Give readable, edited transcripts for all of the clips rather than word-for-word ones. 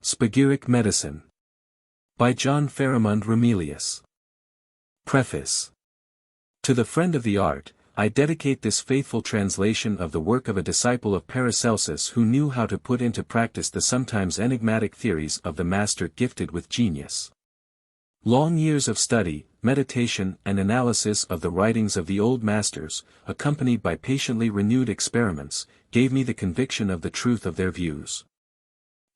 Spagyric Medicine. By John Pharamund Rhumelius. Preface. To the friend of the art, I dedicate this faithful translation of the work of a disciple of Paracelsus who knew how to put into practice the sometimes enigmatic theories of the master gifted with genius. Long years of study, meditation and analysis of the writings of the old masters, accompanied by patiently renewed experiments, gave me the conviction of the truth of their views.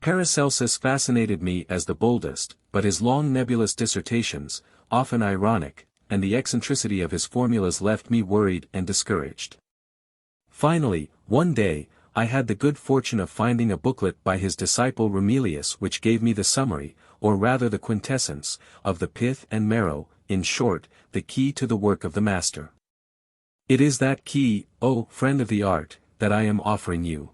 Paracelsus fascinated me as the boldest, but his long nebulous dissertations, often ironic, and the eccentricity of his formulas left me worried and discouraged. Finally, one day, I had the good fortune of finding a booklet by his disciple Rhumelius which gave me the summary, or rather the quintessence, of the pith and marrow, in short, the key to the work of the master. It is that key, O friend of the art, that I am offering you.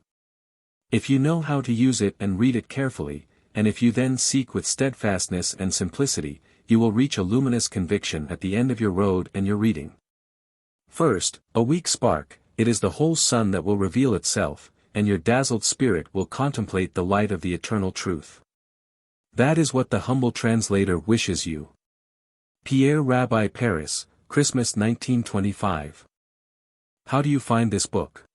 If you know how to use it and read it carefully, and if you then seek with steadfastness and simplicity, you will reach a luminous conviction at the end of your road and your reading. First, a weak spark, it is the whole sun that will reveal itself, and your dazzled spirit will contemplate the light of the eternal truth. That is what the humble translator wishes you. Pierre Rabhi Paris, Christmas 1925. How do you find this book?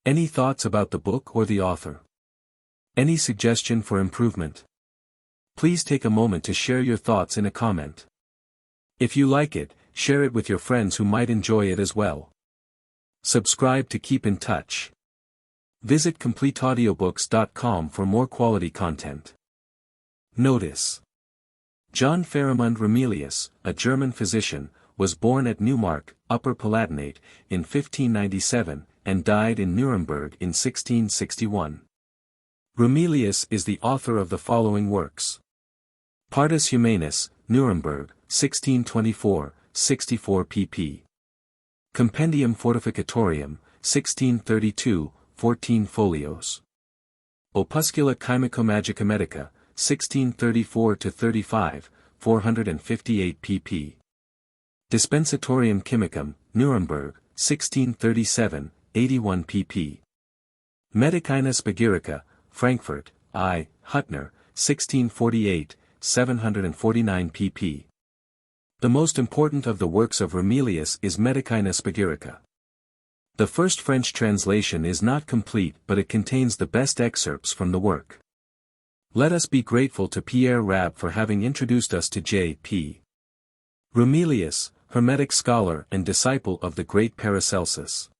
Any thoughts about the book or the author? Any suggestion for improvement? Please take a moment to share your thoughts in a comment. If you like it, share it with your friends who might enjoy it as well. Subscribe to keep in touch. Visit CompleteAudiobooks.com for more quality content. Notice. John Pharamund Rhumelius, a German physician, was born at Neumark, Upper Palatinate, in 1597, and died in Nuremberg in 1661. Rhumelius is the author of the following works. Partus Humanus, Nuremberg, 1624, 64 pp. Compendium Fortificatorium, 1632, 14 folios. Opuscula Chymico-Magica Medica, 1634-35, 458 pp. Dispensatorium Chemicum, Nuremberg, 1637, 81 pp. Medicina Spagyrica, Frankfurt, I. Huttner, 1648, 749 pp. The most important of the works of Rhumelius is Medicina Spagyrica. The first French translation is not complete but it contains the best excerpts from the work. Let us be grateful to Pierre Rabhi for having introduced us to J.P. Rhumelius, Hermetic scholar and disciple of the great Paracelsus.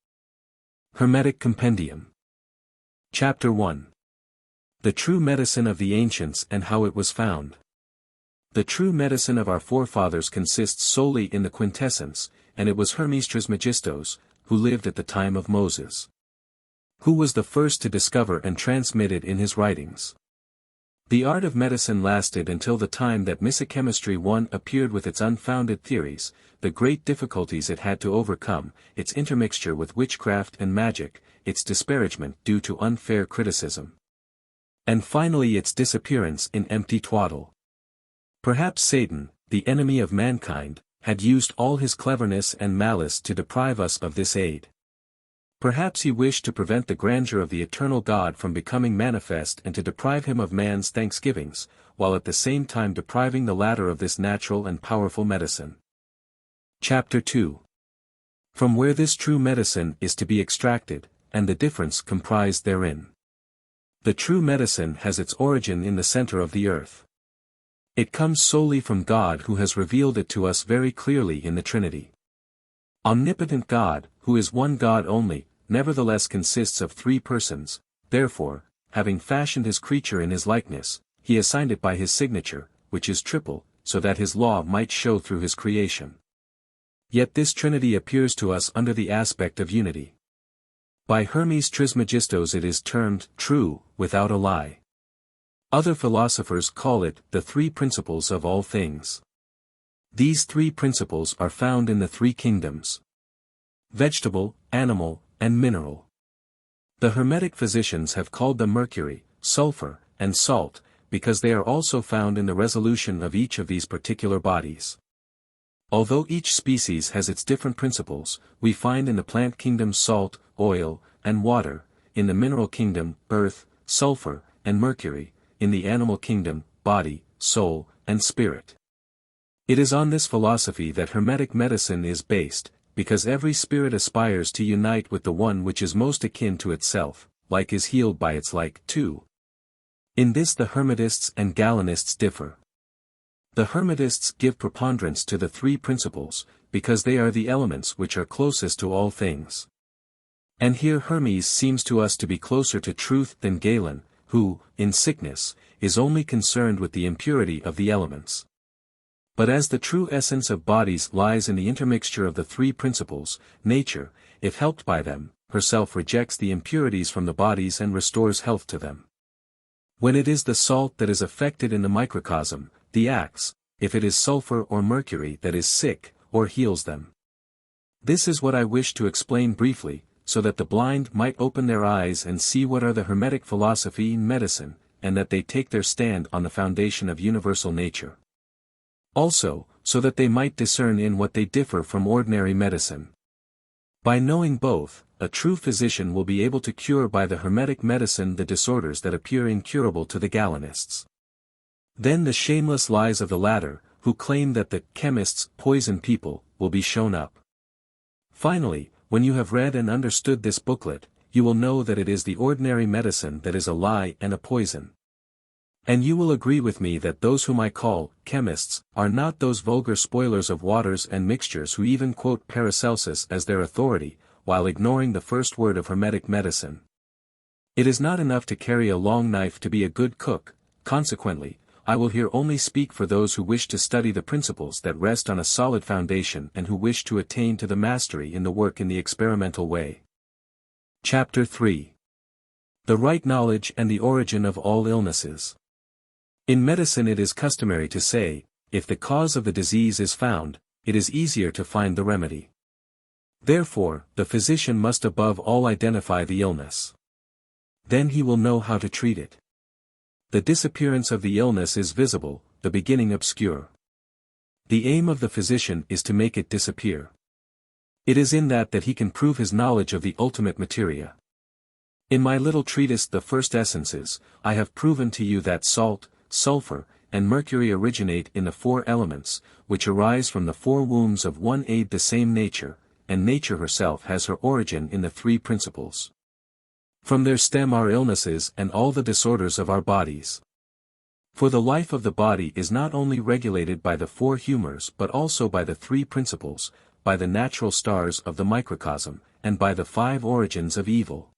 Hermetic Compendium. Chapter 1. The True Medicine of the Ancients and How It Was Found. The true medicine of our forefathers consists solely in the Quintessence, and it was Hermes Trismegistos, who lived at the time of Moses. Who was the first to discover and transmit it in his writings. The art of medicine lasted until the time that Chemistry I appeared with its unfounded theories, the great difficulties it had to overcome, its intermixture with witchcraft and magic, its disparagement due to unfair criticism. And finally its disappearance in empty twaddle. Perhaps Satan, the enemy of mankind, had used all his cleverness and malice to deprive us of this aid. Perhaps he wished to prevent the grandeur of the eternal God from becoming manifest and to deprive him of man's thanksgivings, while at the same time depriving the latter of this natural and powerful medicine. Chapter 2. From where this true medicine is to be extracted, and the difference comprised therein. The true medicine has its origin in the center of the earth. It comes solely from God who has revealed it to us very clearly in the Trinity. Omnipotent God, who is one God only, nevertheless consists of three persons, therefore, having fashioned his creature in his likeness, he assigned it by his signature, which is triple, so that his law might show through his creation. Yet this Trinity appears to us under the aspect of unity. By Hermes Trismegistos it is termed true, without a lie. Other philosophers call it the three principles of all things. These three principles are found in the three kingdoms: vegetable, animal, and mineral. The Hermetic physicians have called them mercury, sulfur, and salt, because they are also found in the resolution of each of these particular bodies. Although each species has its different principles, we find in the plant kingdom salt, oil, and water, in the mineral kingdom, earth, sulfur, and mercury, in the animal kingdom, body, soul, and spirit. It is on this philosophy that Hermetic medicine is based, because every spirit aspires to unite with the one which is most akin to itself, like is healed by its like, too. In this the Hermetists and Galenists differ. The Hermetists give preponderance to the three principles, because they are the elements which are closest to all things. And here Hermes seems to us to be closer to truth than Galen, who, in sickness, is only concerned with the impurity of the elements. But as the true essence of bodies lies in the intermixture of the three principles, nature, if helped by them, herself rejects the impurities from the bodies and restores health to them. When it is the salt that is affected in the microcosm, the acts, if it is sulfur or mercury that is sick, or heals them. This is what I wish to explain briefly, so that the blind might open their eyes and see what are the Hermetic philosophy in medicine, and that they take their stand on the foundation of universal nature. Also, so that they might discern in what they differ from ordinary medicine. By knowing both, a true physician will be able to cure by the Hermetic medicine the disorders that appear incurable to the Galenists. Then the shameless lies of the latter, who claim that the chemists poison people, will be shown up. Finally, when you have read and understood this booklet, you will know that it is the ordinary medicine that is a lie and a poison. And you will agree with me that those whom I call chemists are not those vulgar spoilers of waters and mixtures who even quote Paracelsus as their authority, while ignoring the first word of Hermetic medicine. It is not enough to carry a long knife to be a good cook, consequently, I will here only speak for those who wish to study the principles that rest on a solid foundation and who wish to attain to the mastery in the work in the experimental way. Chapter 3. The right knowledge and the origin of all illnesses. In medicine it is customary to say, if the cause of the disease is found, it is easier to find the remedy. Therefore, the physician must above all identify the illness. Then he will know how to treat it. The disappearance of the illness is visible, the beginning obscure. The aim of the physician is to make it disappear. It is in that he can prove his knowledge of the ultimate materia. In my little treatise The First Essences, I have proven to you that salt, sulfur, and mercury originate in the four elements, which arise from the four wombs of one aid the same nature, and nature herself has her origin in the three principles. From their stem are illnesses and all the disorders of our bodies. For the life of the body is not only regulated by the four humors but also by the three principles, by the natural stars of the microcosm, and by the five origins of evil.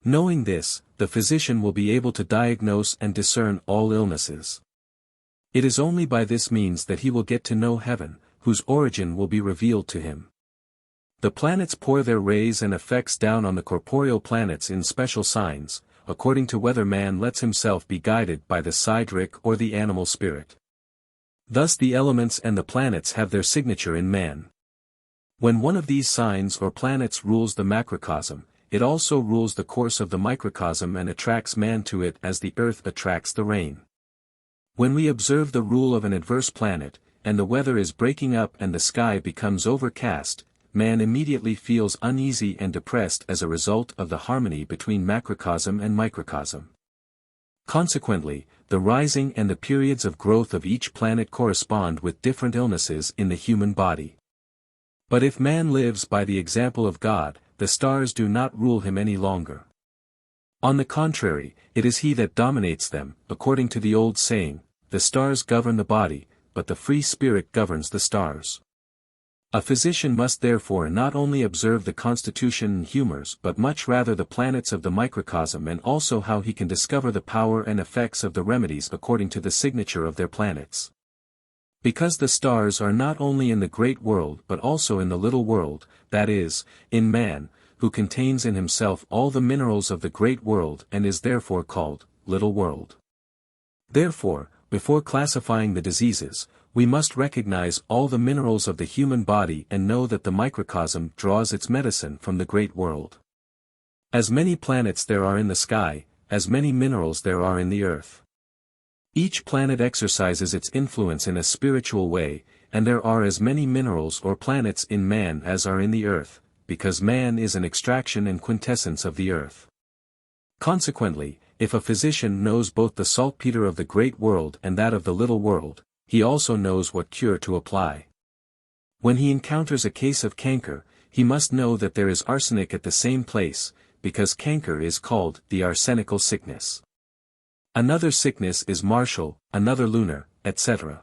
Knowing this, the physician will be able to diagnose and discern all illnesses. It is only by this means that he will get to know heaven, whose origin will be revealed to him. The planets pour their rays and effects down on the corporeal planets in special signs, according to whether man lets himself be guided by the Spagyric or the animal spirit. Thus the elements and the planets have their signature in man. When one of these signs or planets rules the macrocosm, it also rules the course of the microcosm and attracts man to it as the earth attracts the rain. When we observe the rule of an adverse planet, and the weather is breaking up and the sky becomes overcast, man immediately feels uneasy and depressed as a result of the harmony between macrocosm and microcosm. Consequently, the rising and the periods of growth of each planet correspond with different illnesses in the human body. But if man lives by the example of God, the stars do not rule him any longer. On the contrary, it is he that dominates them, according to the old saying, the stars govern the body, but the free spirit governs the stars. A physician must therefore not only observe the constitution and humors but much rather the planets of the microcosm and also how he can discover the power and effects of the remedies according to the signature of their planets. Because the stars are not only in the great world but also in the little world, that is, in man, who contains in himself all the minerals of the great world and is therefore called, little world. Therefore, before classifying the diseases, we must recognize all the minerals of the human body and know that the microcosm draws its medicine from the great world. As many planets there are in the sky, as many minerals there are in the earth. Each planet exercises its influence in a spiritual way, and there are as many minerals or planets in man as are in the earth, because man is an extraction and quintessence of the earth. Consequently, if a physician knows both the saltpeter of the great world and that of the little world, he also knows what cure to apply. When he encounters a case of canker, he must know that there is arsenic at the same place, because canker is called the arsenical sickness. Another sickness is martial, another lunar, etc.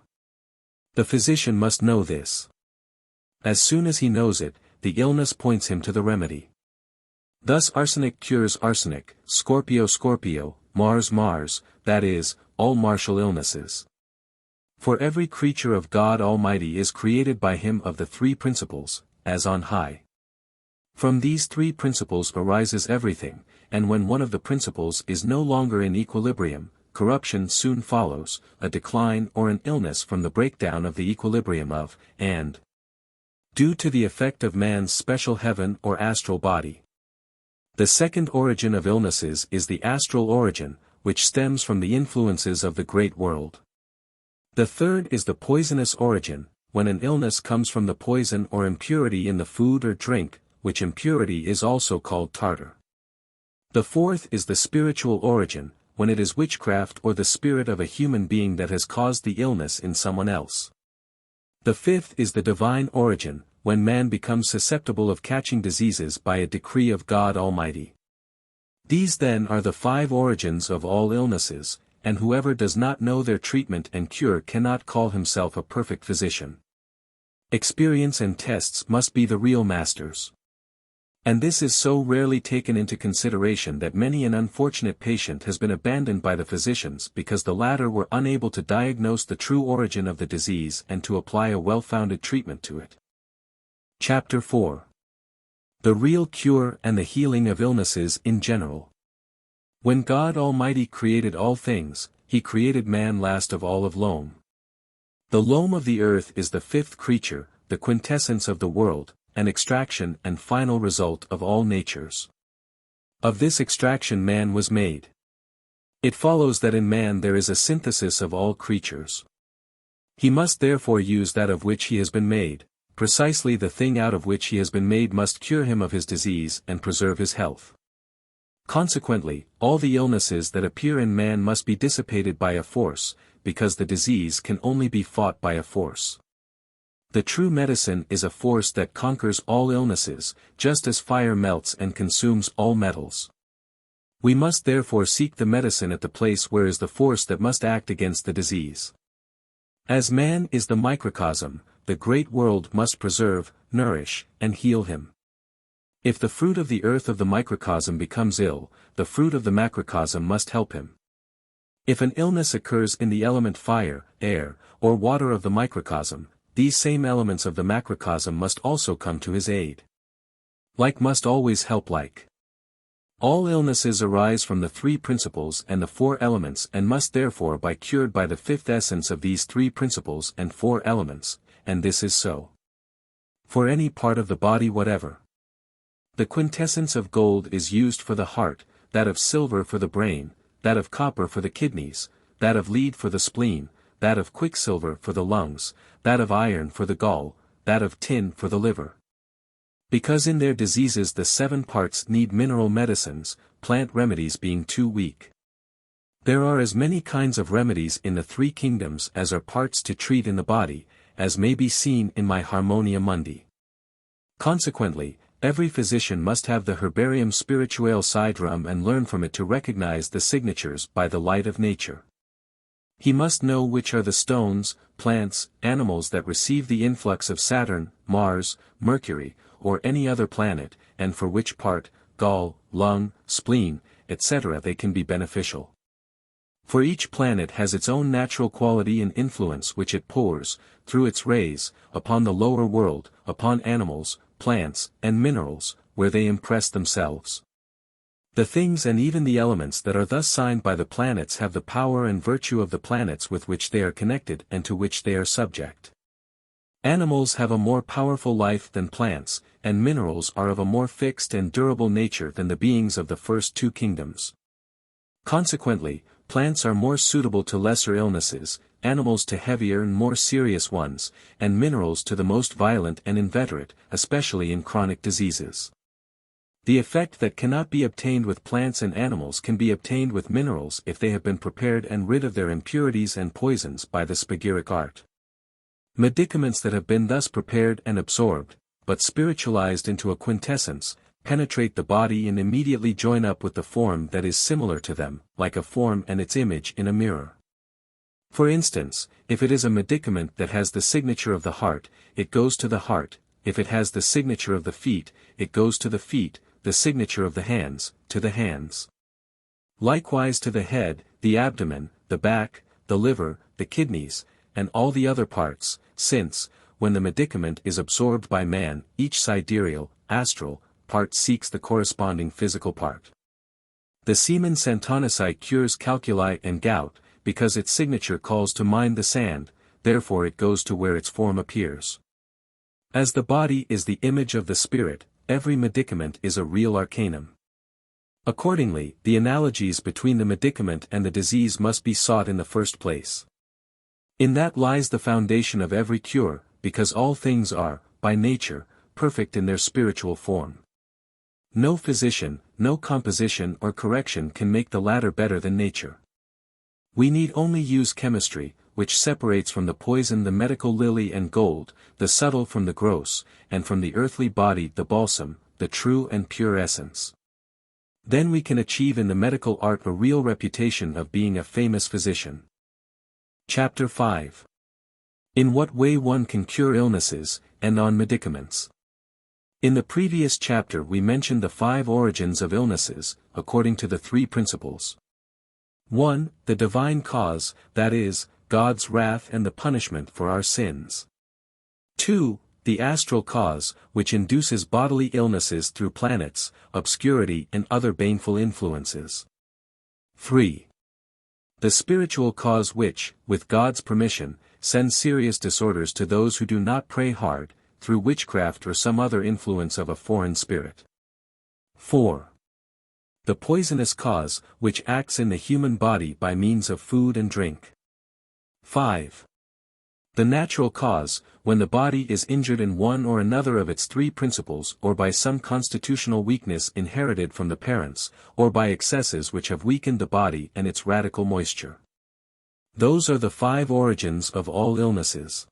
The physician must know this. As soon as he knows it, the illness points him to the remedy. Thus arsenic cures arsenic, Scorpio Scorpio, Mars Mars, that is, all martial illnesses. For every creature of God Almighty is created by him of the three principles, as on high. From these three principles arises everything, and when one of the principles is no longer in equilibrium, corruption soon follows, a decline or an illness from the breakdown of the equilibrium of, and due to the effect of man's special heaven or astral body. The second origin of illnesses is the astral origin, which stems from the influences of the great world. The third is the poisonous origin, when an illness comes from the poison or impurity in the food or drink, which impurity is also called tartar. The fourth is the spiritual origin, when it is witchcraft or the spirit of a human being that has caused the illness in someone else. The fifth is the divine origin, when man becomes susceptible of catching diseases by a decree of God Almighty. These then are the five origins of all illnesses, and whoever does not know their treatment and cure cannot call himself a perfect physician. Experience and tests must be the real masters. And this is so rarely taken into consideration that many an unfortunate patient has been abandoned by the physicians because the latter were unable to diagnose the true origin of the disease and to apply a well-founded treatment to it. Chapter 4. The real cure and the healing of illnesses in general. When God Almighty created all things, he created man last of all of loam. The loam of the earth is the fifth creature, the quintessence of the world, an extraction and final result of all natures. Of this extraction man was made. It follows that in man there is a synthesis of all creatures. He must therefore use that of which he has been made. Precisely the thing out of which he has been made must cure him of his disease and preserve his health. Consequently, all the illnesses that appear in man must be dissipated by a force, because the disease can only be fought by a force. The true medicine is a force that conquers all illnesses, just as fire melts and consumes all metals. We must therefore seek the medicine at the place where is the force that must act against the disease. As man is the microcosm, the great world must preserve, nourish, and heal him. If the fruit of the earth of the microcosm becomes ill, the fruit of the macrocosm must help him. If an illness occurs in the element fire, air, or water of the microcosm, these same elements of the macrocosm must also come to his aid. Like must always help like. All illnesses arise from the three principles and the four elements and must therefore be cured by the fifth essence of these three principles and four elements, and this is so for any part of the body whatever. The quintessence of gold is used for the heart, that of silver for the brain, that of copper for the kidneys, that of lead for the spleen, that of quicksilver for the lungs, that of iron for the gall, that of tin for the liver. Because in their diseases the 7 parts need mineral medicines, plant remedies being too weak. There are as many kinds of remedies in the 3 kingdoms as are parts to treat in the body, as may be seen in my Harmonia Mundi. Consequently, every physician must have the Herbarium Spirituale Sidrum and learn from it to recognize the signatures by the light of nature. He must know which are the stones, plants, animals that receive the influx of Saturn, Mars, Mercury, or any other planet, and for which part, gall, lung, spleen, etc. they can be beneficial. For each planet has its own natural quality and influence which it pours, through its rays, upon the lower world, upon animals, plants, and minerals, where they impress themselves. The things and even the elements that are thus signed by the planets have the power and virtue of the planets with which they are connected and to which they are subject. Animals have a more powerful life than plants, and minerals are of a more fixed and durable nature than the beings of the first 2 kingdoms. Consequently, plants are more suitable to lesser illnesses, animals to heavier and more serious ones, and minerals to the most violent and inveterate, especially in chronic diseases. The effect that cannot be obtained with plants and animals can be obtained with minerals if they have been prepared and rid of their impurities and poisons by the spagyric art. Medicaments that have been thus prepared and absorbed, but spiritualized into a quintessence, penetrate the body and immediately join up with the form that is similar to them, like a form and its image in a mirror. For instance, if it is a medicament that has the signature of the heart, it goes to the heart; if it has the signature of the feet, it goes to the feet; the signature of the hands, to the hands. Likewise to the head, the abdomen, the back, the liver, the kidneys, and all the other parts, since, when the medicament is absorbed by man, each sidereal, astral, part seeks the corresponding physical part. The semen santonicite cures calculi and gout, because its signature calls to mind the sand, therefore it goes to where its form appears. As the body is the image of the spirit, every medicament is a real arcanum. Accordingly, the analogies between the medicament and the disease must be sought in the first place. In that lies the foundation of every cure, because all things are, by nature, perfect in their spiritual form. No physician, no composition or correction can make the latter better than nature. We need only use chemistry, which separates from the poison the medical lily and gold, the subtle from the gross, and from the earthly body the balsam, the true and pure essence. Then we can achieve in the medical art a real reputation of being a famous physician. Chapter 5. In what way one can cure illnesses, and on medicaments. In the previous chapter we mentioned the 5 origins of illnesses, according to the 3 principles. 1. The divine cause, that is, God's wrath and the punishment for our sins. 2. The astral cause, which induces bodily illnesses through planets, obscurity and other baneful influences. 3. The spiritual cause which, with God's permission, sends serious disorders to those who do not pray hard, through witchcraft or some other influence of a foreign spirit. 4. The poisonous cause, which acts in the human body by means of food and drink. 5. The natural cause, when the body is injured in one or another of its 3 principles or by some constitutional weakness inherited from the parents, or by excesses which have weakened the body and its radical moisture. Those are the 5 origins of all illnesses.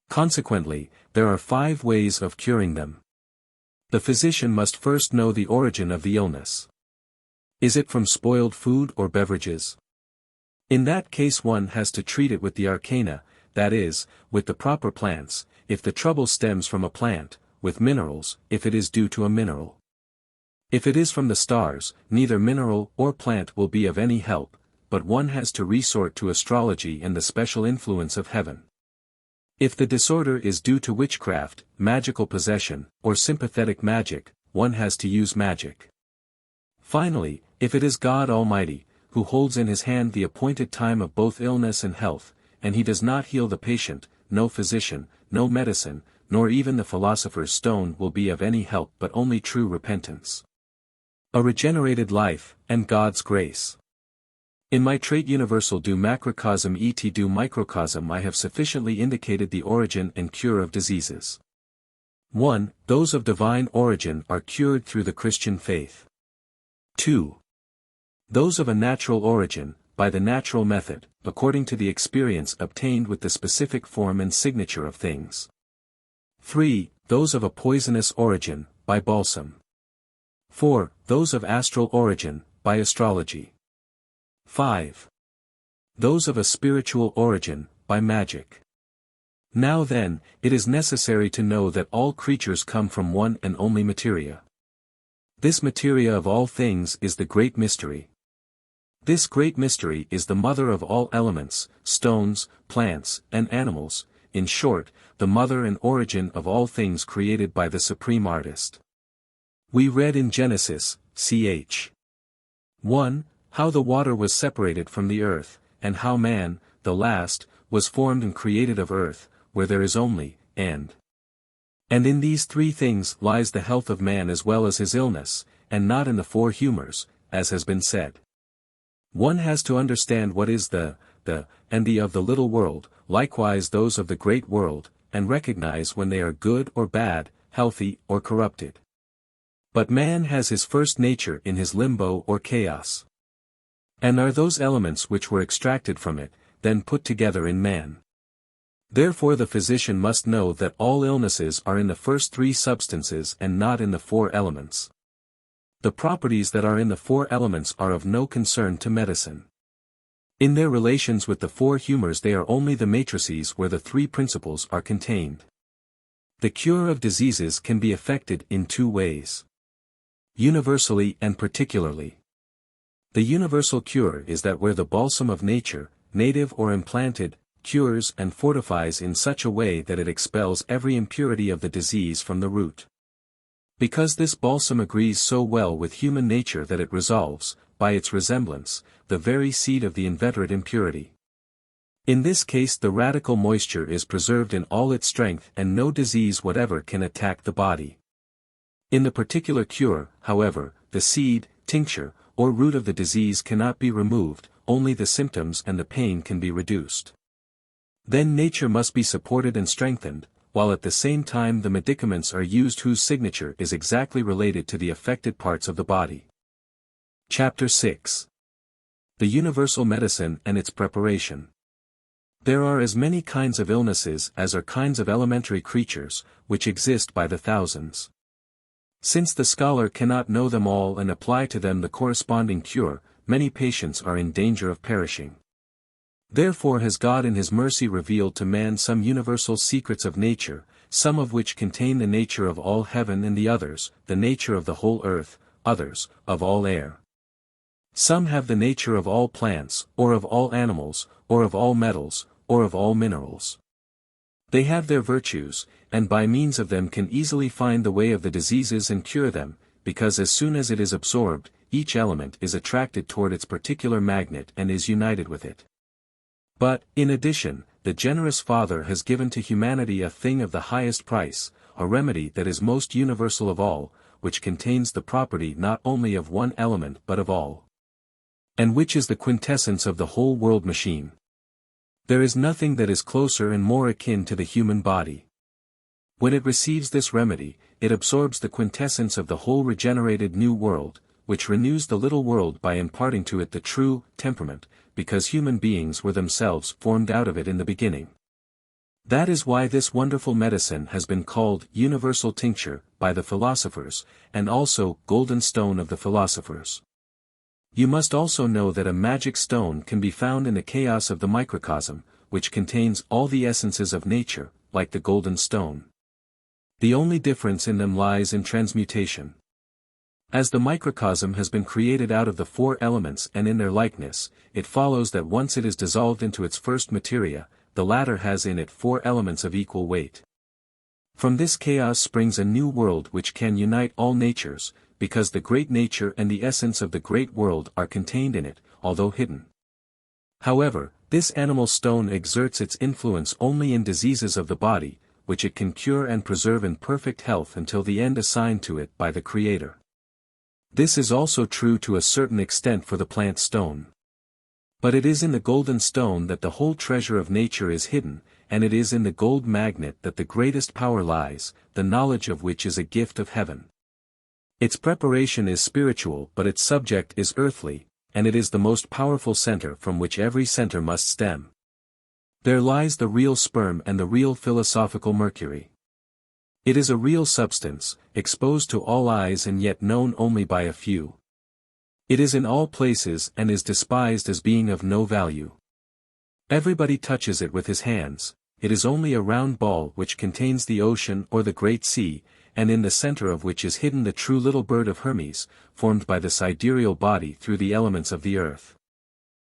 Consequently, there are 5 ways of curing them. The physician must first know the origin of the illness. Is it from spoiled food or beverages? In that case one has to treat it with the arcana, that is, with the proper plants; if the trouble stems from a plant, with minerals; if it is due to a mineral. If it is from the stars, neither mineral or plant will be of any help, but one has to resort to astrology and the special influence of heaven. If the disorder is due to witchcraft, magical possession, or sympathetic magic, one has to use magic. Finally, if it is God Almighty, who holds in his hand the appointed time of both illness and health, and he does not heal the patient, no physician, no medicine, nor even the philosopher's stone will be of any help but only true repentance. A regenerated life, and God's grace. In my trait universal du macrocosm et du microcosm I have sufficiently indicated the origin and cure of diseases. 1. Those of divine origin are cured through the Christian faith. 2. Those of a natural origin, by the natural method, according to the experience obtained with the specific form and signature of things. 3. Those of a poisonous origin, by balsam. 4. Those of astral origin, by astrology. 5. Those of a spiritual origin, by magic. Now then, it is necessary to know that all creatures come from one and only materia. This materia of all things is the great mystery. This great mystery is the mother of all elements, stones, plants, and animals, in short, the mother and origin of all things created by the Supreme Artist. We read in Genesis, ch. 1, how the water was separated from the earth, and how man, the last, was formed and created of earth, where there is only, and in these 3 things lies the health of man as well as his illness, and not in the 4 humors, as has been said. One has to understand what is the and the of the little world, likewise those of the great world, and recognize when they are good or bad, healthy or corrupted. But man has his first nature in his limbo or chaos. And are those elements which were extracted from it, then put together in man. Therefore the physician must know that all illnesses are in the first three substances and not in the four elements. The properties that are in the four elements are of no concern to medicine. In their relations with the four humors they are only the matrices where the three principles are contained. The cure of diseases can be effected in two ways. Universally and particularly. The universal cure is that where the balsam of nature, native or implanted, cures and fortifies in such a way that it expels every impurity of the disease from the root. Because this balsam agrees so well with human nature that it resolves, by its resemblance, the very seed of the inveterate impurity. In this case the radical moisture is preserved in all its strength and no disease whatever can attack the body. In the particular cure, however, the seed, tincture, or root of the disease cannot be removed, only the symptoms and the pain can be reduced. Then nature must be supported and strengthened, while at the same time the medicaments are used whose signature is exactly related to the affected parts of the body. Chapter 6. The Universal Medicine and its Preparation. There are as many kinds of illnesses as are kinds of elementary creatures, which exist by the thousands. Since the scholar cannot know them all and apply to them the corresponding cure, many patients are in danger of perishing. Therefore has God in his mercy revealed to man some universal secrets of nature, some of which contain the nature of all heaven and the others, the nature of the whole earth, others, of all air. Some have the nature of all plants, or of all animals, or of all metals, or of all minerals. They have their virtues, and by means of them can easily find the way of the diseases and cure them, because as soon as it is absorbed, each element is attracted toward its particular magnet and is united with it. But, in addition, the generous Father has given to humanity a thing of the highest price, a remedy that is most universal of all, which contains the property not only of one element but of all. And which is the quintessence of the whole world machine. There is nothing that is closer and more akin to the human body. When it receives this remedy, it absorbs the quintessence of the whole regenerated new world, which renews the little world by imparting to it the true temperament, because human beings were themselves formed out of it in the beginning. That is why this wonderful medicine has been called universal tincture by the philosophers, and also golden stone of the philosophers. You must also know that a magic stone can be found in the chaos of the microcosm, which contains all the essences of nature, like the golden stone. The only difference in them lies in transmutation. As the microcosm has been created out of the four elements and in their likeness, it follows that once it is dissolved into its first materia, the latter has in it four elements of equal weight. From this chaos springs a new world which can unite all natures, because the great nature and the essence of the great world are contained in it, although hidden. However, this animal stone exerts its influence only in diseases of the body, which it can cure and preserve in perfect health until the end assigned to it by the Creator. This is also true to a certain extent for the plant stone. But it is in the golden stone that the whole treasure of nature is hidden, and it is in the gold magnet that the greatest power lies, the knowledge of which is a gift of heaven. Its preparation is spiritual but its subject is earthly, and it is the most powerful center from which every center must stem. There lies the real sperm and the real philosophical mercury. It is a real substance, exposed to all eyes and yet known only by a few. It is in all places and is despised as being of no value. Everybody touches it with his hands. It is only a round ball which contains the ocean or the great sea, and in the center of which is hidden the true little bird of Hermes, formed by the sidereal body through the elements of the earth.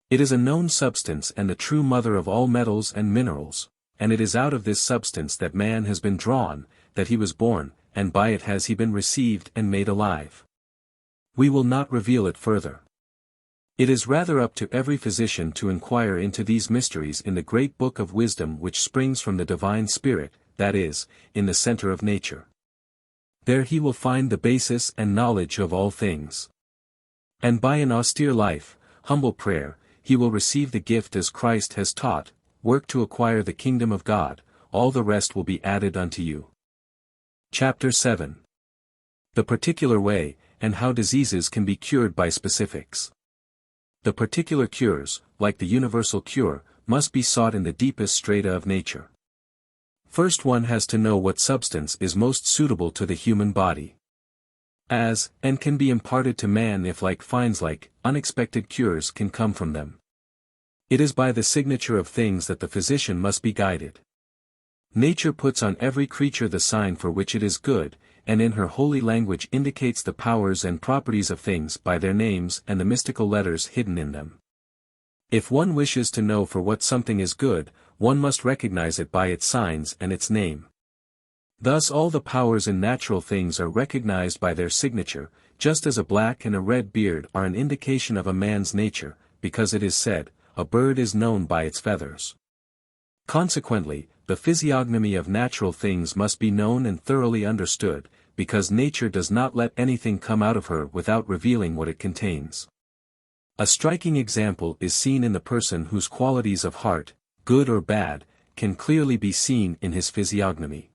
It is a known substance and the true mother of all metals and minerals, and it is out of this substance that man has been drawn, that he was born, and by it has he been received and made alive. We will not reveal it further. It is rather up to every physician to inquire into these mysteries in the great book of wisdom which springs from the divine spirit, that is, in the center of nature. There he will find the basis and knowledge of all things. And by an austere life, humble prayer, he will receive the gift as Christ has taught, work to acquire the kingdom of God, all the rest will be added unto you. Chapter 7. The particular way, and how diseases can be cured by specifics. The particular cures, like the universal cure, must be sought in the deepest strata of nature. First one has to know what substance is most suitable to the human body. And can be imparted to man if finds unexpected cures can come from them. It is by the signature of things that the physician must be guided. Nature puts on every creature the sign for which it is good, and in her holy language indicates the powers and properties of things by their names and the mystical letters hidden in them. If one wishes to know for what something is good, one must recognize it by its signs and its name. Thus all the powers in natural things are recognized by their signature, just as a black and a red beard are an indication of a man's nature, because it is said, a bird is known by its feathers. Consequently, the physiognomy of natural things must be known and thoroughly understood, because nature does not let anything come out of her without revealing what it contains. A striking example is seen in the person whose qualities of heart, good or bad, can clearly be seen in his physiognomy.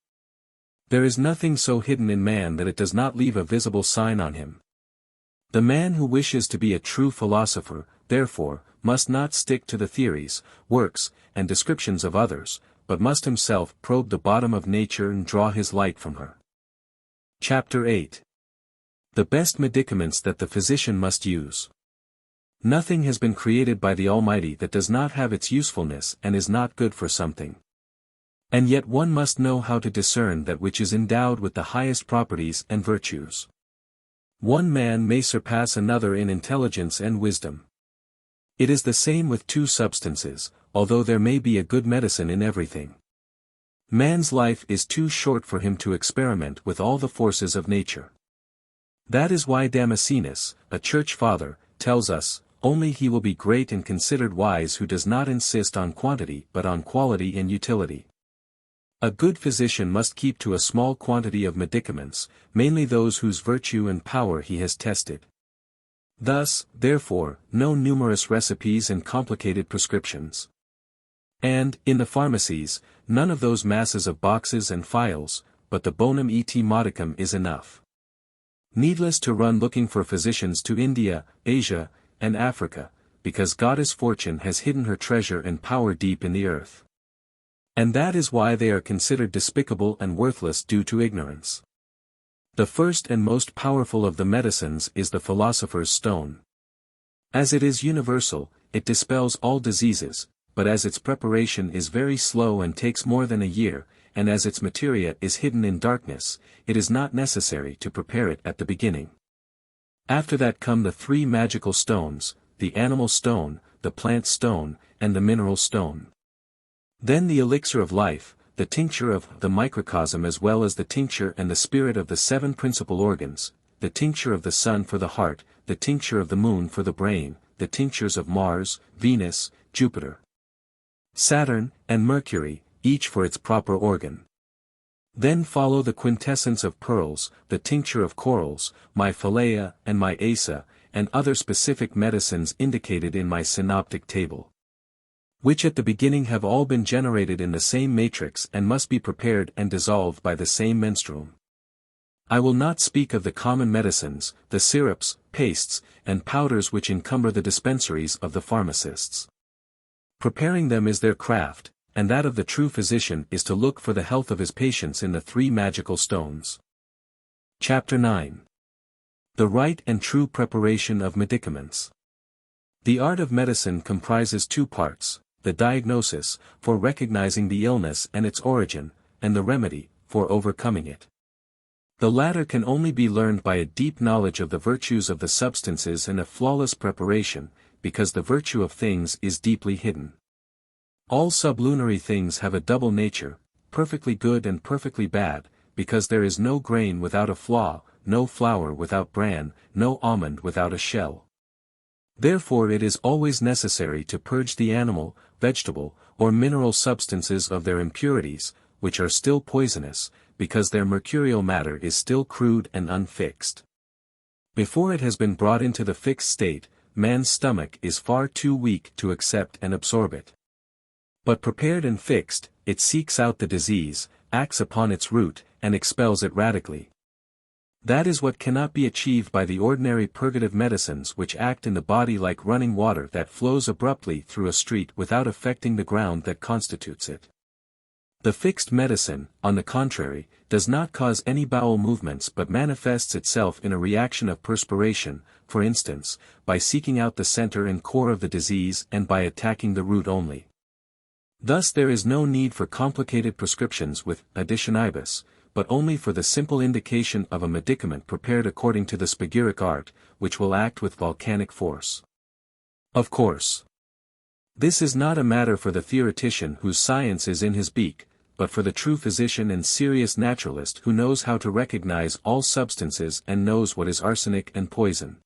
There is nothing so hidden in man that it does not leave a visible sign on him. The man who wishes to be a true philosopher, therefore, must not stick to the theories, works, and descriptions of others, but must himself probe the bottom of nature and draw his light from her. Chapter 8. The best medicaments that the physician must use. Nothing has been created by the Almighty that does not have its usefulness and is not good for something. And yet one must know how to discern that which is endowed with the highest properties and virtues. One man may surpass another in intelligence and wisdom. It is the same with two substances, although there may be a good medicine in everything. Man's life is too short for him to experiment with all the forces of nature. That is why Damascenus, a church father, tells us, only he will be great and considered wise who does not insist on quantity but on quality and utility. A good physician must keep to a small quantity of medicaments, mainly those whose virtue and power he has tested. Thus, therefore, no numerous recipes and complicated prescriptions. And, in the pharmacies, none of those masses of boxes and phials, but the bonum et modicum is enough. Needless to run looking for physicians to India, Asia, and Africa, because Goddess Fortune has hidden her treasure and power deep in the earth. And that is why they are considered despicable and worthless due to ignorance. The first and most powerful of the medicines is the philosopher's stone. As it is universal, it dispels all diseases, but as its preparation is very slow and takes more than a year, and as its materia is hidden in darkness, it is not necessary to prepare it at the beginning. After that come the three magical stones, the animal stone, the plant stone, and the mineral stone. Then the elixir of life, the tincture of the microcosm as well as the tincture and the spirit of the seven principal organs, the tincture of the sun for the heart, the tincture of the moon for the brain, the tinctures of Mars, Venus, Jupiter, Saturn, and Mercury, each for its proper organ. Then follow the quintessence of pearls, the tincture of corals, my Phalaia and my Asa, and other specific medicines indicated in my synoptic table, which at the beginning have all been generated in the same matrix and must be prepared and dissolved by the same menstruum. I will not speak of the common medicines, the syrups, pastes, and powders which encumber the dispensaries of the pharmacists. Preparing them is their craft, and that of the true physician is to look for the health of his patients in the three magical stones. Chapter 9. The right and true preparation of medicaments. The art of medicine comprises two parts, the diagnosis, for recognizing the illness and its origin, and the remedy, for overcoming it. The latter can only be learned by a deep knowledge of the virtues of the substances and a flawless preparation, because the virtue of things is deeply hidden. All sublunary things have a double nature, perfectly good and perfectly bad, because there is no grain without a flaw, no flower without bran, no almond without a shell. Therefore it is always necessary to purge the animal, vegetable, or mineral substances of their impurities, which are still poisonous, because their mercurial matter is still crude and unfixed. Before it has been brought into the fixed state, man's stomach is far too weak to accept and absorb it. But prepared and fixed, it seeks out the disease, acts upon its root, and expels it radically. That is what cannot be achieved by the ordinary purgative medicines which act in the body like running water that flows abruptly through a street without affecting the ground that constitutes it. The fixed medicine, on the contrary, does not cause any bowel movements but manifests itself in a reaction of perspiration, for instance, by seeking out the center and core of the disease and by attacking the root only. Thus there is no need for complicated prescriptions with additionibus, but only for the simple indication of a medicament prepared according to the spagyric art, which will act with volcanic force. Of course, this is not a matter for the theoretician whose science is in his beak, but for the true physician and serious naturalist who knows how to recognize all substances and knows what is arsenic and poison.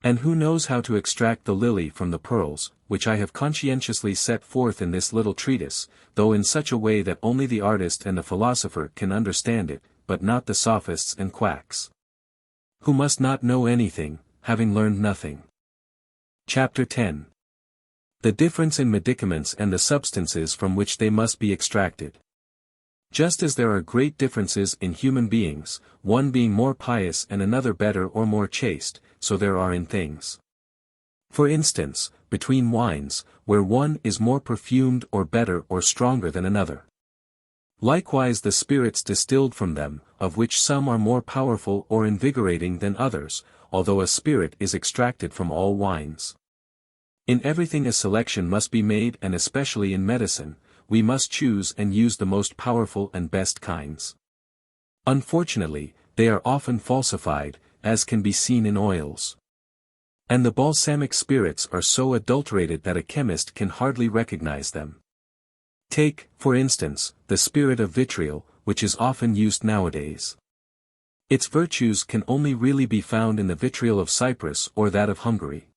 And who knows how to extract the lily from the pearls, which I have conscientiously set forth in this little treatise, though in such a way that only the artist and the philosopher can understand it, but not the sophists and quacks, who must not know anything, having learned nothing. Chapter 10. The difference in medicaments and the substances from which they must be extracted. Just as there are great differences in human beings, one being more pious and another better or more chaste, so there are in things. For instance, between wines, where one is more perfumed or better or stronger than another. Likewise the spirits distilled from them, of which some are more powerful or invigorating than others, although a spirit is extracted from all wines. In everything a selection must be made, and especially in medicine, we must choose and use the most powerful and best kinds. Unfortunately, they are often falsified, as can be seen in oils. And the balsamic spirits are so adulterated that a chemist can hardly recognize them. Take, for instance, the spirit of vitriol, which is often used nowadays. Its virtues can only really be found in the vitriol of Cyprus or that of Hungary.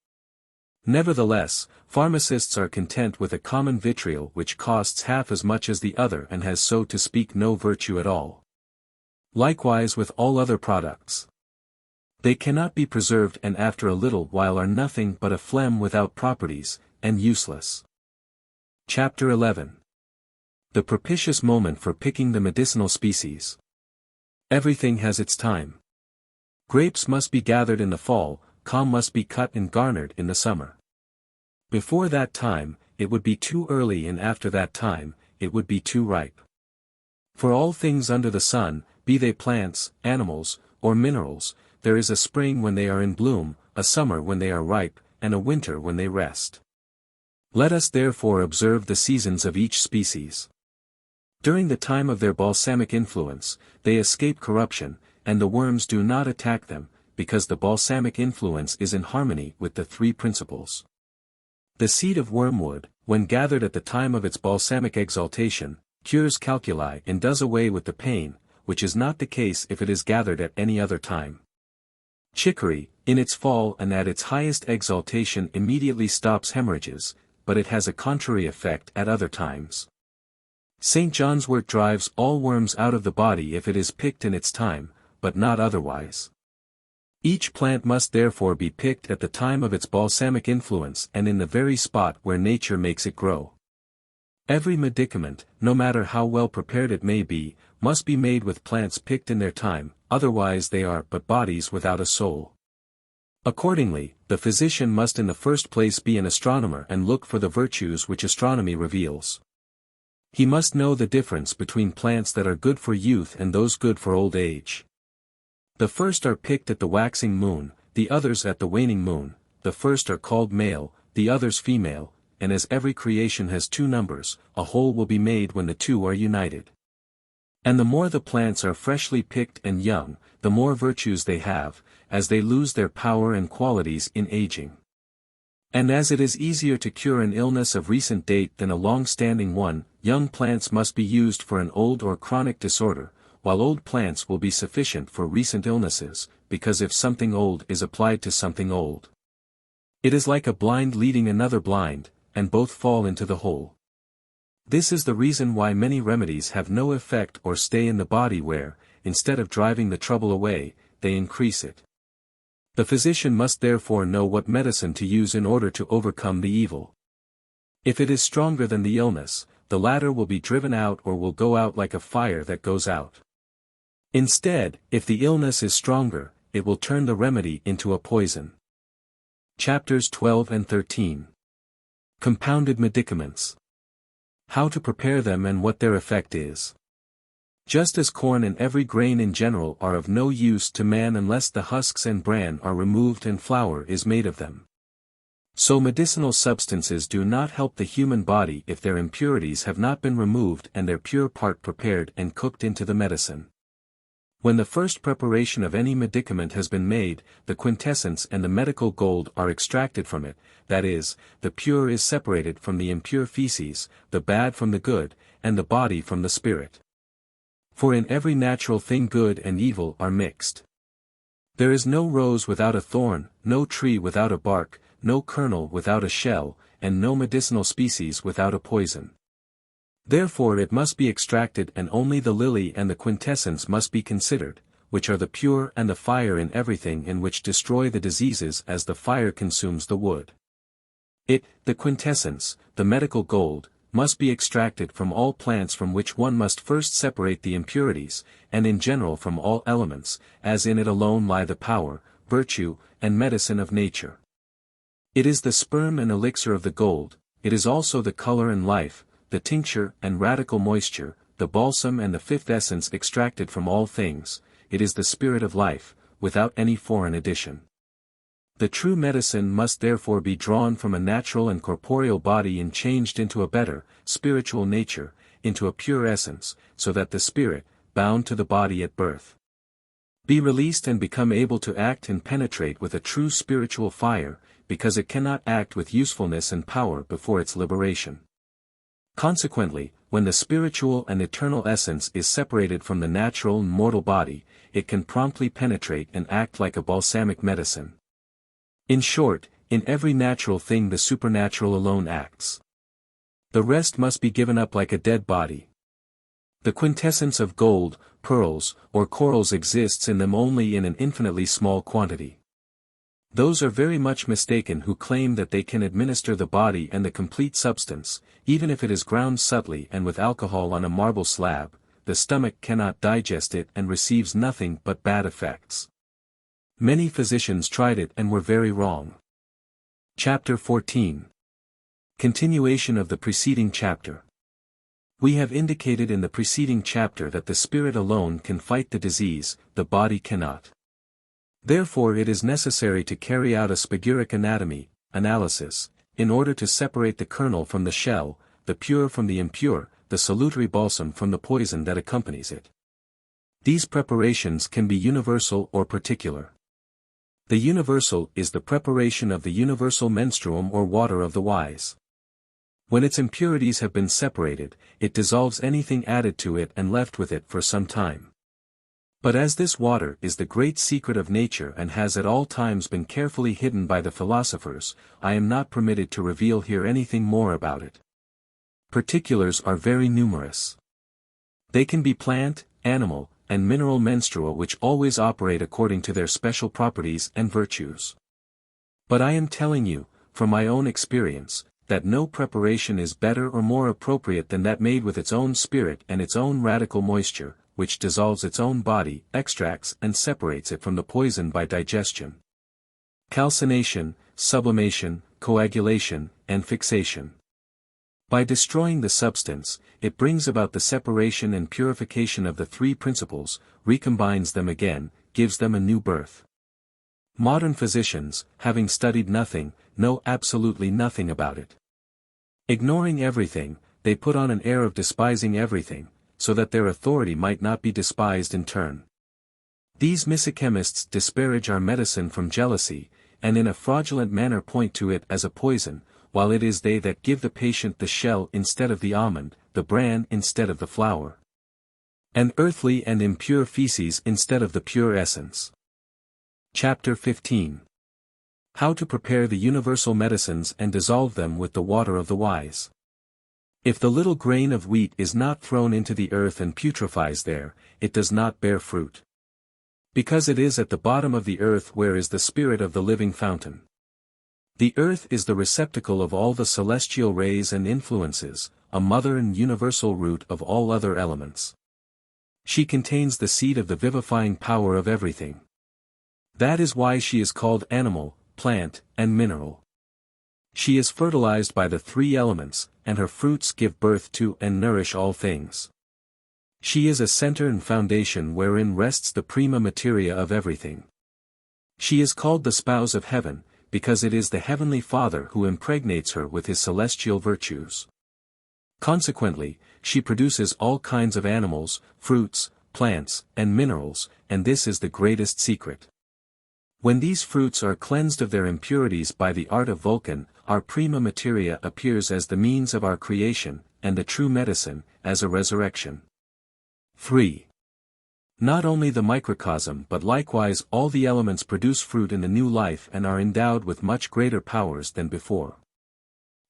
Nevertheless, pharmacists are content with a common vitriol which costs half as much as the other and has so to speak no virtue at all. Likewise with all other products. They cannot be preserved and after a little while are nothing but a phlegm without properties, and useless. Chapter 11. The propitious moment for picking the medicinal species. Everything has its time. Grapes must be gathered in the fall, com must be cut and garnered in the summer. Before that time, it would be too early, and after that time, it would be too ripe. For all things under the sun, be they plants, animals, or minerals, there is a spring when they are in bloom, a summer when they are ripe, and a winter when they rest. Let us therefore observe the seasons of each species. During the time of their balsamic influence, they escape corruption, and the worms do not attack them, because the balsamic influence is in harmony with the three principles. The seed of wormwood, when gathered at the time of its balsamic exaltation, cures calculi and does away with the pain, which is not the case if it is gathered at any other time. Chicory, in its fall and at its highest exaltation, immediately stops hemorrhages, but it has a contrary effect at other times. St. John's wort drives all worms out of the body if it is picked in its time, but not otherwise. Each plant must therefore be picked at the time of its balsamic influence and in the very spot where nature makes it grow. Every medicament, no matter how well prepared it may be, must be made with plants picked in their time, otherwise they are but bodies without a soul. Accordingly, the physician must in the first place be an astronomer and look for the virtues which astronomy reveals. He must know the difference between plants that are good for youth and those good for old age. The first are picked at the waxing moon, the others at the waning moon, the first are called male, the others female, and as every creation has two numbers, a whole will be made when the two are united. And the more the plants are freshly picked and young, the more virtues they have, as they lose their power and qualities in aging. And as it is easier to cure an illness of recent date than a long-standing one, young plants must be used for an old or chronic disorder, while old plants will be sufficient for recent illnesses, because if something old is applied to something old, it is like a blind leading another blind, and both fall into the hole. This is the reason why many remedies have no effect or stay in the body where, instead of driving the trouble away, they increase it. The physician must therefore know what medicine to use in order to overcome the evil. If it is stronger than the illness, the latter will be driven out or will go out like a fire that goes out. Instead, if the illness is stronger, it will turn the remedy into a poison. Chapters 12 and 13. Compounded Medicaments. How to prepare them and what their effect is. Just as corn and every grain in general are of no use to man unless the husks and bran are removed and flour is made of them, so medicinal substances do not help the human body if their impurities have not been removed and their pure part prepared and cooked into the medicine. When the first preparation of any medicament has been made, the quintessence and the medical gold are extracted from it, that is, the pure is separated from the impure feces, the bad from the good, and the body from the spirit. For in every natural thing good and evil are mixed. There is no rose without a thorn, no tree without a bark, no kernel without a shell, and no medicinal species without a poison. Therefore it must be extracted, and only the lily and the quintessence must be considered, which are the pure and the fire in everything, in which destroy the diseases as the fire consumes the wood. It, the quintessence, the medical gold, must be extracted from all plants, from which one must first separate the impurities, and in general from all elements, as in it alone lie the power, virtue, and medicine of nature. It is the sperm and elixir of the gold, it is also the color and life, the tincture and radical moisture, the balsam and the fifth essence extracted from all things, it is the spirit of life, without any foreign addition. The true medicine must therefore be drawn from a natural and corporeal body and changed into a better, spiritual nature, into a pure essence, so that the spirit, bound to the body at birth, be released and become able to act and penetrate with a true spiritual fire, because it cannot act with usefulness and power before its liberation. Consequently, when the spiritual and eternal essence is separated from the natural and mortal body, it can promptly penetrate and act like a balsamic medicine. In short, in every natural thing the supernatural alone acts. The rest must be given up like a dead body. The quintessence of gold, pearls, or corals exists in them only in an infinitely small quantity. Those are very much mistaken who claim that they can administer the body and the complete substance, even if it is ground subtly and with alcohol on a marble slab, the stomach cannot digest it and receives nothing but bad effects. Many physicians tried it and were very wrong. Chapter 14. Continuation of the preceding chapter. We have indicated in the preceding chapter that the spirit alone can fight the disease, the body cannot. Therefore it is necessary to carry out a spagyric anatomy, analysis, in order to separate the kernel from the shell, the pure from the impure, the salutary balsam from the poison that accompanies it. These preparations can be universal or particular. The universal is the preparation of the universal menstruum or water of the wise. When its impurities have been separated, it dissolves anything added to it and left with it for some time. But as this water is the great secret of nature and has at all times been carefully hidden by the philosophers, I am not permitted to reveal here anything more about it. Particulars are very numerous. They can be plant, animal, and mineral menstrua, which always operate according to their special properties and virtues. But I am telling you, from my own experience, that no preparation is better or more appropriate than that made with its own spirit and its own radical moisture, which dissolves its own body, extracts and separates it from the poison by digestion, calcination, sublimation, coagulation, and fixation. By destroying the substance, it brings about the separation and purification of the three principles, recombines them again, gives them a new birth. Modern physicians, having studied nothing, know absolutely nothing about it. Ignoring everything, they put on an air of despising everything, so that their authority might not be despised in turn. These misachemists disparage our medicine from jealousy, and in a fraudulent manner point to it as a poison, while it is they that give the patient the shell instead of the almond, the bran instead of the flour, and earthly and impure feces instead of the pure essence. Chapter 15. How to prepare the universal medicines and dissolve them with the water of the wise. If the little grain of wheat is not thrown into the earth and putrefies there, it does not bear fruit. Because it is at the bottom of the earth where is the spirit of the living fountain. The earth is the receptacle of all the celestial rays and influences, a mother and universal root of all other elements. She contains the seed of the vivifying power of everything. That is why she is called animal, plant, and mineral. She is fertilized by the three elements, and her fruits give birth to and nourish all things. She is a center and foundation wherein rests the prima materia of everything. She is called the spouse of heaven, because it is the heavenly Father who impregnates her with his celestial virtues. Consequently, she produces all kinds of animals, fruits, plants, and minerals, and this is the greatest secret. When these fruits are cleansed of their impurities by the art of Vulcan, our prima materia appears as the means of our creation, and the true medicine, as a resurrection. 3. Not only the microcosm but likewise all the elements produce fruit in the new life and are endowed with much greater powers than before.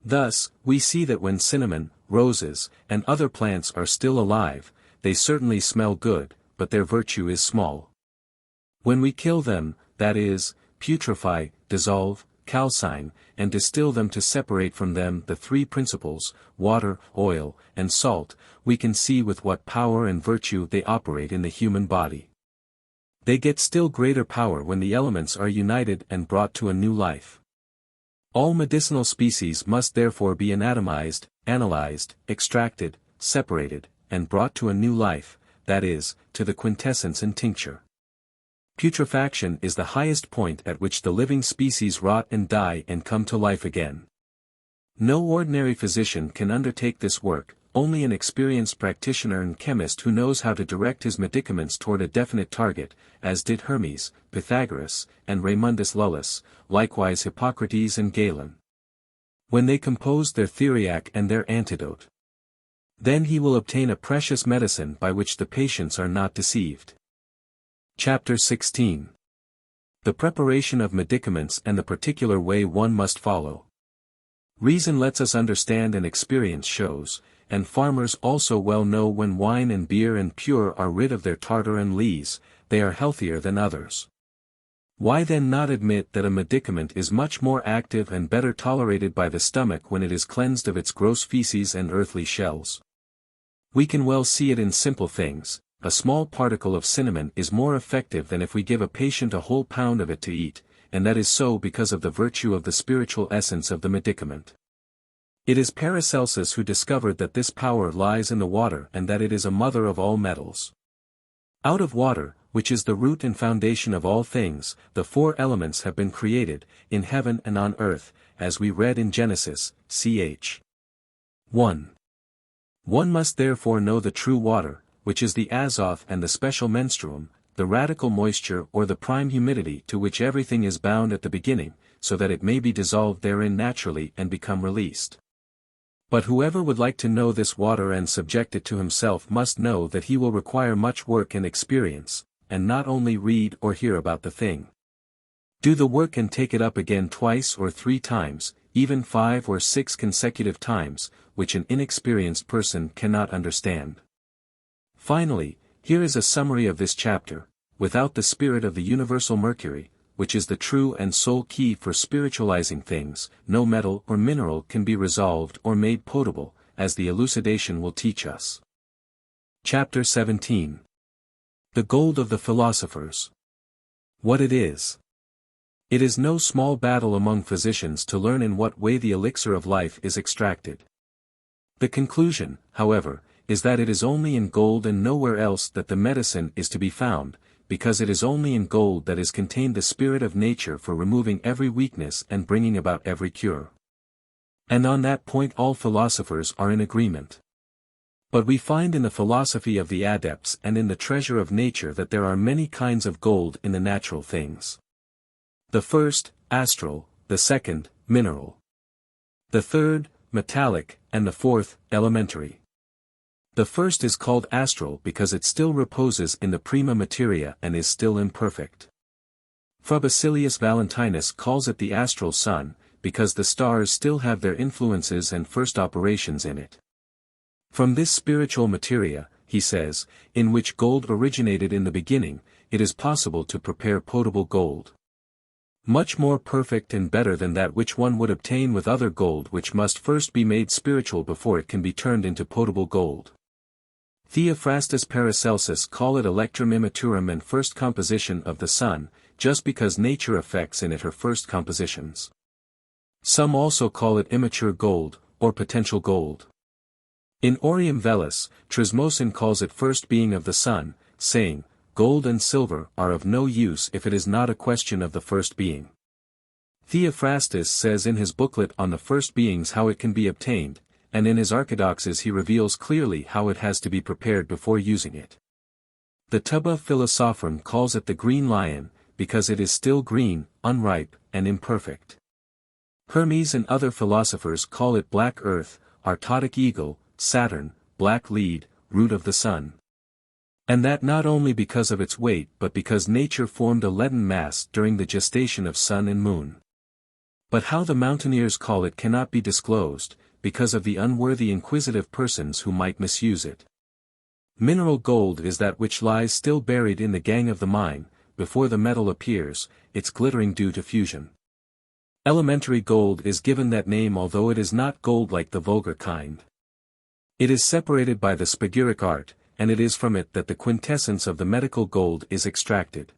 Thus, we see that when cinnamon, roses, and other plants are still alive, they certainly smell good, but their virtue is small. When we kill them, that is, putrefy, dissolve, calcine, and distill them to separate from them the three principles, water, oil, and salt, we can see with what power and virtue they operate in the human body. They get still greater power when the elements are united and brought to a new life. All medicinal species must therefore be anatomized, analyzed, extracted, separated, and brought to a new life, that is, to the quintessence and tincture. Putrefaction is the highest point at which the living species rot and die and come to life again. No ordinary physician can undertake this work, only an experienced practitioner and chemist who knows how to direct his medicaments toward a definite target, as did Hermes, Pythagoras, and Raymundus Lullus, likewise Hippocrates and Galen. When they composed their theriac and their antidote, then he will obtain a precious medicine by which the patients are not deceived. Chapter 16. The preparation of medicaments and the particular way one must follow. Reason lets us understand and experience shows, and farmers also well know when wine and beer and pure are rid of their tartar and lees, they are healthier than others. Why then not admit that a medicament is much more active and better tolerated by the stomach when it is cleansed of its gross feces and earthly shells? We can well see it in simple things. A small particle of cinnamon is more effective than if we give a patient a whole pound of it to eat, and that is so because of the virtue of the spiritual essence of the medicament. It is Paracelsus who discovered that this power lies in the water and that it is a mother of all metals. Out of water, which is the root and foundation of all things, the four elements have been created, in heaven and on earth, as we read in Genesis, ch. 1. One must therefore know the true water, which is the azoth and the special menstruum, the radical moisture or the prime humidity to which everything is bound at the beginning, so that it may be dissolved therein naturally and become released. But whoever would like to know this water and subject it to himself must know that he will require much work and experience, and not only read or hear about the thing. Do the work and take it up again twice or 3 times, even 5 or 6 consecutive times, which an inexperienced person cannot understand. Finally, here is a summary of this chapter. Without the spirit of the universal mercury, which is the true and sole key for spiritualizing things, no metal or mineral can be resolved or made potable, as the elucidation will teach us. Chapter 17. The gold of the philosophers. What it is. It is no small battle among physicians to learn in what way the elixir of life is extracted. The conclusion, however, is that it is only in gold and nowhere else that the medicine is to be found, because it is only in gold that is contained the spirit of nature for removing every weakness and bringing about every cure. And on that point all philosophers are in agreement. But we find in the philosophy of the adepts and in the treasure of nature that there are many kinds of gold in the natural things. The first, astral, the second, mineral. The third, metallic, and the fourth, elementary. The first is called astral because it still reposes in the prima materia and is still imperfect. Basilius Valentinus calls it the astral sun, because the stars still have their influences and first operations in it. From this spiritual materia, he says, in which gold originated in the beginning, it is possible to prepare potable gold. Much more perfect and better than that which one would obtain with other gold which must first be made spiritual before it can be turned into potable gold. Theophrastus Paracelsus call it electrum immaturum and first composition of the sun, just because nature affects in it her first compositions. Some also call it immature gold, or potential gold. In Aureum Velis, Trismosin calls it first being of the sun, saying, gold and silver are of no use if it is not a question of the first being. Theophrastus says in his booklet on the first beings how it can be obtained, and in his Archidoxes he reveals clearly how it has to be prepared before using it. The Tuba Philosophorum calls it the green lion, because it is still green, unripe, and imperfect. Hermes and other philosophers call it black earth, Artotic eagle, Saturn, black lead, root of the sun. And that not only because of its weight but because nature formed a leaden mass during the gestation of sun and moon. But how the mountaineers call it cannot be disclosed, because of the unworthy inquisitive persons who might misuse it. Mineral gold is that which lies still buried in the gangue of the mine, before the metal appears, its glittering due to fusion. Elementary gold is given that name although it is not gold like the vulgar kind. It is separated by the spagyric art, and it is from it that the quintessence of the medical gold is extracted.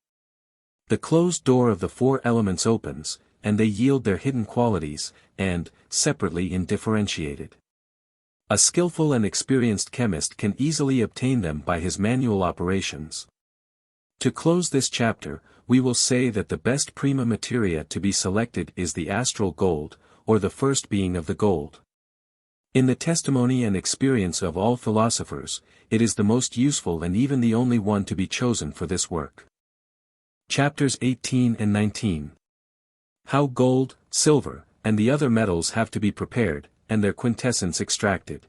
The closed door of the four elements opens, and they yield their hidden qualities, and, separately undifferentiated. A skillful and experienced chemist can easily obtain them by his manual operations. To close this chapter, we will say that the best prima materia to be selected is the astral gold, or the first being of the gold. In the testimony and experience of all philosophers, it is the most useful and even the only one to be chosen for this work. Chapters 18 and 19. How gold, silver, and the other metals have to be prepared, and their quintessence extracted.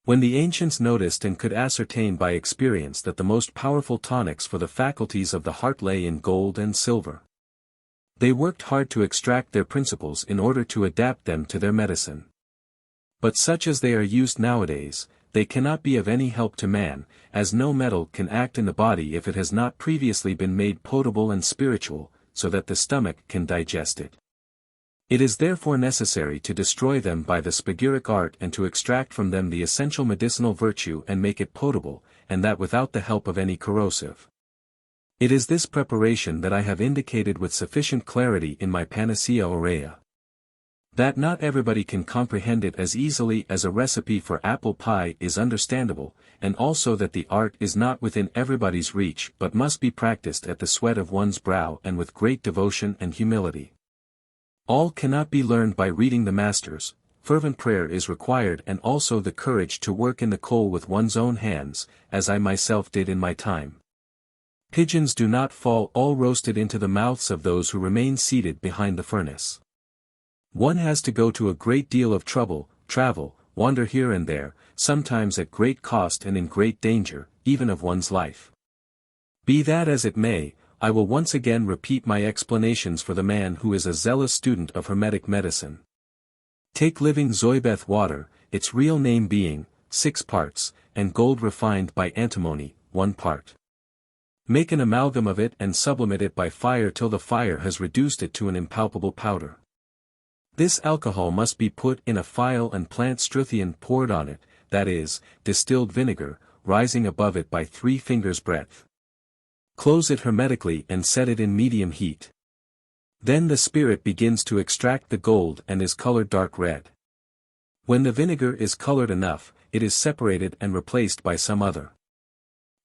When the ancients noticed and could ascertain by experience that the most powerful tonics for the faculties of the heart lay in gold and silver, they worked hard to extract their principles in order to adapt them to their medicine. But such as they are used nowadays, they cannot be of any help to man, as no metal can act in the body if it has not previously been made potable and spiritual, so that the stomach can digest it. It is therefore necessary to destroy them by the spagyric art and to extract from them the essential medicinal virtue and make it potable, and that without the help of any corrosive. It is this preparation that I have indicated with sufficient clarity in my Panacea Aurea. That not everybody can comprehend it as easily as a recipe for apple pie is understandable, and also that the art is not within everybody's reach but must be practiced at the sweat of one's brow and with great devotion and humility. All cannot be learned by reading the masters, fervent prayer is required and also the courage to work in the coal with one's own hands, as I myself did in my time. Pigeons do not fall all roasted into the mouths of those who remain seated behind the furnace. One has to go to a great deal of trouble, travel, wander here and there, sometimes at great cost and in great danger, even of one's life. Be that as it may, I will once again repeat my explanations for the man who is a zealous student of Hermetic medicine. Take living Zoybeth water, its real name being, 6 parts, and gold refined by antimony, 1 part. Make an amalgam of it and sublimate it by fire till the fire has reduced it to an impalpable powder. This alcohol must be put in a phial and plant strythian poured on it, that is, distilled vinegar, rising above it by 3 fingers' breadth. Close it hermetically and set it in medium heat. Then the spirit begins to extract the gold and is colored dark red. When the vinegar is colored enough, it is separated and replaced by some other.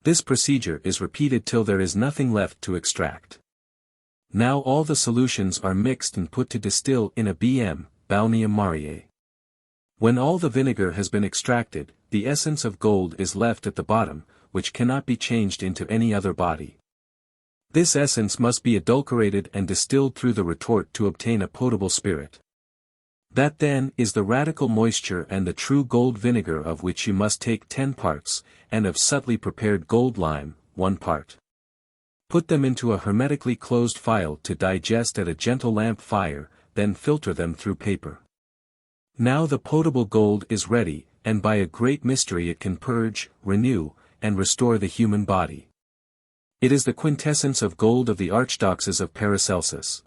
This procedure is repeated till there is nothing left to extract. Now all the solutions are mixed and put to distill in a balneum mariae. When all the vinegar has been extracted, the essence of gold is left at the bottom, which cannot be changed into any other body. This essence must be adulterated and distilled through the retort to obtain a potable spirit. That then is the radical moisture and the true gold vinegar of which you must take 10 parts, and of subtly prepared gold lime, 1 part. Put them into a hermetically closed phial to digest at a gentle lamp fire, then filter them through paper. Now the potable gold is ready, and by a great mystery it can purge, renew, and restore the human body. It is the quintessence of gold of the Archdoxes of Paracelsus.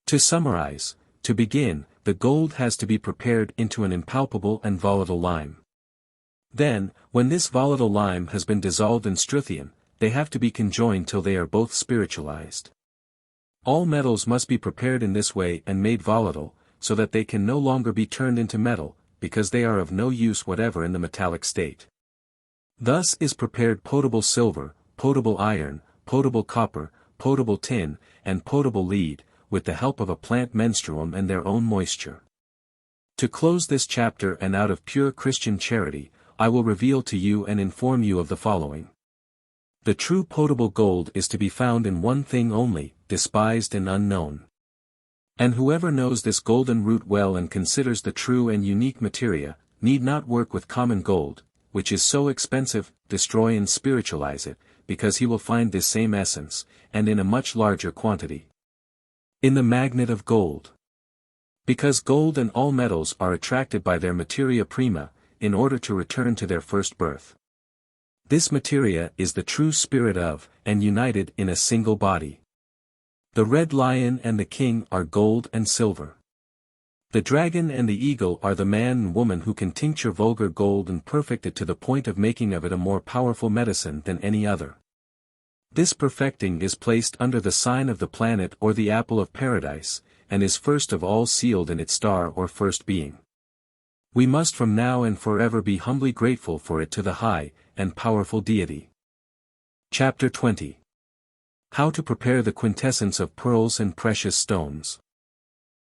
To summarize, to begin, the gold has to be prepared into an impalpable and volatile lime. Then, when this volatile lime has been dissolved in strythium, they have to be conjoined till they are both spiritualized. All metals must be prepared in this way and made volatile, so that they can no longer be turned into metal, because they are of no use whatever in the metallic state. Thus is prepared potable silver, potable iron, potable copper, potable tin, and potable lead, with the help of a plant menstruum and their own moisture. To close this chapter and out of pure Christian charity, I will reveal to you and inform you of the following. The true potable gold is to be found in one thing only, despised and unknown. And whoever knows this golden root well and considers the true and unique materia, need not work with common gold, which is so expensive, destroy and spiritualize it, because he will find this same essence, and in a much larger quantity. In the magnet of gold. Because gold and all metals are attracted by their materia prima, in order to return to their first birth. This materia is the true spirit of, and united in a single body. The red lion and the king are gold and silver. The dragon and the eagle are the man and woman who can tincture vulgar gold and perfect it to the point of making of it a more powerful medicine than any other. This perfecting is placed under the sign of the planet or the apple of paradise, and is first of all sealed in its star or first being. We must from now and forever be humbly grateful for it to the high and powerful deity. Chapter 20. How to prepare the quintessence of pearls and precious stones.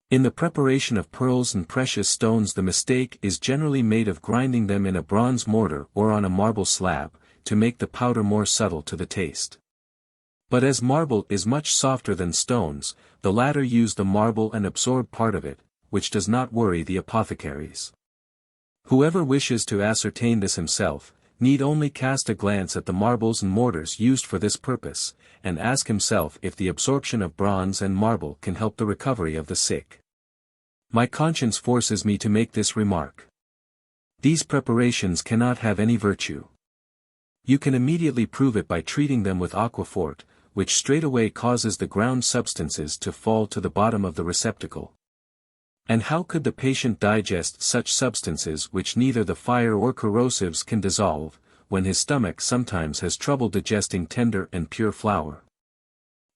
In the preparation of pearls and precious stones, the mistake is generally made of grinding them in a bronze mortar or on a marble slab, to make the powder more subtle to the taste. But as marble is much softer than stones, the latter use the marble and absorb part of it, which does not worry the apothecaries. Whoever wishes to ascertain this himself, need only cast a glance at the marbles and mortars used for this purpose, and ask himself if the absorption of bronze and marble can help the recovery of the sick. My conscience forces me to make this remark. These preparations cannot have any virtue. You can immediately prove it by treating them with aquaforte, which straightway causes the ground substances to fall to the bottom of the receptacle. And how could the patient digest such substances which neither the fire or corrosives can dissolve, when his stomach sometimes has trouble digesting tender and pure flour?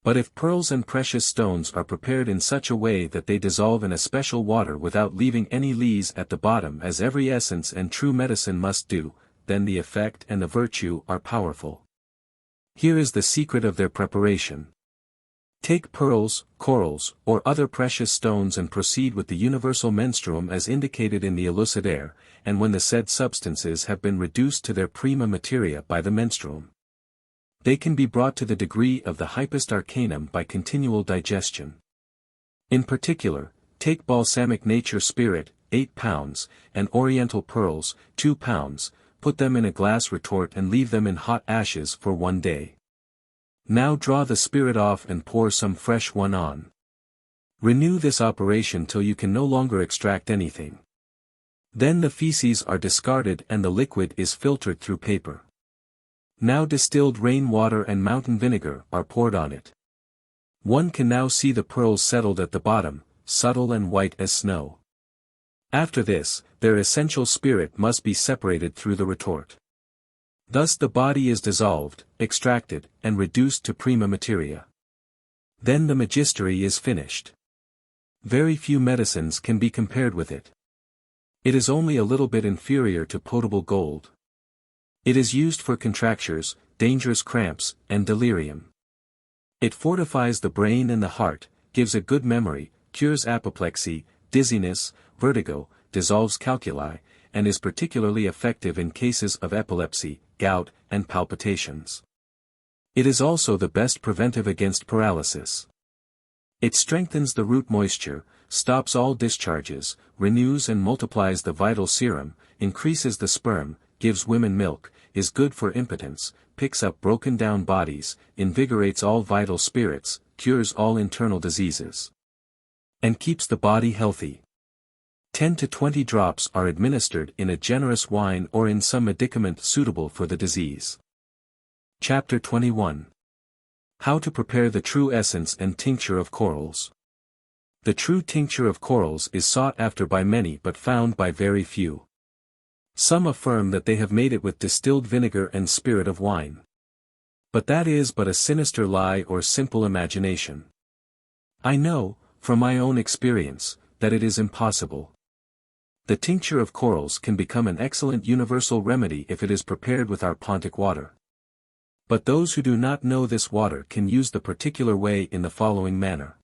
But if pearls and precious stones are prepared in such a way that they dissolve in a special water without leaving any lees at the bottom, as every essence and true medicine must do, then the effect and the virtue are powerful. Here is the secret of their preparation. Take pearls, corals, or other precious stones and proceed with the universal menstruum as indicated in the elucidaire, and when the said substances have been reduced to their prima materia by the menstruum, they can be brought to the degree of the hypest arcanum by continual digestion. In particular, take balsamic nature spirit, 8 pounds, and oriental pearls, 2 pounds, put them in a glass retort and leave them in hot ashes for 1 day. Now draw the spirit off and pour some fresh one on. Renew this operation till you can no longer extract anything. Then the feces are discarded and the liquid is filtered through paper. Now distilled rain water and mountain vinegar are poured on it. One can now see the pearls settled at the bottom, subtle and white as snow. After this, their essential spirit must be separated through the retort. Thus the body is dissolved, extracted, and reduced to prima materia. Then the magistery is finished. Very few medicines can be compared with it. It is only a little bit inferior to potable gold. It is used for contractures, dangerous cramps, and delirium. It fortifies the brain and the heart, gives a good memory, cures apoplexy, dizziness, vertigo, dissolves calculi, and is particularly effective in cases of epilepsy, gout, and palpitations. It is also the best preventive against paralysis. It strengthens the root moisture, stops all discharges, renews and multiplies the vital serum, increases the sperm, gives women milk, is good for impotence, picks up broken down bodies, invigorates all vital spirits, cures all internal diseases, and keeps the body healthy. 10 to 20 drops are administered in a generous wine or in some medicament suitable for the disease. Chapter 21. How to prepare the true essence and tincture of corals. The true tincture of corals is sought after by many but found by very few. Some affirm that they have made it with distilled vinegar and spirit of wine. But that is but a sinister lie or simple imagination. I know, from my own experience, that it is impossible. The tincture of corals can become an excellent universal remedy if it is prepared with our Pontic water. But those who do not know this water can use the particular way in the following manner.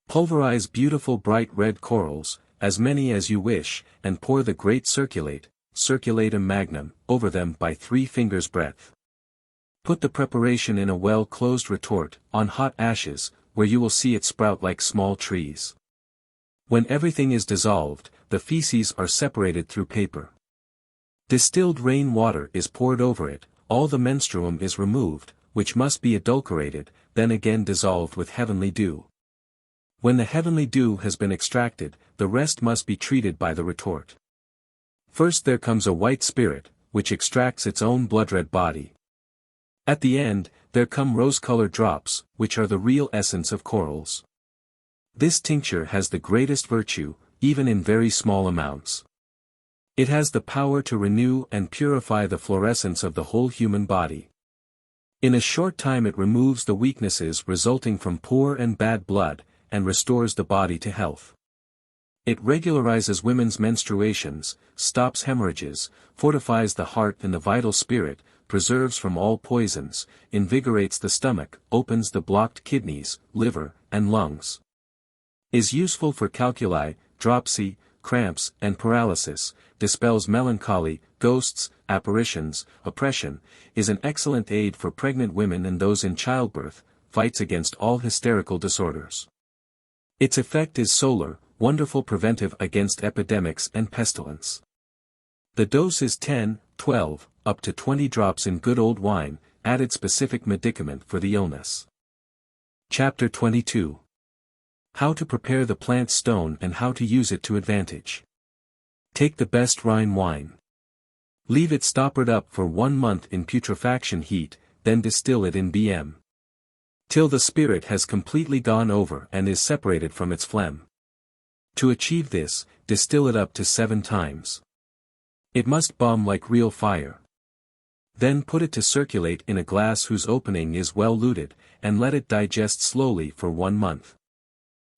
Pulverize beautiful bright red corals, as many as you wish, and pour the great circulatum magnum, over them by 3 fingers' breadth. Put the preparation in a well-closed retort, on hot ashes, where you will see it sprout like small trees. When everything is dissolved, the feces are separated through paper. Distilled rain water is poured over it, all the menstruum is removed, which must be adulterated, then again dissolved with heavenly dew. When the heavenly dew has been extracted, the rest must be treated by the retort. First there comes a white spirit, which extracts its own blood-red body. At the end, there come rose-colored drops, which are the real essence of corals. This tincture has the greatest virtue, even in very small amounts. It has the power to renew and purify the fluorescence of the whole human body. In a short time it removes the weaknesses resulting from poor and bad blood, and restores the body to health. It regularizes women's menstruations, stops hemorrhages, fortifies the heart and the vital spirit, preserves from all poisons, invigorates the stomach, opens the blocked kidneys, liver, and lungs. Is useful for calculi, dropsy, cramps, and paralysis, dispels melancholy, ghosts, apparitions, oppression, is an excellent aid for pregnant women and those in childbirth, fights against all hysterical disorders. Its effect is solar, wonderful preventive against epidemics and pestilence. The dose is 10, 12, up to 20 drops in good old wine, added specific medicament for the illness. Chapter 22. How to prepare the plant stone and how to use it to advantage. Take the best Rhine wine. Leave it stoppered up for 1 month in putrefaction heat, then distill it in bm. Till the spirit has completely gone over and is separated from its phlegm. To achieve this, distill it up to 7 times. It must bum like real fire. Then put it to circulate in a glass whose opening is well luted, and let it digest slowly for 1 month.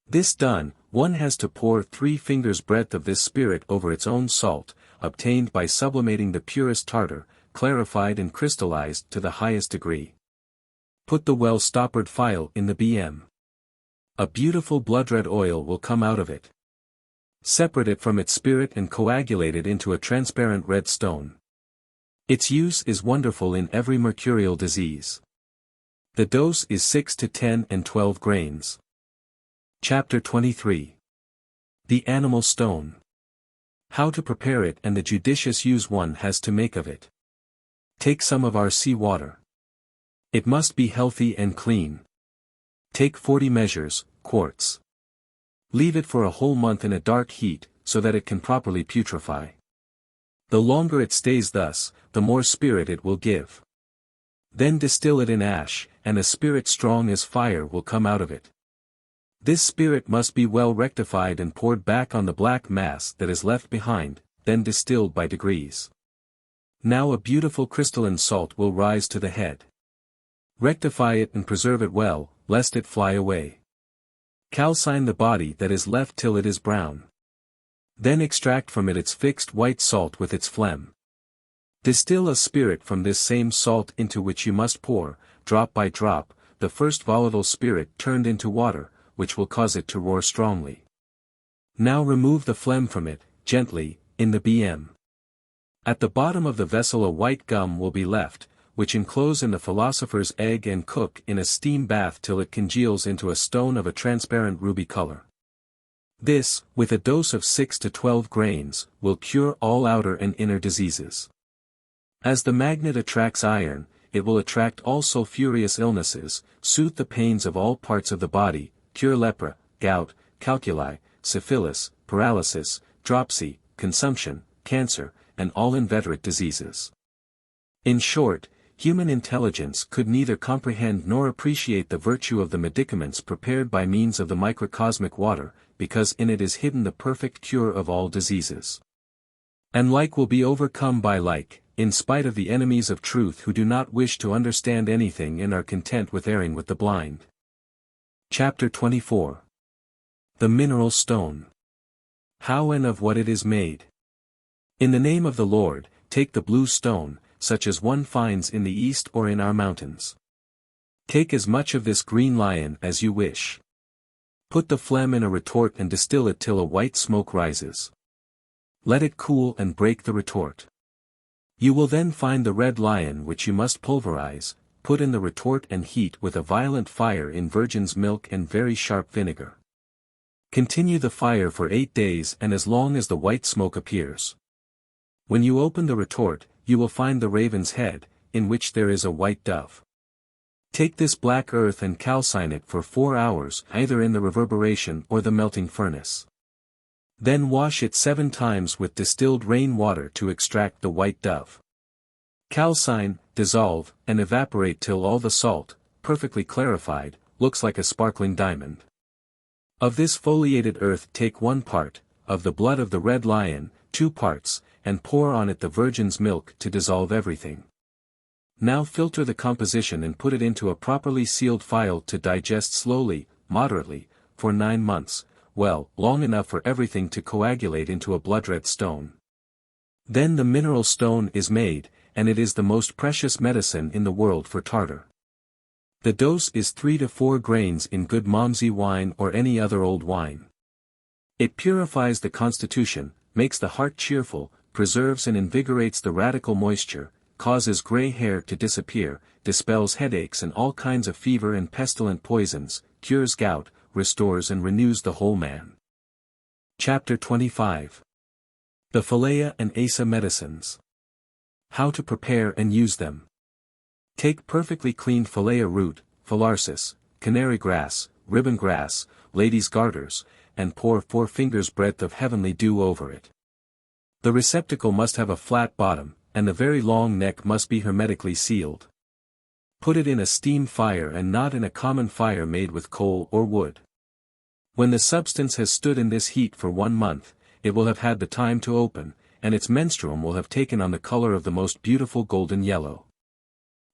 This done, one has to pour 3 fingers' breadth of this spirit over its own salt, obtained by sublimating the purest tartar, clarified and crystallized to the highest degree. Put the well-stoppered phial in the bm. A beautiful blood-red oil will come out of it. Separate it from its spirit and coagulate it into a transparent red stone. Its use is wonderful in every mercurial disease. The dose is 6 to 10 and 12 grains. Chapter 23. The Animal Stone. How to prepare it and the judicious use one has to make of it. Take some of our sea water. It must be healthy and clean. Take 40 measures, quarts. Leave it for a whole month in a dark heat, so that it can properly putrefy. The longer it stays thus, the more spirit it will give. Then distill it in ash, and a spirit strong as fire will come out of it. This spirit must be well rectified and poured back on the black mass that is left behind, then distilled by degrees. Now a beautiful crystalline salt will rise to the head. Rectify it and preserve it well, lest it fly away. Calcine the body that is left till it is brown. Then extract from it its fixed white salt with its phlegm. Distill a spirit from this same salt into which you must pour, drop by drop, the first volatile spirit turned into water, which will cause it to roar strongly. Now remove the phlegm from it, gently, in the bm. At the bottom of the vessel a white gum will be left, which enclose in the philosopher's egg and cook in a steam bath till it congeals into a stone of a transparent ruby color. This, with a dose of 6 to 12 grains, will cure all outer and inner diseases. As the magnet attracts iron, it will attract all sulfurous illnesses, soothe the pains of all parts of the body, cure lepra, gout, calculi, syphilis, paralysis, dropsy, consumption, cancer, and all inveterate diseases. In short, human intelligence could neither comprehend nor appreciate the virtue of the medicaments prepared by means of the microcosmic water, because in it is hidden the perfect cure of all diseases. And like will be overcome by like, in spite of the enemies of truth who do not wish to understand anything and are content with erring with the blind. Chapter 24. The Mineral Stone. How and of what it is made. In the name of the Lord, take the blue stone, such as one finds in the east or in our mountains. Take as much of this green lion as you wish. Put the phlegm in a retort and distill it till a white smoke rises. Let it cool and break the retort. You will then find the red lion which you must pulverize, put in the retort and heat with a violent fire in virgin's milk and very sharp vinegar. Continue the fire for 8 days and as long as the white smoke appears. When you open the retort, you will find the raven's head, in which there is a white dove. Take this black earth and calcine it for 4 hours either in the reverberation or the melting furnace. Then wash it 7 times with distilled rain water to extract the white dove. Calcine, dissolve, and evaporate till all the salt, perfectly clarified, looks like a sparkling diamond. Of this foliated earth take 1 part, of the blood of the red lion, 2 parts, and pour on it the virgin's milk to dissolve everything. Now filter the composition and put it into a properly sealed phial to digest slowly, moderately, for 9 months, well, long enough for everything to coagulate into a blood-red stone. Then the mineral stone is made, and it is the most precious medicine in the world for tartar. The dose is 3 to 4 grains in good Malmsey wine or any other old wine. It purifies the constitution, makes the heart cheerful, preserves and invigorates the radical moisture, causes gray hair to disappear, dispels headaches and all kinds of fever and pestilent poisons, cures gout, restores and renews the whole man. Chapter 25. The Phalaia and Asa Medicines. How to prepare and use them. Take perfectly cleaned Phalaia root, Philarsis, canary grass, ribbon grass, ladies' garters, and pour 4 fingers' breadth of heavenly dew over it. The receptacle must have a flat bottom, and the very long neck must be hermetically sealed. Put it in a steam fire and not in a common fire made with coal or wood. When the substance has stood in this heat for 1 month, it will have had the time to open, and its menstruum will have taken on the color of the most beautiful golden yellow.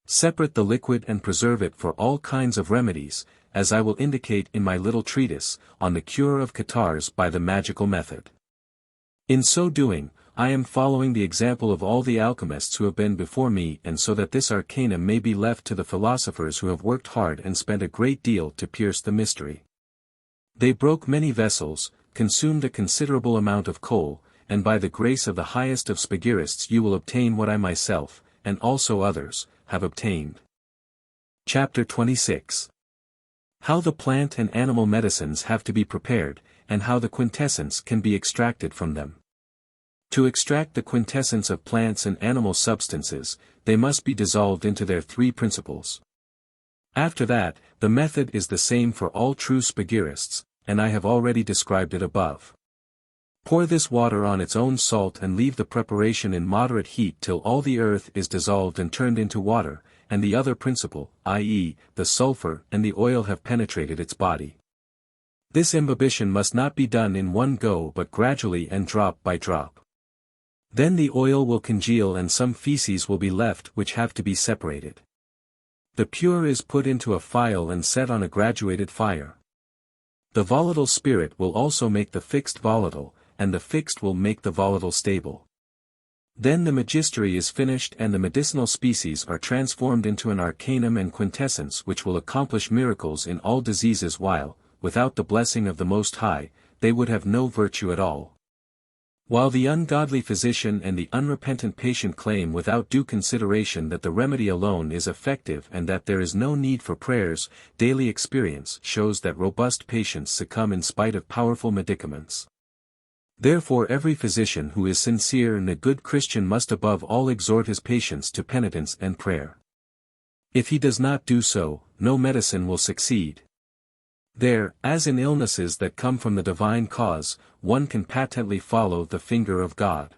Separate the liquid and preserve it for all kinds of remedies, as I will indicate in my little treatise, on the cure of catarrhs by the magical method. In so doing, I am following the example of all the alchemists who have been before me, and so that this arcanum may be left to the philosophers who have worked hard and spent a great deal to pierce the mystery. They broke many vessels, consumed a considerable amount of coal, and by the grace of the highest of Spagyrists you will obtain what I myself, and also others, have obtained. Chapter 26. How the plant and animal medicines have to be prepared, and how the quintessence can be extracted from them. To extract the quintessence of plants and animal substances, they must be dissolved into their 3 principles. After that, the method is the same for all true Spagyrists, and I have already described it above. Pour this water on its own salt and leave the preparation in moderate heat till all the earth is dissolved and turned into water, and the other principle, i.e., the sulfur and the oil have penetrated its body. This imbibition must not be done in one go but gradually and drop by drop. Then the oil will congeal and some feces will be left which have to be separated. The pure is put into a phial and set on a graduated fire. The volatile spirit will also make the fixed volatile, and the fixed will make the volatile stable. Then the magistery is finished and the medicinal species are transformed into an arcanum and quintessence which will accomplish miracles in all diseases while, without the blessing of the Most High, they would have no virtue at all. While the ungodly physician and the unrepentant patient claim without due consideration that the remedy alone is effective and that there is no need for prayers, daily experience shows that robust patients succumb in spite of powerful medicaments. Therefore every physician who is sincere and a good Christian must above all exhort his patients to penitence and prayer. If he does not do so, no medicine will succeed. There, as in illnesses that come from the divine cause, one can patently follow the finger of God.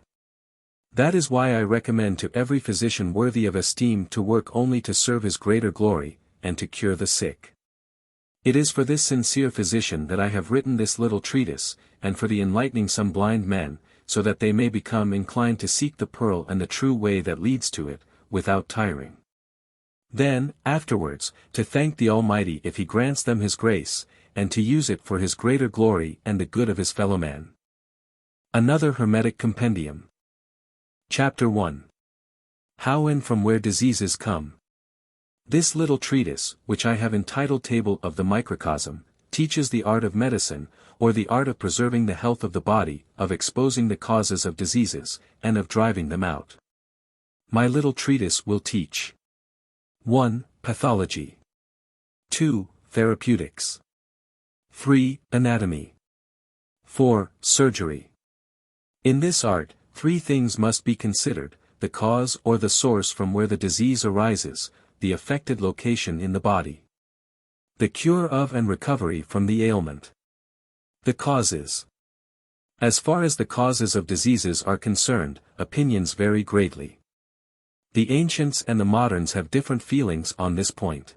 That is why I recommend to every physician worthy of esteem to work only to serve his greater glory, and to cure the sick. It is for this sincere physician that I have written this little treatise, and for the enlightening some blind men, so that they may become inclined to seek the pearl and the true way that leads to it, without tiring. Then, afterwards, to thank the Almighty if He grants them His grace, and to use it for His greater glory and the good of His fellowman. Another Hermetic Compendium. Chapter 1. How and from where diseases come. This little treatise, which I have entitled Table of the Microcosm, teaches the art of medicine, or the art of preserving the health of the body, of exposing the causes of diseases, and of driving them out. My little treatise will teach 1. Pathology. 2. Therapeutics. 3. Anatomy. 4. Surgery. In this art, 3 things must be considered: the cause or the source from where the disease arises, the affected location in the body, the cure of and recovery from the ailment. The causes. As far as the causes of diseases are concerned, opinions vary greatly. The ancients and the moderns have different feelings on this point.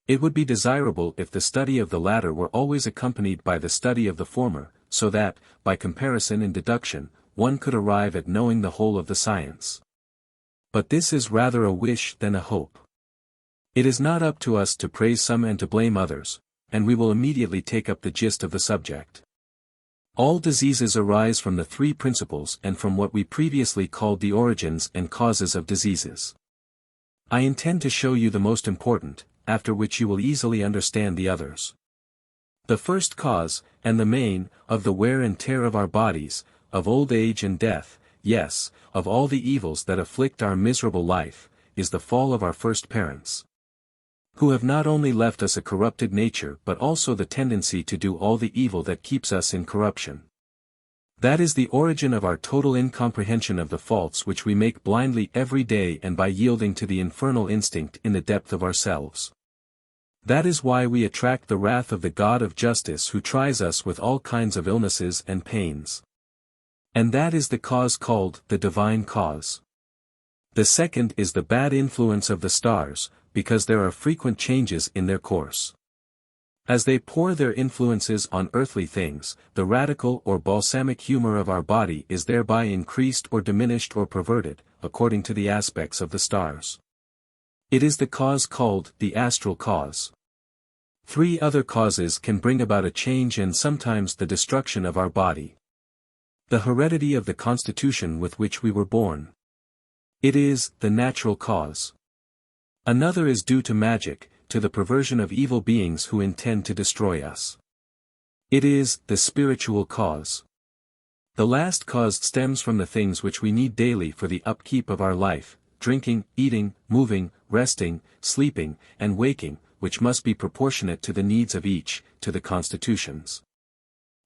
It would be desirable if the study of the latter were always accompanied by the study of the former, so that, by comparison and deduction, one could arrive at knowing the whole of the science. But this is rather a wish than a hope. It is not up to us to praise some and to blame others, and we will immediately take up the gist of the subject. All diseases arise from the 3 principles and from what we previously called the origins and causes of diseases. I intend to show you the most important, after which you will easily understand the others. The first cause, and the main, of the wear and tear of our bodies, of old age and death, yes, of all the evils that afflict our miserable life, is the fall of our first parents, who have not only left us a corrupted nature but also the tendency to do all the evil that keeps us in corruption. That is the origin of our total incomprehension of the faults which we make blindly every day and by yielding to the infernal instinct in the depth of ourselves. That is why we attract the wrath of the God of justice who tries us with all kinds of illnesses and pains. And that is the cause called the divine cause. The second is the bad influence of the stars, because there are frequent changes in their course. As they pour their influences on earthly things, the radical or balsamic humor of our body is thereby increased or diminished or perverted, according to the aspects of the stars. It is the cause called the astral cause. 3 other causes can bring about a change and sometimes the destruction of our body. The heredity of the constitution with which we were born. It is the natural cause. Another is due to magic, to the perversion of evil beings who intend to destroy us. It is the spiritual cause. The last cause stems from the things which we need daily for the upkeep of our life: drinking, eating, moving, resting, sleeping, and waking, which must be proportionate to the needs of each, to the constitutions.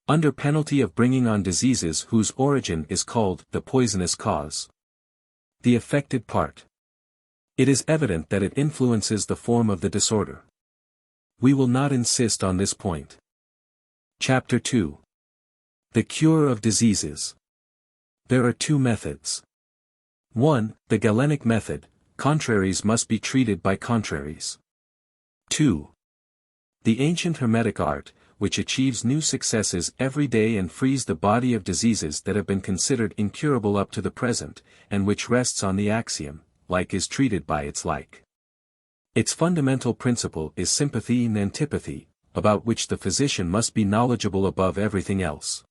Under penalty of bringing on diseases whose origin is called the poisonous cause. The affected part. It is evident that it influences the form of the disorder. We will not insist on this point. Chapter 2. The cure of diseases. There are 2 methods. 1. The Galenic method: contraries must be treated by contraries. 2. The ancient Hermetic art, which achieves new successes every day and frees the body of diseases that have been considered incurable up to the present, and which rests on the axiom, like is treated by its like. Its fundamental principle is sympathy and antipathy, about which the physician must be knowledgeable above everything else.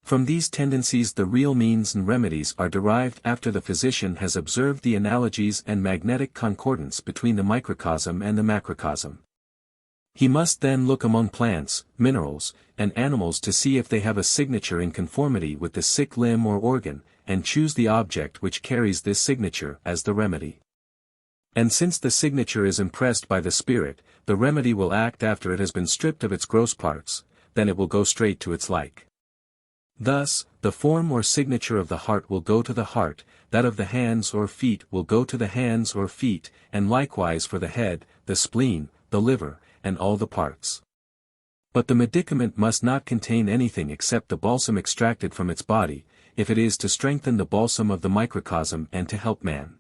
From these tendencies the real means and remedies are derived after the physician has observed the analogies and magnetic concordance between the microcosm and the macrocosm. He must then look among plants, minerals, and animals to see if they have a signature in conformity with the sick limb or organ, and choose the object which carries this signature as the remedy. And since the signature is impressed by the spirit, the remedy will act after it has been stripped of its gross parts, then it will go straight to its like. Thus, the form or signature of the heart will go to the heart, that of the hands or feet will go to the hands or feet, and likewise for the head, the spleen, the liver, and all the parts. But the medicament must not contain anything except the balsam extracted from its body, if it is to strengthen the balsam of the microcosm and to help man.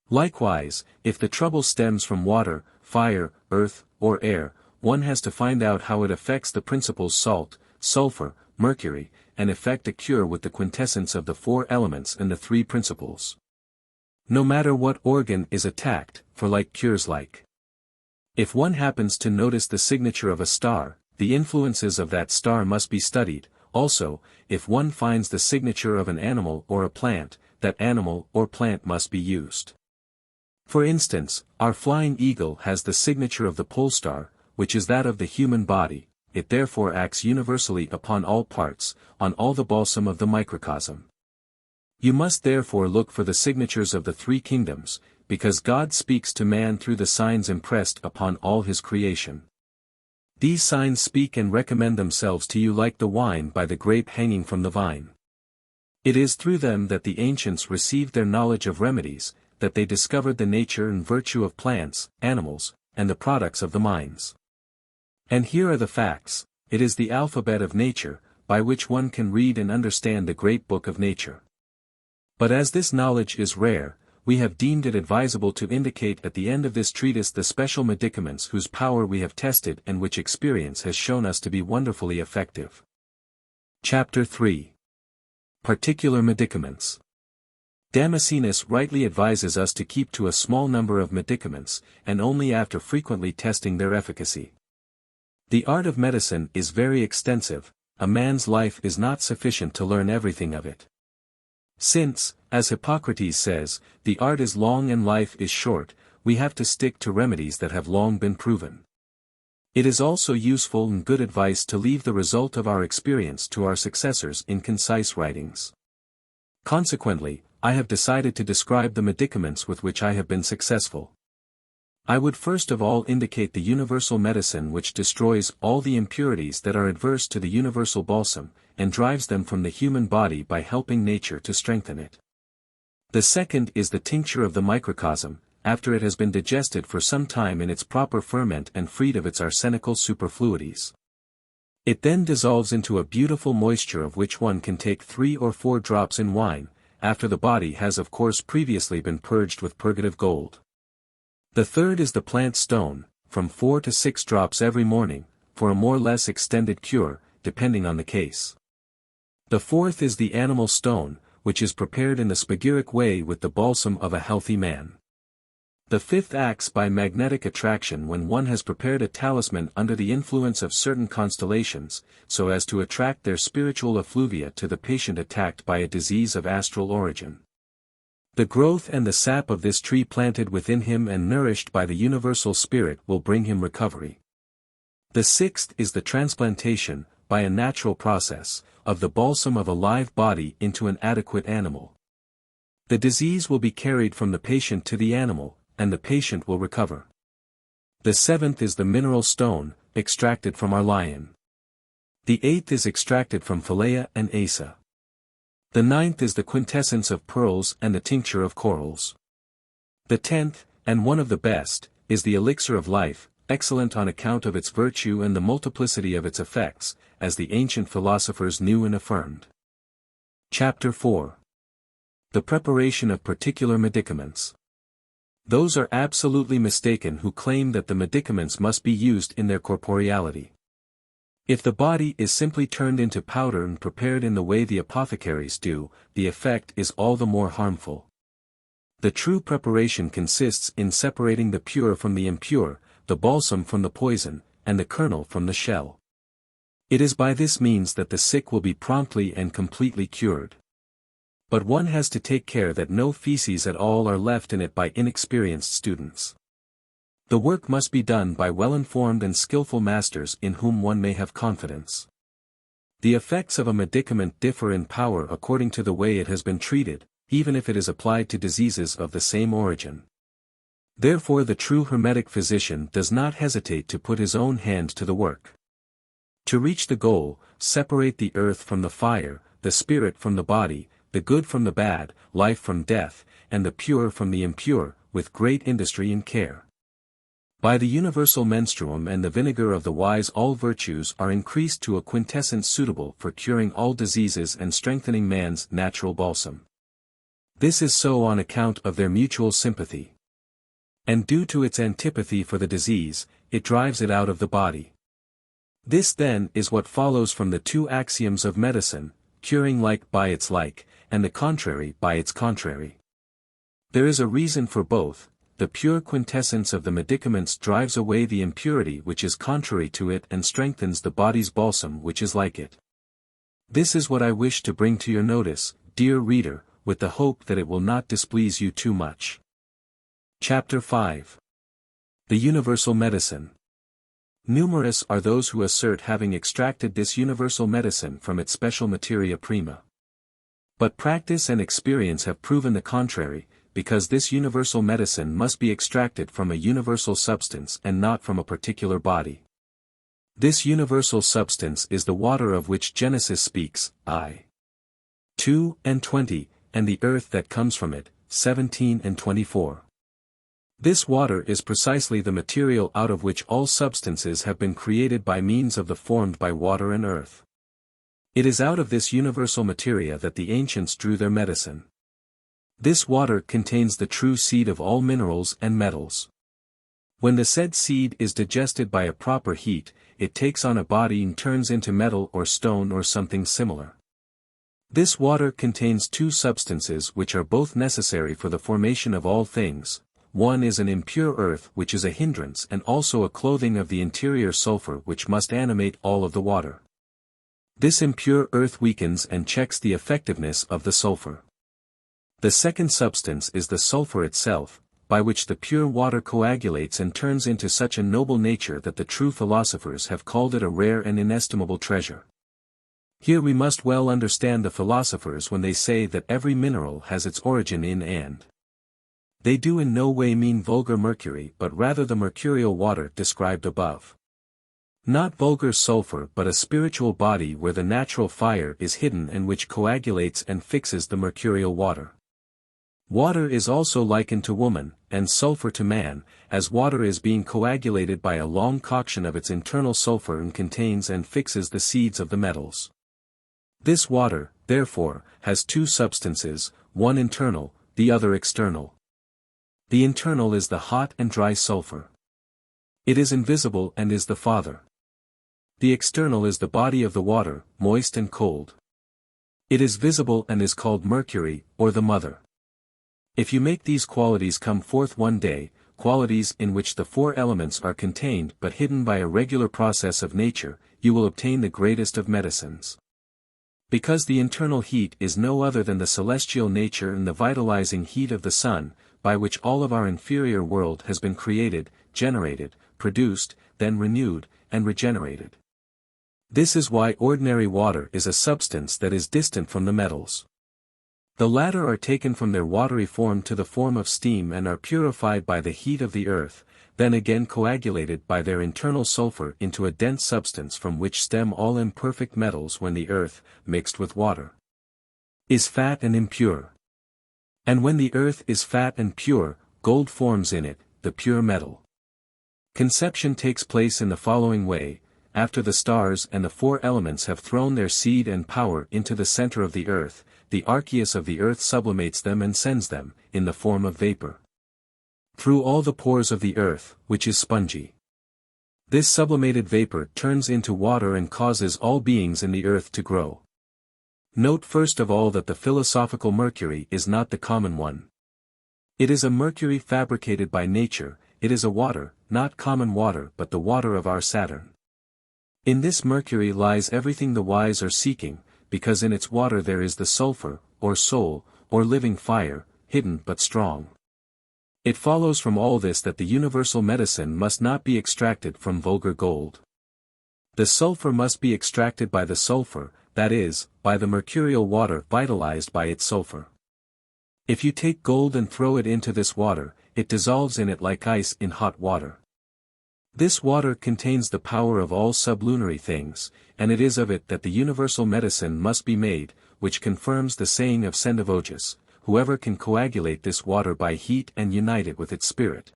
Likewise, if the trouble stems from water, fire, earth, or air, one has to find out how it affects the principles salt, sulfur, mercury, and effect a cure with the quintessence of the 4 elements and the 3 principles. No matter what organ is attacked, for like cures like. If one happens to notice the signature of a star, the influences of that star must be studied. Also, if one finds the signature of an animal or a plant, that animal or plant must be used. For instance, our flying eagle has the signature of the polestar, which is that of the human body. It therefore acts universally upon all parts, on all the balsam of the microcosm. You must therefore look for the signatures of the 3 kingdoms, because God speaks to man through the signs impressed upon all his creation. These signs speak and recommend themselves to you like the wine by the grape hanging from the vine. It is through them that the ancients received their knowledge of remedies, that they discovered the nature and virtue of plants, animals, and the products of the mines. And here are the facts. It is the alphabet of nature, by which one can read and understand the great book of nature. But as this knowledge is rare, we have deemed it advisable to indicate at the end of this treatise the special medicaments whose power we have tested and which experience has shown us to be wonderfully effective. Chapter 3. Particular Medicaments. Damascenus rightly advises us to keep to a small number of medicaments, and only after frequently testing their efficacy. The art of medicine is very extensive, a man's life is not sufficient to learn everything of it. Since, as Hippocrates says, the art is long and life is short, we have to stick to remedies that have long been proven. It is also useful and good advice to leave the result of our experience to our successors in concise writings. Consequently, I have decided to describe the medicaments with which I have been successful. I would first of all indicate the universal medicine which destroys all the impurities that are adverse to the universal balsam, and drives them from the human body by helping nature to strengthen it. The second is the tincture of the microcosm, after it has been digested for some time in its proper ferment and freed of its arsenical superfluities. It then dissolves into a beautiful moisture of which one can take 3 or 4 drops in wine, after the body has of course previously been purged with purgative gold. The third is the plant stone, from 4 to 6 drops every morning, for a more or less extended cure, depending on the case. The fourth is the animal stone, which is prepared in the Spagyric way with the balsam of a healthy man. The fifth acts by magnetic attraction when one has prepared a talisman under the influence of certain constellations, so as to attract their spiritual effluvia to the patient attacked by a disease of astral origin. The growth and the sap of this tree planted within him and nourished by the universal spirit will bring him recovery. The sixth is the transplantation, by a natural process, of the balsam of a live body into an adequate animal. The disease will be carried from the patient to the animal, and the patient will recover. The seventh is the mineral stone, extracted from our lion. The eighth is extracted from Phalaia and Asa. The ninth is the quintessence of pearls and the tincture of corals. The 10th, and one of the best, is the elixir of life, excellent on account of its virtue and the multiplicity of its effects, as the ancient philosophers knew and affirmed. Chapter 4. The preparation of particular medicaments. Those are absolutely mistaken who claim that the medicaments must be used in their corporeality. If the body is simply turned into powder and prepared in the way the apothecaries do, the effect is all the more harmful. The true preparation consists in separating the pure from the impure, the balsam from the poison, and the kernel from the shell. It is by this means that the sick will be promptly and completely cured. But one has to take care that no feces at all are left in it by inexperienced students. The work must be done by well-informed and skillful masters in whom one may have confidence. The effects of a medicament differ in power according to the way it has been treated, even if it is applied to diseases of the same origin. Therefore the true hermetic physician does not hesitate to put his own hand to the work. To reach the goal, separate the earth from the fire, the spirit from the body, the good from the bad, life from death, and the pure from the impure, with great industry and care. By the universal menstruum and the vinegar of the wise all virtues are increased to a quintessence suitable for curing all diseases and strengthening man's natural balsam. This is so on account of their mutual sympathy. And due to its antipathy for the disease, it drives it out of the body. This then is what follows from the two axioms of medicine: curing like by its like, and the contrary by its contrary. There is a reason for both. The pure quintessence of the medicaments drives away the impurity which is contrary to it and strengthens the body's balsam which is like it. This is what I wish to bring to your notice, dear reader, with the hope that it will not displease you too much. Chapter 5. The Universal Medicine. Numerous are those who assert having extracted this universal medicine from its special materia prima. But practice and experience have proven the contrary, because this universal medicine must be extracted from a universal substance and not from a particular body. This universal substance is the water of which Genesis speaks, I. 2 and 20, and the earth that comes from it, 17 and 24. This water is precisely the material out of which all substances have been created by means of the formed by water and earth. It is out of this universal materia that the ancients drew their medicine. This water contains the true seed of all minerals and metals. When the said seed is digested by a proper heat, it takes on a body and turns into metal or stone or something similar. This water contains two substances which are both necessary for the formation of all things. One is an impure earth which is a hindrance and also a clothing of the interior sulfur which must animate all of the water. This impure earth weakens and checks the effectiveness of the sulfur. The second substance is the sulfur itself, by which the pure water coagulates and turns into such a noble nature that the true philosophers have called it a rare and inestimable treasure. Here we must well understand the philosophers when they say that every mineral has its origin in and. They do in no way mean vulgar mercury but rather the mercurial water described above. Not vulgar sulfur but a spiritual body where the natural fire is hidden and which coagulates and fixes the mercurial water. Water is also likened to woman, and sulfur to man, as water is being coagulated by a long coction of its internal sulfur and contains and fixes the seeds of the metals. This water, therefore, has two substances, one internal, the other external. The internal is the hot and dry sulfur. It is invisible and is the father. The external is the body of the water, moist and cold. It is visible and is called mercury, or the mother. If you make these qualities come forth one day, qualities in which the four elements are contained but hidden by a regular process of nature, you will obtain the greatest of medicines. Because the internal heat is no other than the celestial nature and the vitalizing heat of the sun, by which all of our inferior world has been created, generated, produced, then renewed, and regenerated. This is why ordinary water is a substance that is distant from the metals. The latter are taken from their watery form to the form of steam and are purified by the heat of the earth, then again coagulated by their internal sulfur into a dense substance from which stem all imperfect metals when the earth, mixed with water, is fat and impure. And when the earth is fat and pure, gold forms in it, the pure metal. Conception takes place in the following way: after the stars and the four elements have thrown their seed and power into the center of the earth, the archeus of the earth sublimates them and sends them, in the form of vapor, through all the pores of the earth, which is spongy. This sublimated vapor turns into water and causes all beings in the earth to grow. Note first of all that the philosophical mercury is not the common one. It is a mercury fabricated by nature, it is a water, not common water but the water of our Saturn. In this mercury lies everything the wise are seeking, because in its water there is the sulfur, or soul, or living fire, hidden but strong. It follows from all this that the universal medicine must not be extracted from vulgar gold. The sulfur must be extracted by the sulfur, that is, by the mercurial water vitalized by its sulfur. If you take gold and throw it into this water, it dissolves in it like ice in hot water. This water contains the power of all sublunary things, and it is of it that the universal medicine must be made, which confirms the saying of Sendivogius: whoever can coagulate this water by heat and unite it with its spirit,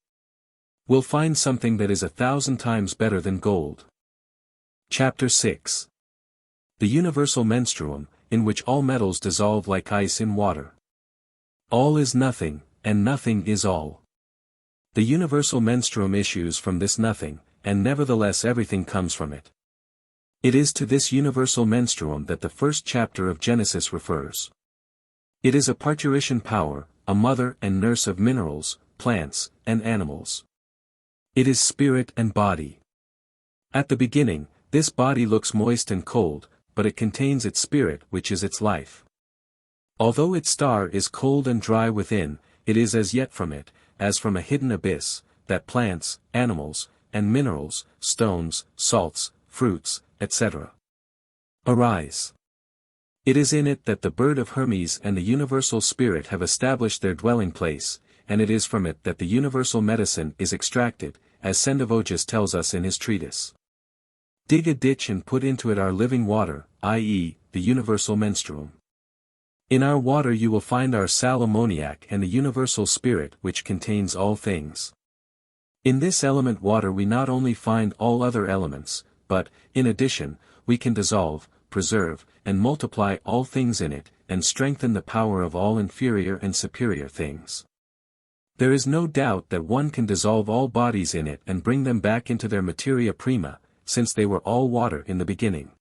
will find something that is 1,000 times better than gold. Chapter 6. The Universal Menstruum, in which all metals dissolve like ice in water. All is nothing, and nothing is all. The universal menstruum issues from this nothing, and nevertheless everything comes from it. It is to this universal menstruum that the first chapter of Genesis refers. It is a parturition power, a mother and nurse of minerals, plants, and animals. It is spirit and body. At the beginning, this body looks moist and cold, but it contains its spirit which is its life. Although its star is cold and dry within, it is as yet from it, as from a hidden abyss, that plants, animals, and minerals, stones, salts, fruits, etc. arise. It is in it that the bird of Hermes and the universal spirit have established their dwelling place, and it is from it that the universal medicine is extracted, as Sendivogius tells us in his treatise. Dig a ditch and put into it our living water, i.e., the universal menstruum. In our water you will find our sal ammoniac and the universal spirit which contains all things. In this element water we not only find all other elements, but, in addition, we can dissolve, preserve, and multiply all things in it, and strengthen the power of all inferior and superior things. There is no doubt that one can dissolve all bodies in it and bring them back into their materia prima, since they were all water in the beginning.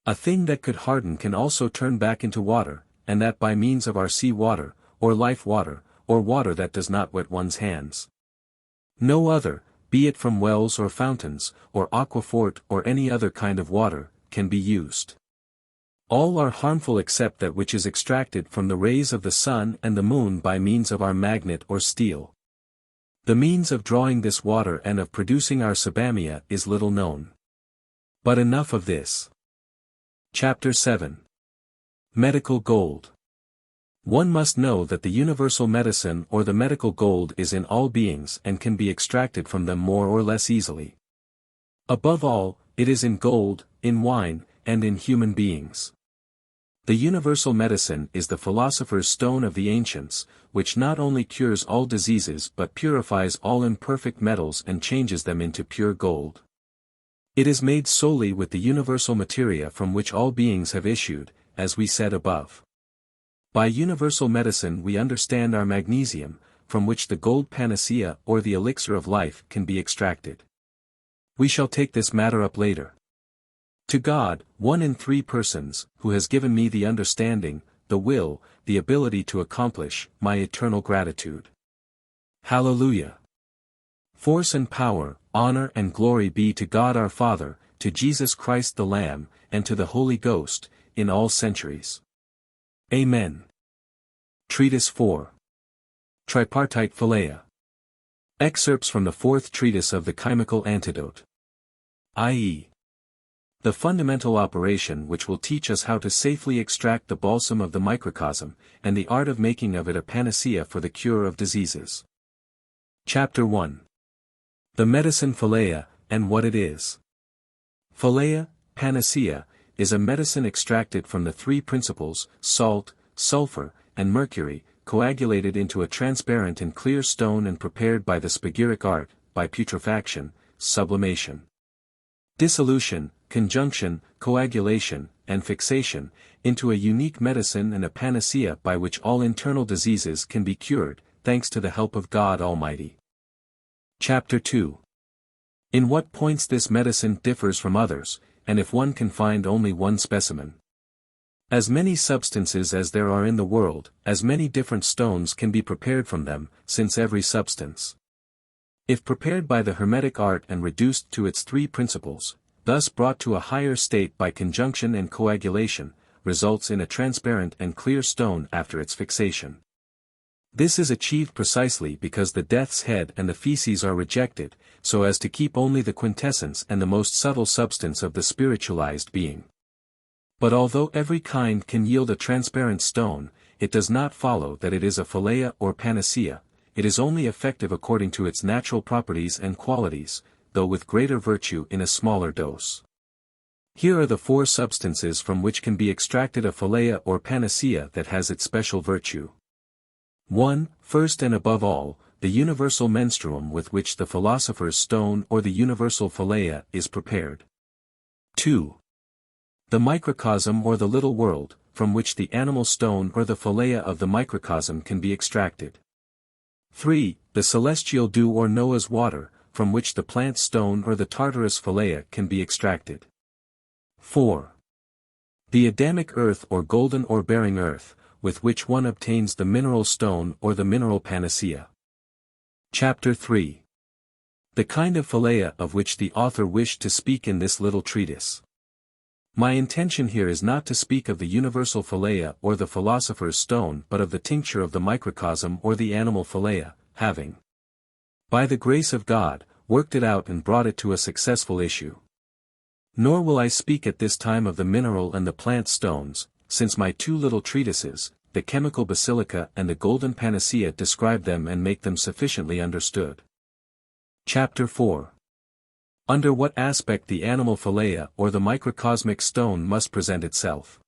A thing that could harden can also turn back into water, and that by means of our sea water, or life water, or water that does not wet one's hands. No other, be it from wells or fountains, or aquafort or any other kind of water, can be used. All are harmful except that which is extracted from the rays of the sun and the moon by means of our magnet or steel. The means of drawing this water and of producing our sebamia is little known. But enough of this. Chapter 7. Medical Gold. One must know that the universal medicine or the medical gold is in all beings and can be extracted from them more or less easily. Above all, it is in gold, in wine, and in human beings. The universal medicine is the philosopher's stone of the ancients, which not only cures all diseases but purifies all imperfect metals and changes them into pure gold. It is made solely with the universal materia from which all beings have issued, as we said above. By universal medicine we understand our magnesium, from which the gold panacea or the elixir of life can be extracted. We shall take this matter up later. To God, one in 3 persons, who has given me the understanding, the will, the ability to accomplish, my eternal gratitude. Hallelujah! Force and power, honor and glory be to God our Father, to Jesus Christ the Lamb, and to the Holy Ghost, in all centuries. Amen. Treatise 4. Tripartite Phalaia. Excerpts from the 4th treatise of the chemical antidote. I.e. the fundamental operation which will teach us how to safely extract the balsam of the microcosm, and the art of making of it a panacea for the cure of diseases. Chapter 1. The medicine Phalaia, and what it is. Phalaia, panacea, is a medicine extracted from the 3 principles, salt, sulfur, and mercury, coagulated into a transparent and clear stone and prepared by the spagyric art, by putrefaction, sublimation, dissolution, conjunction, coagulation, and fixation, into a unique medicine and a panacea by which all internal diseases can be cured, thanks to the help of God Almighty. Chapter 2. In what points this medicine differs from others, and if one can find only one specimen. As many substances as there are in the world, as many different stones can be prepared from them, since every substance, if prepared by the hermetic art and reduced to its 3 principles, thus brought to a higher state by conjunction and coagulation, results in a transparent and clear stone after its fixation. This is achieved precisely because the death's head and the feces are rejected, so as to keep only the quintessence and the most subtle substance of the spiritualized being. But although every kind can yield a transparent stone, it does not follow that it is a phalaia or panacea. It is only effective according to its natural properties and qualities, though with greater virtue in a smaller dose. Here are the 4 substances from which can be extracted a phalaia or panacea that has its special virtue. 1. First and above all, the universal menstruum with which the philosopher's stone or the universal phalaia is prepared. 2. The microcosm or the little world, from which the animal stone or the phalaia of the microcosm can be extracted. 3. The celestial dew or Noah's water, from which the plant stone or the Tartarus phalaia can be extracted. 4. The Adamic earth or golden or bearing earth, with which one obtains the mineral stone or the mineral panacea. Chapter 3. The kind of Phalaia of which the author wished to speak in this little treatise. My intention here is not to speak of the universal Phalaia or the philosopher's stone but of the tincture of the microcosm or the animal Phalaia, having, by the grace of God, worked it out and brought it to a successful issue. Nor will I speak at this time of the mineral and the plant stones, since my two little treatises, the chemical basilica and the golden panacea, describe them and make them sufficiently understood. Chapter 4. Under what aspect the animal Phalaia or the microcosmic stone must present itself.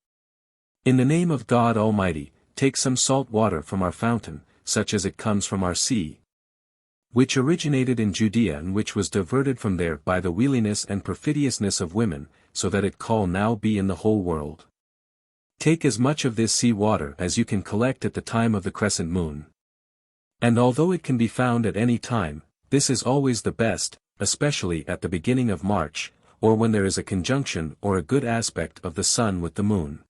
In the name of God Almighty, take some salt water from our fountain, such as it comes from our sea, which originated in Judea and which was diverted from there by the wheeliness and perfidiousness of women, so that it call now be in the whole world. Take as much of this sea water as you can collect at the time of the crescent moon. And although it can be found at any time, this is always the best, especially at the beginning of March, or when there is a conjunction or a good aspect of the sun with the moon.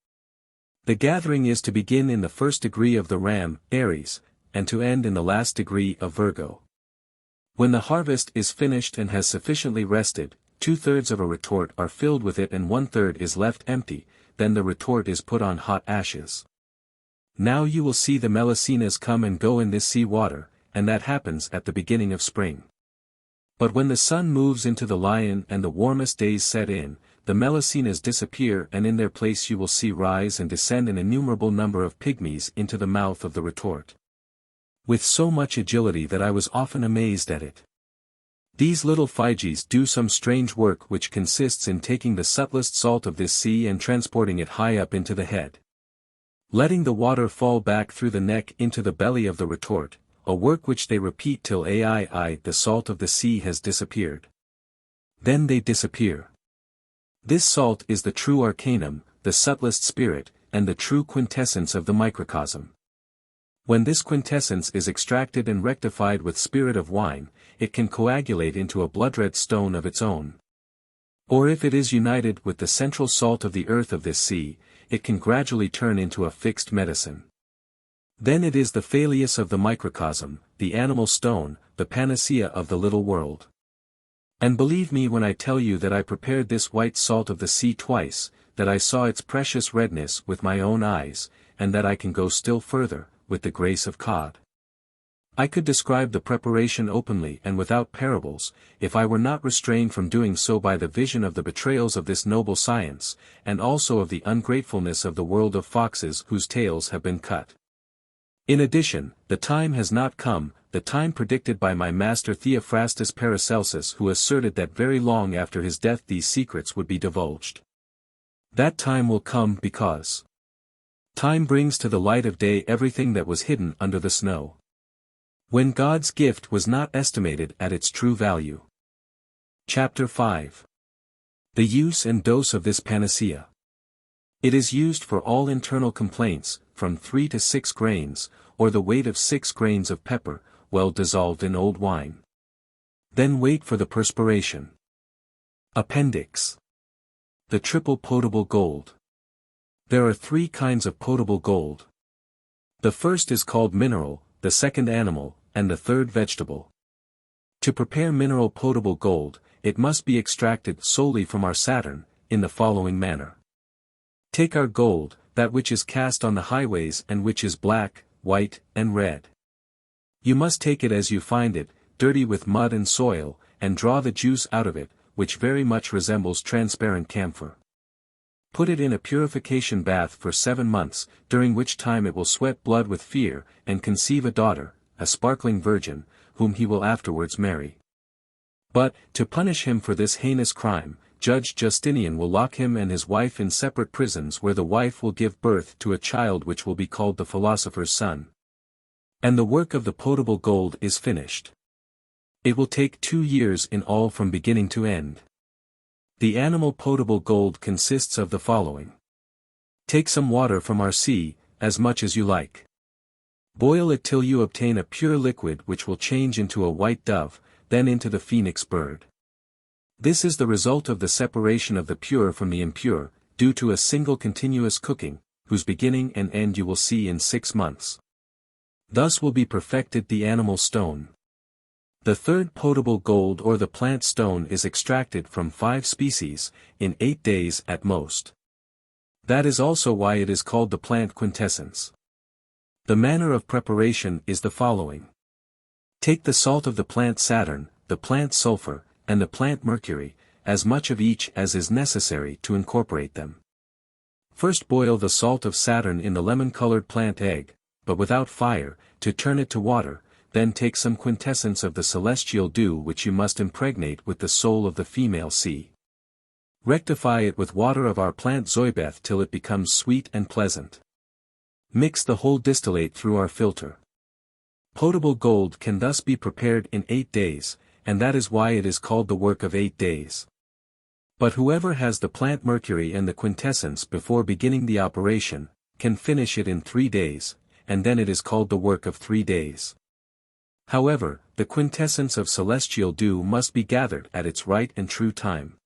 The gathering is to begin in the first degree of the Ram, Aries, and to end in the last degree of Virgo. When the harvest is finished and has sufficiently rested, 2/3 of a retort are filled with it and 1/3 is left empty, then the retort is put on hot ashes. Now you will see the melicenas come and go in this sea water, and that happens at the beginning of spring. But when the sun moves into the lion and the warmest days set in, the melicenas disappear and in their place you will see rise and descend an innumerable number of pygmies into the mouth of the retort, with so much agility that I was often amazed at it. These little Phygys do some strange work which consists in taking the subtlest salt of this sea and transporting it high up into the head, letting the water fall back through the neck into the belly of the retort, a work which they repeat till the salt of the sea has disappeared. Then they disappear. This salt is the true arcanum, the subtlest spirit, and the true quintessence of the microcosm. When this quintessence is extracted and rectified with spirit of wine, it can coagulate into a blood-red stone of its own. Or if it is united with the central salt of the earth of this sea, it can gradually turn into a fixed medicine. Then it is the Phalaeus of the microcosm, the animal stone, the panacea of the little world. And believe me when I tell you that I prepared this white salt of the sea twice, that I saw its precious redness with my own eyes, and that I can go still further, with the grace of God. I could describe the preparation openly and without parables, if I were not restrained from doing so by the vision of the betrayals of this noble science, and also of the ungratefulness of the world of foxes whose tails have been cut. In addition, the time has not come, the time predicted by my master Theophrastus Paracelsus, who asserted that very long after his death these secrets would be divulged. That time will come because time brings to the light of day everything that was hidden under the snow, when God's gift was not estimated at its true value. Chapter 5. The use and dose of this panacea. It is used for all internal complaints, from 3 to 6 grains, or the weight of 6 grains of pepper, well dissolved in old wine. Then wait for the perspiration. Appendix. The triple potable gold. There are 3 kinds of potable gold. The first is called mineral, the second animal, and the third vegetable. To prepare mineral potable gold, it must be extracted solely from our Saturn, in the following manner. Take our gold, that which is cast on the highways and which is black, white, and red. You must take it as you find it, dirty with mud and soil, and draw the juice out of it, which very much resembles transparent camphor. Put it in a purification bath for 7 months, during which time it will sweat blood with fear, and conceive a daughter, a sparkling virgin, whom he will afterwards marry. But, to punish him for this heinous crime, Judge Justinian will lock him and his wife in separate prisons where the wife will give birth to a child which will be called the philosopher's son. And the work of the potable gold is finished. It will take 2 years in all from beginning to end. The animal potable gold consists of the following. Take some water from our sea, as much as you like. Boil it till you obtain a pure liquid which will change into a white dove, then into the phoenix bird. This is the result of the separation of the pure from the impure, due to a single continuous cooking, whose beginning and end you will see in 6 months. Thus will be perfected the animal stone. The third potable gold or the plant stone is extracted from 5 species, in 8 days at most. That is also why it is called the plant quintessence. The manner of preparation is the following. Take the salt of the plant Saturn, the plant sulfur, and the plant mercury, as much of each as is necessary to incorporate them. First boil the salt of Saturn in the lemon-colored plant egg, but without fire, to turn it to water, then take some quintessence of the celestial dew which you must impregnate with the soul of the female sea. Rectify it with water of our plant zoybeth till it becomes sweet and pleasant. Mix the whole distillate through our filter. Potable gold can thus be prepared in 8 days, and that is why it is called the work of 8 days. But whoever has the plant mercury and the quintessence before beginning the operation, can finish it in 3 days, and then it is called the work of 3 days. However, the quintessence of celestial dew must be gathered at its right and true time.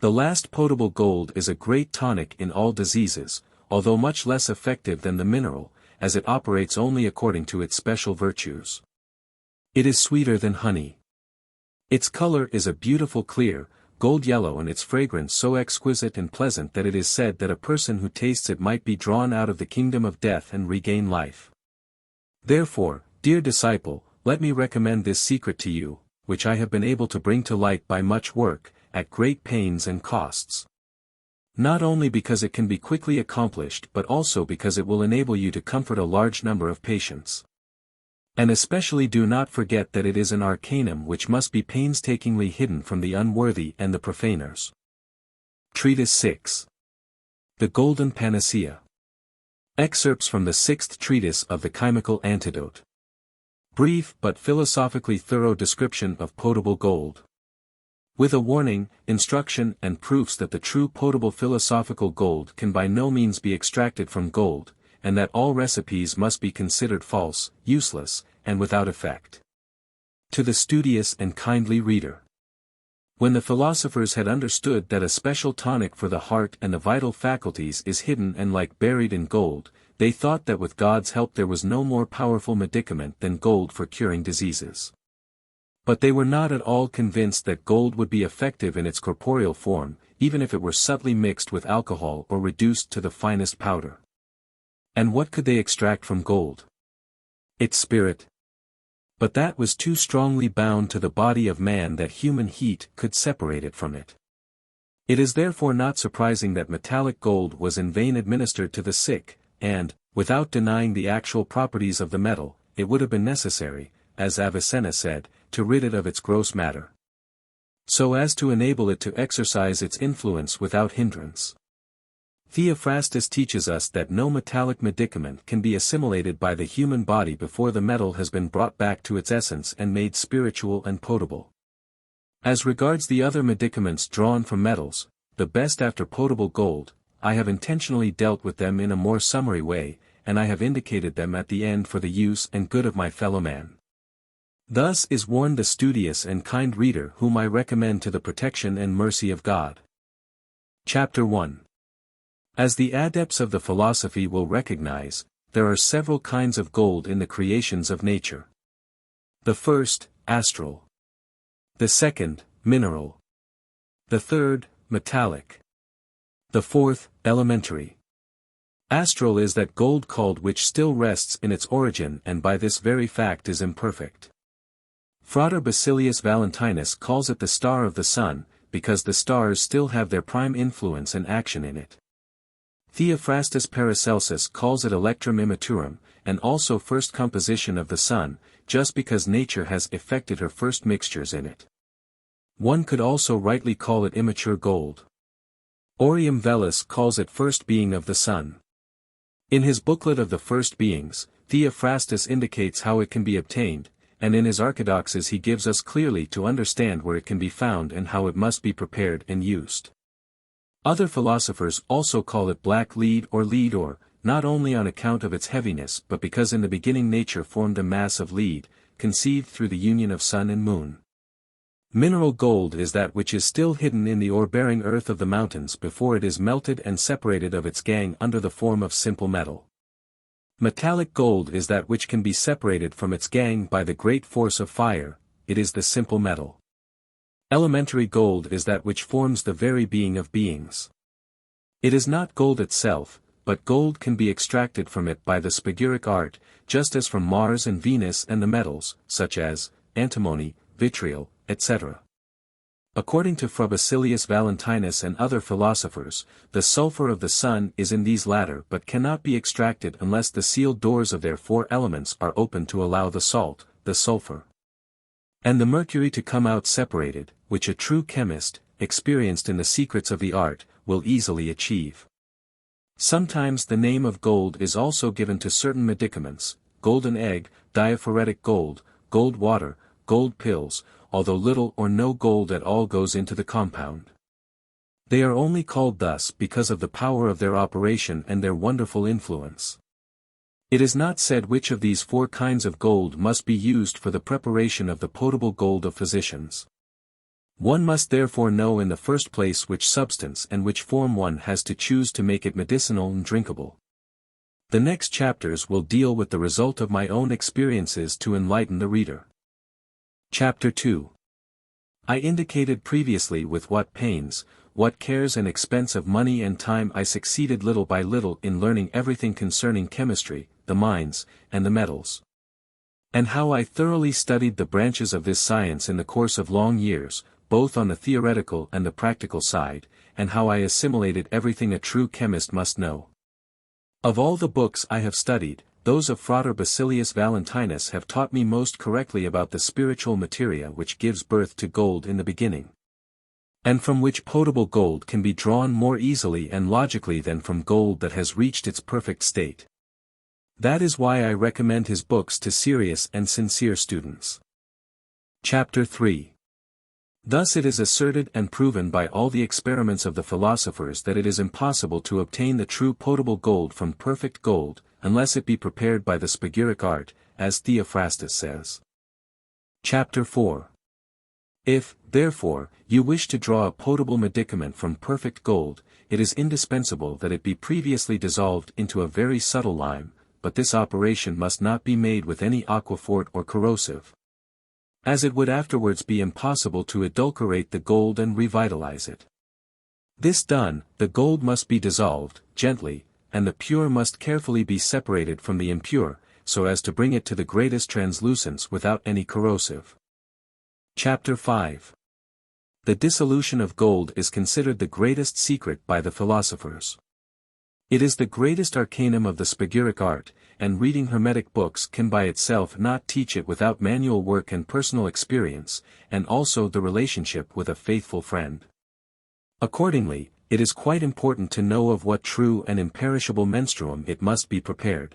The last potable gold is a great tonic in all diseases, although much less effective than the mineral, as it operates only according to its special virtues. It is sweeter than honey. Its color is a beautiful clear, gold yellow, and its fragrance so exquisite and pleasant that it is said that a person who tastes it might be drawn out of the kingdom of death and regain life. Therefore, dear disciple, let me recommend this secret to you, which I have been able to bring to light by much work, at great pains and costs. Not only because it can be quickly accomplished but also because it will enable you to comfort a large number of patients. And especially do not forget that it is an arcanum which must be painstakingly hidden from the unworthy and the profaners. Treatise 6. The Golden Panacea. Excerpts from the 6th treatise of the Chemical Antidote. Brief but philosophically thorough description of potable gold. With a warning, instruction and proofs that the true potable philosophical gold can by no means be extracted from gold, and that all recipes must be considered false, useless, and without effect. To the studious and kindly reader. When the philosophers had understood that a special tonic for the heart and the vital faculties is hidden and like buried in gold, they thought that with God's help there was no more powerful medicament than gold for curing diseases. But they were not at all convinced that gold would be effective in its corporeal form, even if it were subtly mixed with alcohol or reduced to the finest powder. And what could they extract from gold? Its spirit. But that was too strongly bound to the body of man that human heat could separate it from it. It is therefore not surprising that metallic gold was in vain administered to the sick, and, without denying the actual properties of the metal, it would have been necessary, as Avicenna said, to rid it of its gross matter, so as to enable it to exercise its influence without hindrance. Theophrastus teaches us that no metallic medicament can be assimilated by the human body before the metal has been brought back to its essence and made spiritual and potable. As regards the other medicaments drawn from metals, the best after potable gold, I have intentionally dealt with them in a more summary way, and I have indicated them at the end for the use and good of my fellow man. Thus is warned the studious and kind reader whom I recommend to the protection and mercy of God. Chapter 1. As the adepts of the philosophy will recognize, there are several kinds of gold in the creations of nature. The first, astral. The second, mineral. The third, metallic. The fourth, elementary. Astral is that gold called which still rests in its origin and by this very fact is imperfect. Frater Basilius Valentinus calls it the star of the sun, because the stars still have their prime influence and action in it. Theophrastus Paracelsus calls it electrum immaturum, and also first composition of the sun, just because nature has effected her first mixtures in it. One could also rightly call it immature gold. Aureum Velus calls it first being of the sun. In his booklet of the first beings, Theophrastus indicates how it can be obtained, and in his Archidoxes he gives us clearly to understand where it can be found and how it must be prepared and used. Other philosophers also call it black lead or lead ore, not only on account of its heaviness but because in the beginning nature formed a mass of lead, conceived through the union of sun and moon. Mineral gold is that which is still hidden in the ore-bearing earth of the mountains before it is melted and separated of its gangue under the form of simple metal. Metallic gold is that which can be separated from its gangue by the great force of fire, it is the simple metal. Elementary gold is that which forms the very being of beings. It is not gold itself, but gold can be extracted from it by the spagyric art, just as from Mars and Venus and the metals, such as antimony, vitriol, etc. According to Basilius Valentinus and other philosophers, the sulfur of the sun is in these latter but cannot be extracted unless the sealed doors of their 4 elements are open to allow the salt, the sulfur, and the mercury to come out separated, which a true chemist, experienced in the secrets of the art, will easily achieve. Sometimes the name of gold is also given to certain medicaments: golden egg, diaphoretic gold, gold water, gold pills, although little or no gold at all goes into the compound. They are only called thus because of the power of their operation and their wonderful influence. It is not said which of these 4 kinds of gold must be used for the preparation of the potable gold of physicians. One must therefore know in the first place which substance and which form one has to choose to make it medicinal and drinkable. The next chapters will deal with the result of my own experiences to enlighten the reader. Chapter 2. I indicated previously with what pains, what cares and expense of money and time I succeeded little by little in learning everything concerning chemistry, the mines, and the metals. And how I thoroughly studied the branches of this science in the course of long years, both on the theoretical and the practical side, and how I assimilated everything a true chemist must know. Of all the books I have studied, those of Frater Basilius Valentinus have taught me most correctly about the spiritual materia which gives birth to gold in the beginning, and from which potable gold can be drawn more easily and logically than from gold that has reached its perfect state. That is why I recommend his books to serious and sincere students. Chapter 3. Thus it is asserted and proven by all the experiments of the philosophers that it is impossible to obtain the true potable gold from perfect gold, unless it be prepared by the spagyric art, as Theophrastus says. Chapter 4. If, therefore, you wish to draw a potable medicament from perfect gold, it is indispensable that it be previously dissolved into a very subtle lime, but this operation must not be made with any aquaforte or corrosive, as it would afterwards be impossible to adulterate the gold and revitalize it. This done, the gold must be dissolved, gently, and the pure must carefully be separated from the impure, so as to bring it to the greatest translucence without any corrosive. Chapter 5. The dissolution of gold is considered the greatest secret by the philosophers. It is the greatest arcanum of the spagyric art, and reading hermetic books can by itself not teach it without manual work and personal experience, and also the relationship with a faithful friend. Accordingly, it is quite important to know of what true and imperishable menstruum it must be prepared.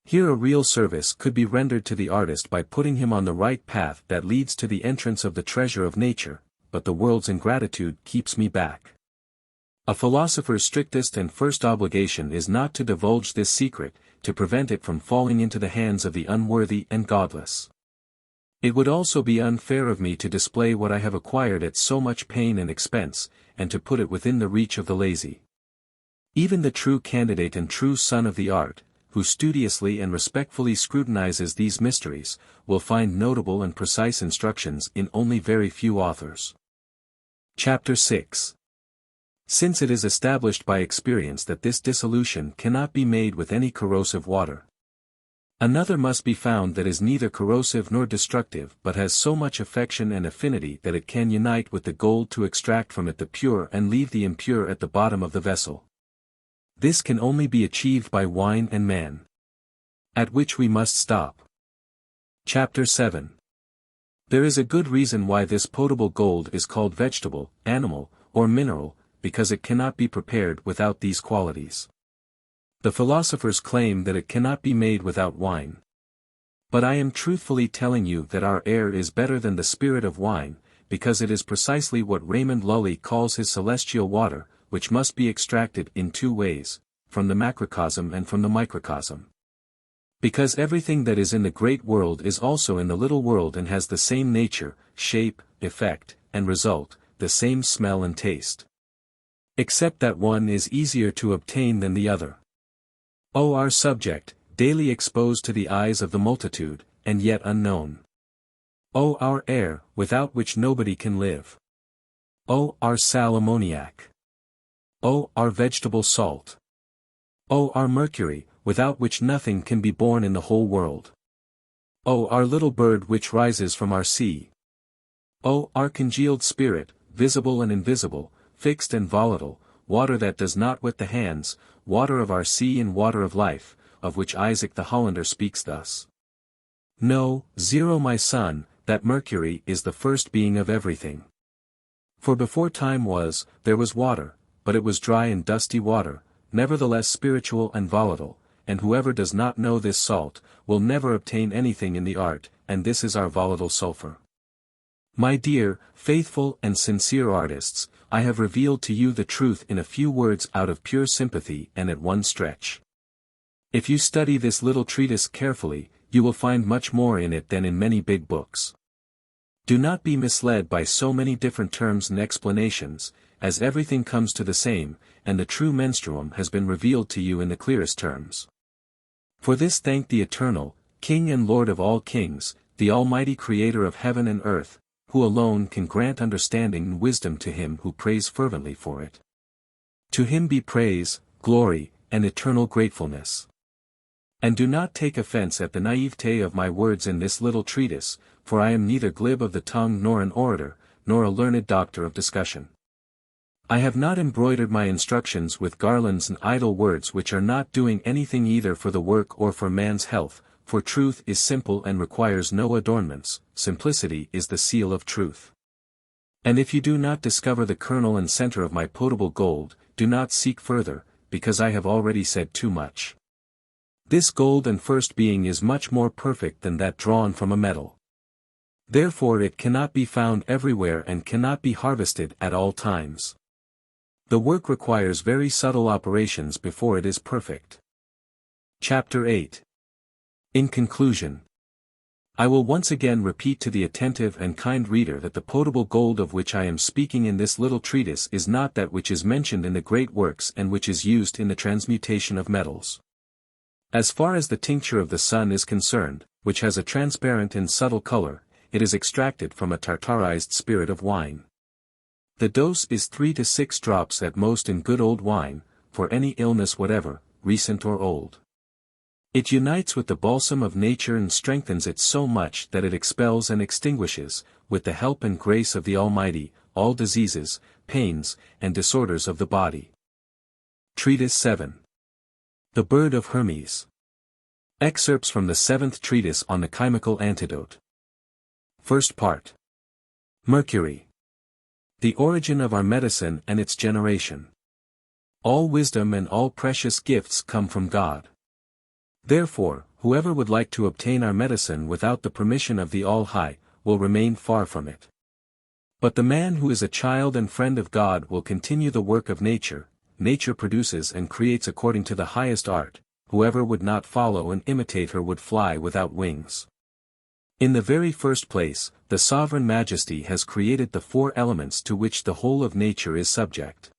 Here a real service could be rendered to the artist by putting him on the right path that leads to the entrance of the treasure of nature, but the world's ingratitude keeps me back. A philosopher's strictest and first obligation is not to divulge this secret, to prevent it from falling into the hands of the unworthy and godless. It would also be unfair of me to display what I have acquired at so much pain and expense, and to put it within the reach of the lazy. Even the true candidate and true son of the art, who studiously and respectfully scrutinizes these mysteries, will find notable and precise instructions in only very few authors. Chapter 6. Since it is established by experience that this dissolution cannot be made with any corrosive water, another must be found that is neither corrosive nor destructive but has so much affection and affinity that it can unite with the gold to extract from it the pure and leave the impure at the bottom of the vessel. This can only be achieved by wine and man. At which we must stop. Chapter 7. There is a good reason why this potable gold is called vegetable, animal, or mineral, because it cannot be prepared without these qualities. The philosophers claim that it cannot be made without wine. But I am truthfully telling you that our air is better than the spirit of wine, because it is precisely what Raymond Lully calls his celestial water, which must be extracted in 2 ways, from the macrocosm and from the microcosm. Because everything that is in the great world is also in the little world and has the same nature, shape, effect, and result, the same smell and taste. Except that one is easier to obtain than the other. O our subject, daily exposed to the eyes of the multitude, and yet unknown. O our air, without which nobody can live. O our sal ammoniac. O our vegetable salt. O our mercury, without which nothing can be born in the whole world. O our little bird which rises from our sea. O our congealed spirit, visible and invisible, fixed and volatile, water that does not wet the hands, water of our sea and water of life, of which Isaac the Hollander speaks thus. No, zero my son, that mercury is the first being of everything. For before time was, there was water, but it was dry and dusty water, nevertheless spiritual and volatile, and whoever does not know this salt, will never obtain anything in the art, and this is our volatile sulfur. My dear, faithful and sincere artists, I have revealed to you the truth in a few words out of pure sympathy and at one stretch. If you study this little treatise carefully, you will find much more in it than in many big books. Do not be misled by so many different terms and explanations, as everything comes to the same, and the true menstruum has been revealed to you in the clearest terms. For this thank the Eternal, King and Lord of all kings, the Almighty Creator of heaven and earth, who alone can grant understanding and wisdom to him who prays fervently for it. To him be praise, glory, and eternal gratefulness. And do not take offense at the naivete of my words in this little treatise, for I am neither glib of the tongue nor an orator, nor a learned doctor of discussion. I have not embroidered my instructions with garlands and idle words which are not doing anything either for the work or for man's health, for truth is simple and requires no adornments, simplicity is the seal of truth. And if you do not discover the kernel and center of my potable gold, do not seek further, because I have already said too much. This gold and first being is much more perfect than that drawn from a metal. Therefore it cannot be found everywhere and cannot be harvested at all times. The work requires very subtle operations before it is perfect. Chapter 8. In conclusion, I will once again repeat to the attentive and kind reader that the potable gold of which I am speaking in this little treatise is not that which is mentioned in the great works and which is used in the transmutation of metals. As far as the tincture of the sun is concerned, which has a transparent and subtle color, it is extracted from a tartarized spirit of wine. The dose is 3 to 6 drops at most in good old wine, for any illness whatever, recent or old. It unites with the balsam of nature and strengthens it so much that it expels and extinguishes, with the help and grace of the Almighty, all diseases, pains, and disorders of the body. Treatise 7. The Bird of Hermes. Excerpts from the 7th Treatise on the Chemical Antidote. First Part. Mercury. The origin of our medicine and its generation. All wisdom and all precious gifts come from God. Therefore, whoever would like to obtain our medicine without the permission of the All-High, will remain far from it. But the man who is a child and friend of God will continue the work of nature. Nature produces and creates according to the highest art, whoever would not follow and imitate her would fly without wings. In the very first place, the Sovereign Majesty has created the 4 elements to which the whole of nature is subject.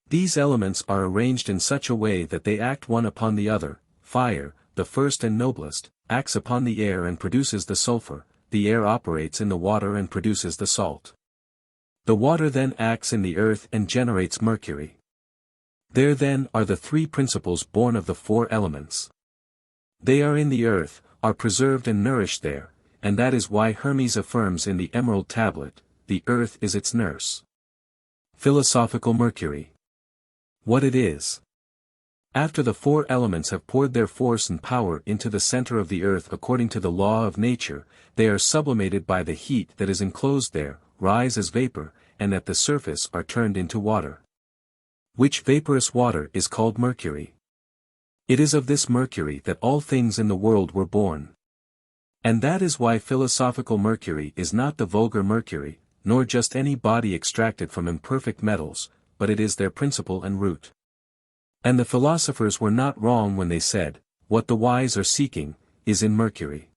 These elements are arranged in such a way that they act one upon the other. Fire, the first and noblest, acts upon the air and produces the sulfur, the air operates in the water and produces the salt. The water then acts in the earth and generates mercury. There then are the 3 principles born of the 4 elements. They are in the earth, are preserved and nourished there, and that is why Hermes affirms in the Emerald Tablet, the earth is its nurse. Philosophical Mercury. What it is. After the 4 elements have poured their force and power into the center of the earth according to the law of nature, they are sublimated by the heat that is enclosed there, rise as vapor, and at the surface are turned into water. Which vaporous water is called mercury. It is of this mercury that all things in the world were born. And that is why philosophical mercury is not the vulgar mercury, nor just any body extracted from imperfect metals, but it is their principle and root. And the philosophers were not wrong when they said, what the wise are seeking, is in mercury.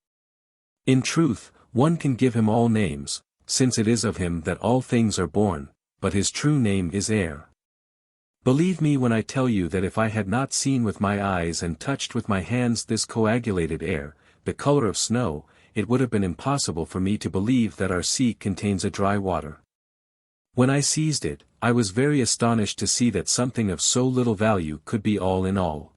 In truth, one can give him all names, since it is of him that all things are born, but his true name is air. Believe me when I tell you that if I had not seen with my eyes and touched with my hands this coagulated air, the color of snow, it would have been impossible for me to believe that our sea contains a dry water. When I seized it, I was very astonished to see that something of so little value could be all in all.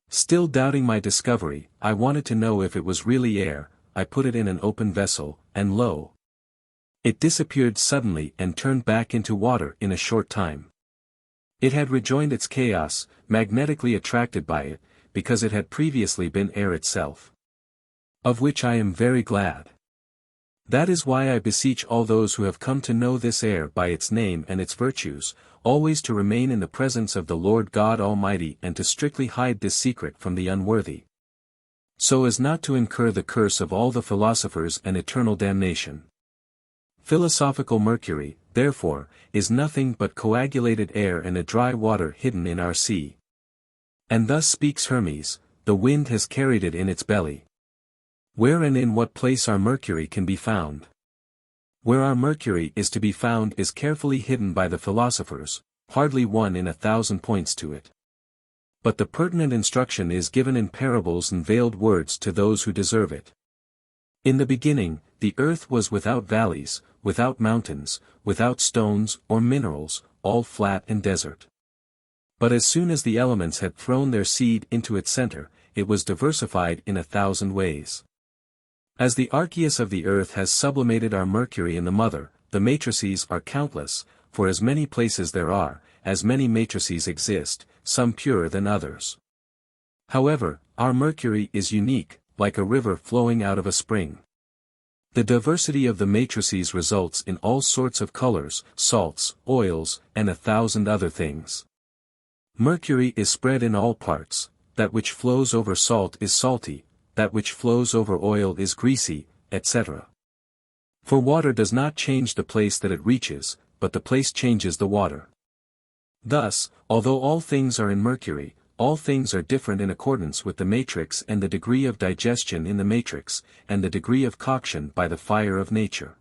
Still doubting my discovery, I wanted to know if it was really air. I put it in an open vessel, and lo! It disappeared suddenly and turned back into water in a short time. It had rejoined its chaos, magnetically attracted by it, because it had previously been air itself. Of which I am very glad. That is why I beseech all those who have come to know this air by its name and its virtues, always to remain in the presence of the Lord God Almighty and to strictly hide this secret from the unworthy, so as not to incur the curse of all the philosophers and eternal damnation. Philosophical mercury, therefore, is nothing but coagulated air and a dry water hidden in our sea. And thus speaks Hermes, the wind has carried it in its belly. Where and in what place our mercury can be found? Where our mercury is to be found is carefully hidden by the philosophers, hardly one in 1,000 points to it. But the pertinent instruction is given in parables and veiled words to those who deserve it. In the beginning, the earth was without valleys, without mountains, without stones or minerals, all flat and desert. But as soon as the elements had thrown their seed into its center, it was diversified in 1,000 ways. As the archeus of the earth has sublimated our mercury in the mother, the matrices are countless, for as many places there are, as many matrices exist, some purer than others. However, our mercury is unique, like a river flowing out of a spring. The diversity of the matrices results in all sorts of colors, salts, oils, and 1,000 other things. Mercury is spread in all parts. That which flows over salt is salty, that which flows over oil is greasy, etc. For water does not change the place that it reaches, but the place changes the water. Thus, although all things are in mercury, all things are different in accordance with the matrix and the degree of digestion in the matrix, and the degree of coction by the fire of nature.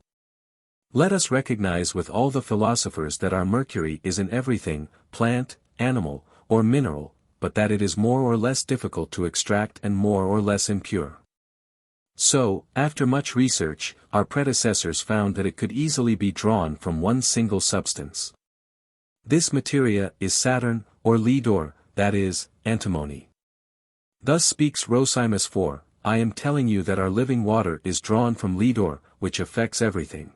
Let us recognize with all the philosophers that our mercury is in everything, plant, animal, or mineral, but that it is more or less difficult to extract and more or less impure. So, after much research, our predecessors found that it could easily be drawn from one single substance. This materia is Saturn, or Lidor, that is, antimony. Thus speaks Rosimus 4, I am telling you that our living water is drawn from Lidor, which affects everything.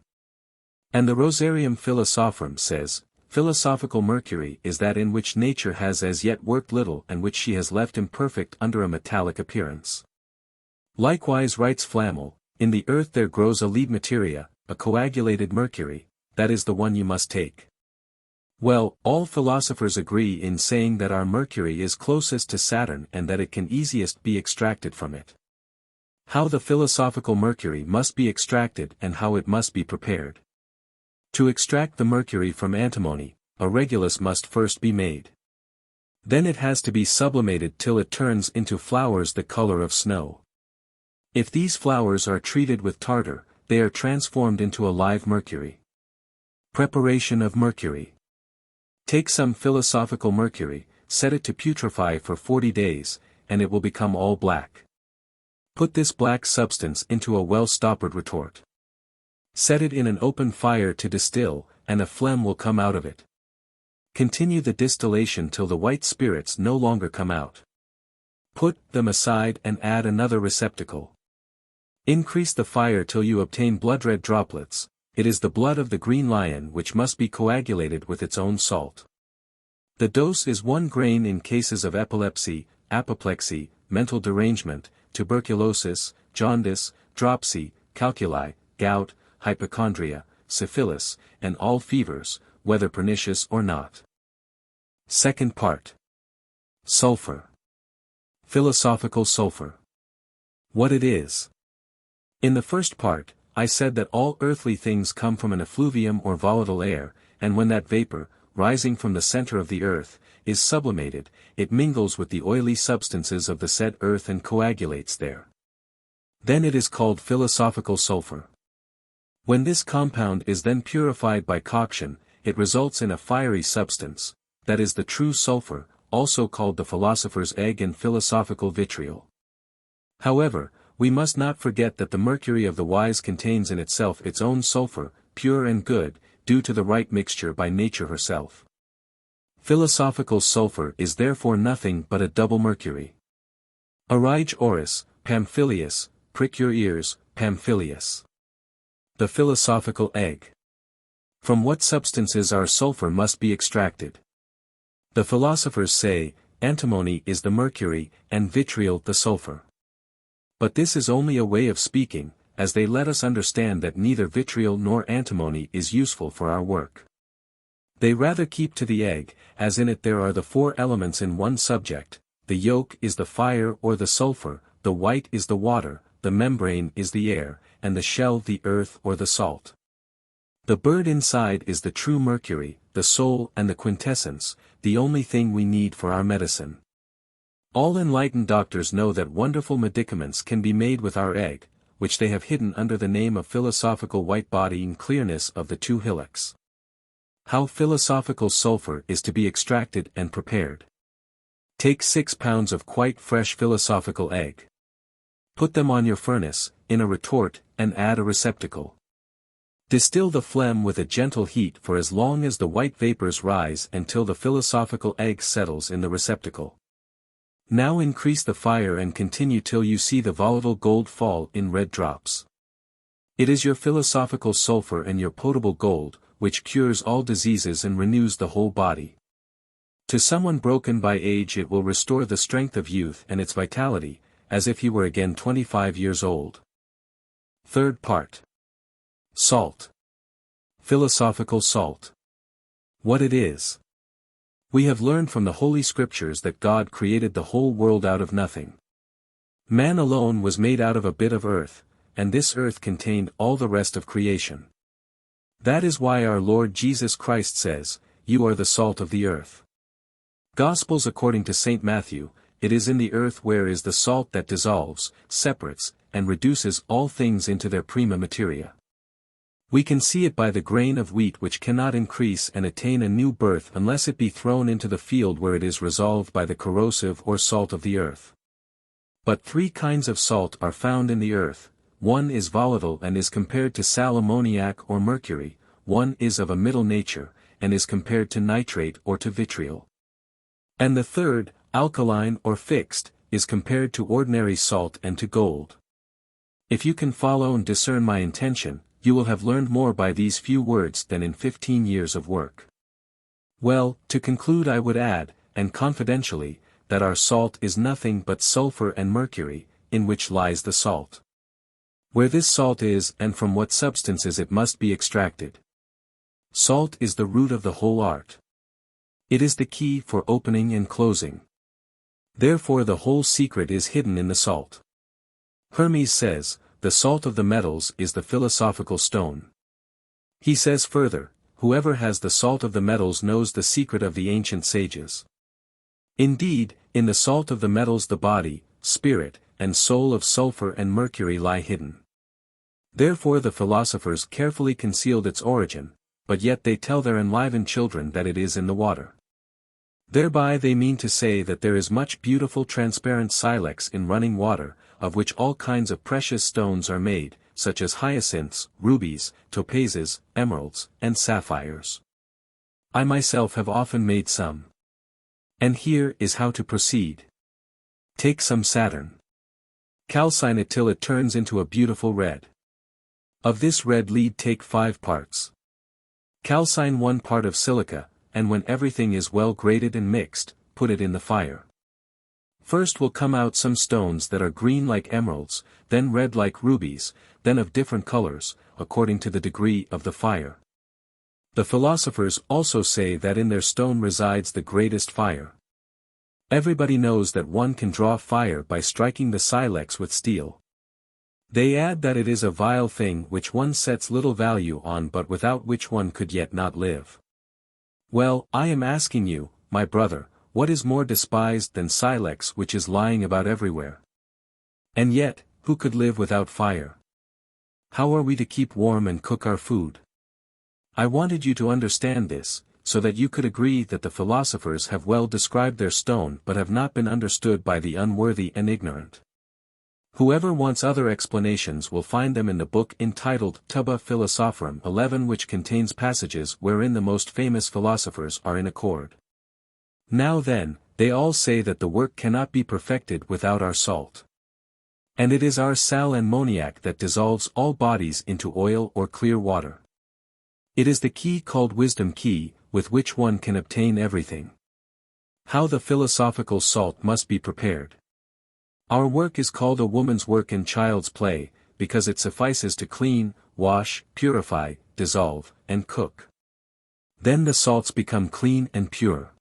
And the Rosarium Philosophorum says, philosophical mercury is that in which nature has as yet worked little and which she has left imperfect under a metallic appearance. Likewise writes Flammel, in the earth there grows a lead materia, a coagulated mercury, that is the one you must take. Well, all philosophers agree in saying that our mercury is closest to Saturn and that it can easiest be extracted from it. How the philosophical mercury must be extracted and how it must be prepared. To extract the mercury from antimony, a regulus must first be made. Then it has to be sublimated till it turns into flowers the color of snow. If these flowers are treated with tartar, they are transformed into a live mercury. Preparation of mercury. Take some philosophical mercury, set it to putrefy for 40 days, and it will become all black. Put this black substance into a well-stoppered retort. Set it in an open fire to distill, and a phlegm will come out of it. Continue the distillation till the white spirits no longer come out. Put them aside and add another receptacle. Increase the fire till you obtain blood-red droplets. It is the blood of the green lion which must be coagulated with its own salt. The dose is 1 grain in cases of epilepsy, apoplexy, mental derangement, tuberculosis, jaundice, dropsy, calculi, gout, hypochondria, syphilis, and all fevers, whether pernicious or not. Second part. Sulfur. Philosophical sulfur. What it is. In the first part, I said that all earthly things come from an effluvium or volatile air, and when that vapor, rising from the center of the earth, is sublimated, it mingles with the oily substances of the said earth and coagulates there. Then it is called philosophical sulfur. When this compound is then purified by coction, it results in a fiery substance, that is the true sulfur, also called the philosopher's egg and philosophical vitriol. However, we must not forget that the mercury of the wise contains in itself its own sulfur, pure and good, due to the right mixture by nature herself. Philosophical sulfur is therefore nothing but a double mercury. Arige oris, Pamphylius, prick your ears, Pamphilius. The philosophical egg. From what substances our sulfur must be extracted? The philosophers say, antimony is the mercury, and vitriol the sulfur. But this is only a way of speaking, as they let us understand that neither vitriol nor antimony is useful for our work. They rather keep to the egg, as in it there are the four elements in one subject: the yolk is the fire or the sulfur, the white is the water, the membrane is the air, and the shell the earth or the salt. The bird inside is the true mercury, the soul and the quintessence, the only thing we need for our medicine. All enlightened doctors know that wonderful medicaments can be made with our egg, which they have hidden under the name of philosophical white body and clearness of the two hillocks. How philosophical sulfur is to be extracted and prepared. Take 6 pounds of quite fresh philosophical egg. Put them on your furnace, in a retort, and add a receptacle. Distill the phlegm with a gentle heat for as long as the white vapors rise until the philosophical egg settles in the receptacle. Now increase the fire and continue till you see the volatile gold fall in red drops. It is your philosophical sulfur and your potable gold, which cures all diseases and renews the whole body. To someone broken by age it will restore the strength of youth and its vitality, as if he were again 25 years old. Third part. Salt. Philosophical salt. What it is. We have learned from the Holy Scriptures that God created the whole world out of nothing. Man alone was made out of a bit of earth, and this earth contained all the rest of creation. That is why our Lord Jesus Christ says, "You are the salt of the earth." Gospels according to St. Matthew, it is in the earth where is the salt that dissolves, separates, and reduces all things into their prima materia. We can see it by the grain of wheat which cannot increase and attain a new birth unless it be thrown into the field where it is resolved by the corrosive or salt of the earth. But 3 kinds of salt are found in the earth: one is volatile and is compared to sal ammoniac or mercury, one is of a middle nature, and is compared to nitrate or to vitriol. And the third, alkaline or fixed, is compared to ordinary salt and to gold. If you can follow and discern my intention, you will have learned more by these few words than in 15 years of work. Well, to conclude I would add, and confidentially, that our salt is nothing but sulfur and mercury, in which lies the salt. Where this salt is and from what substances it must be extracted. Salt is the root of the whole art. It is the key for opening and closing. Therefore the whole secret is hidden in the salt. Hermes says, the salt of the metals is the philosophical stone. He says further, whoever has the salt of the metals knows the secret of the ancient sages. Indeed, in the salt of the metals the body, spirit, and soul of sulfur and mercury lie hidden. Therefore the philosophers carefully concealed its origin, but yet they tell their enlivened children that it is in the water. Thereby they mean to say that there is much beautiful transparent silex in running water, of which all kinds of precious stones are made, such as hyacinths, rubies, topazes, emeralds, and sapphires. I myself have often made some. And here is how to proceed. Take some Saturn. Calcine it till it turns into a beautiful red. Of this red lead take 5 parts. Calcine 1 part of silica, and when everything is well grated and mixed, put it in the fire. First will come out some stones that are green like emeralds, then red like rubies, then of different colors, according to the degree of the fire. The philosophers also say that in their stone resides the greatest fire. Everybody knows that one can draw fire by striking the silex with steel. They add that it is a vile thing which one sets little value on but without which one could yet not live. Well, I am asking you, my brother, what is more despised than silex which is lying about everywhere? And yet, who could live without fire? How are we to keep warm and cook our food? I wanted you to understand this, so that you could agree that the philosophers have well described their stone but have not been understood by the unworthy and ignorant. Whoever wants other explanations will find them in the book entitled Tuba Philosophorum 11, which contains passages wherein the most famous philosophers are in accord. Now then, they all say that the work cannot be perfected without our salt. And it is our sal and ammoniac that dissolves all bodies into oil or clear water. It is the key called wisdom key, with which one can obtain everything. How the philosophical salt must be prepared. Our work is called a woman's work and child's play, because it suffices to clean, wash, purify, dissolve, and cook. Then the salts become clean and pure.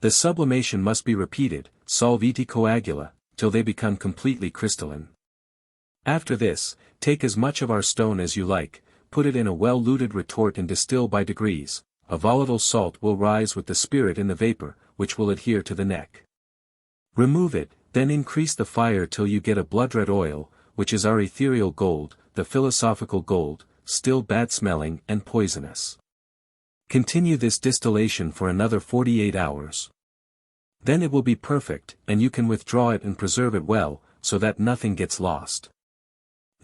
The sublimation must be repeated, solviti coagula, till they become completely crystalline. After this, take as much of our stone as you like, put it in a well-luted retort and distill by degrees. A volatile salt will rise with the spirit in the vapor, which will adhere to the neck. Remove it, then increase the fire till you get a blood-red oil, which is our ethereal gold, the philosophical gold, still bad-smelling and poisonous. Continue this distillation for another 48 hours. Then it will be perfect, and you can withdraw it and preserve it well, so that nothing gets lost.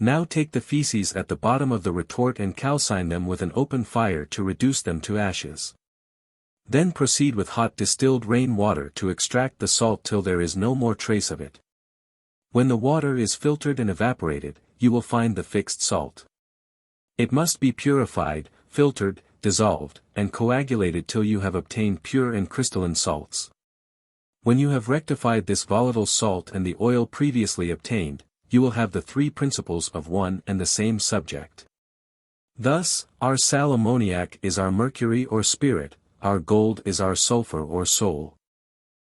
Now take the feces at the bottom of the retort and calcine them with an open fire to reduce them to ashes. Then proceed with hot distilled rain water to extract the salt till there is no more trace of it. When the water is filtered and evaporated, you will find the fixed salt. It must be purified, filtered, dissolved, and coagulated till you have obtained pure and crystalline salts. When you have rectified this volatile salt and the oil previously obtained, you will have the three principles of one and the same subject. Thus, our sal ammoniac is our mercury or spirit, our gold is our sulfur or soul.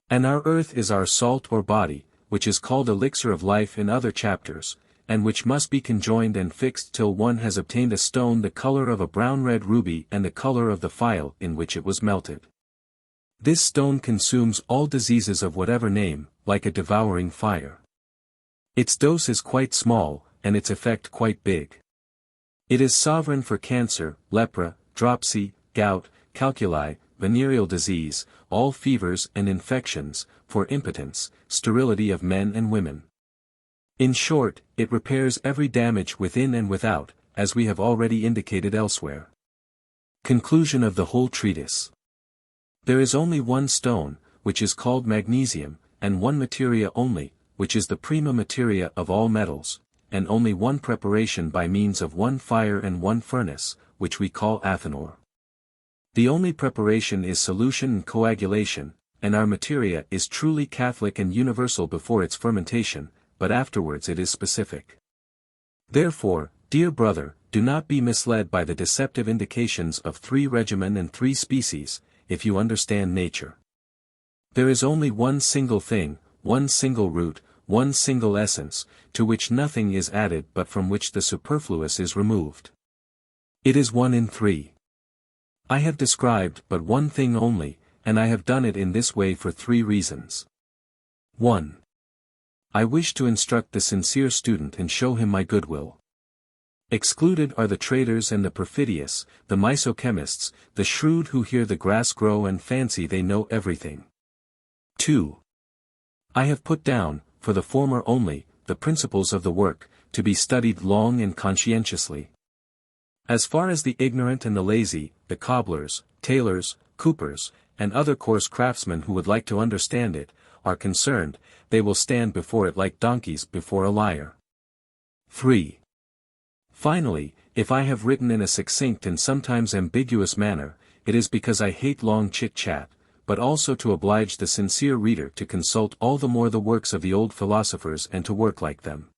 And our earth is our salt or body, which is called elixir of life in other chapters, and which must be conjoined and fixed till one has obtained a stone the color of a brown-red ruby and the color of the phial in which it was melted. This stone consumes all diseases of whatever name, like a devouring fire. Its dose is quite small, and its effect quite big. It is sovereign for cancer, lepra, dropsy, gout, calculi, venereal disease, all fevers and infections, for impotence, sterility of men and women. In short, it repairs every damage within and without, as we have already indicated elsewhere. Conclusion of the whole treatise. There is only one stone, which is called magnesium, and one materia only, which is the prima materia of all metals, and only one preparation by means of one fire and one furnace, which we call athanor. The only preparation is solution and coagulation, and our materia is truly Catholic and universal before its fermentation, but afterwards it is specific. Therefore, dear brother, do not be misled by the deceptive indications of 3 regimen and 3 species, if you understand nature. There is only one single thing, one single root, one single essence, to which nothing is added but from which the superfluous is removed. It is one in 3. I have described but one thing only, and I have done it in this way for 3 reasons. 1. I wish to instruct the sincere student and show him my goodwill. Excluded are the traders and the perfidious, the misochemists, the shrewd who hear the grass grow and fancy they know everything. 2. I have put down, for the former only, the principles of the work, to be studied long and conscientiously. As far as the ignorant and the lazy, the cobblers, tailors, coopers, and other coarse craftsmen who would like to understand it, are concerned, they will stand before it like donkeys before a lyre. 3. Finally, if I have written in a succinct and sometimes ambiguous manner, it is because I hate long chit-chat, but also to oblige the sincere reader to consult all the more the works of the old philosophers and to work like them.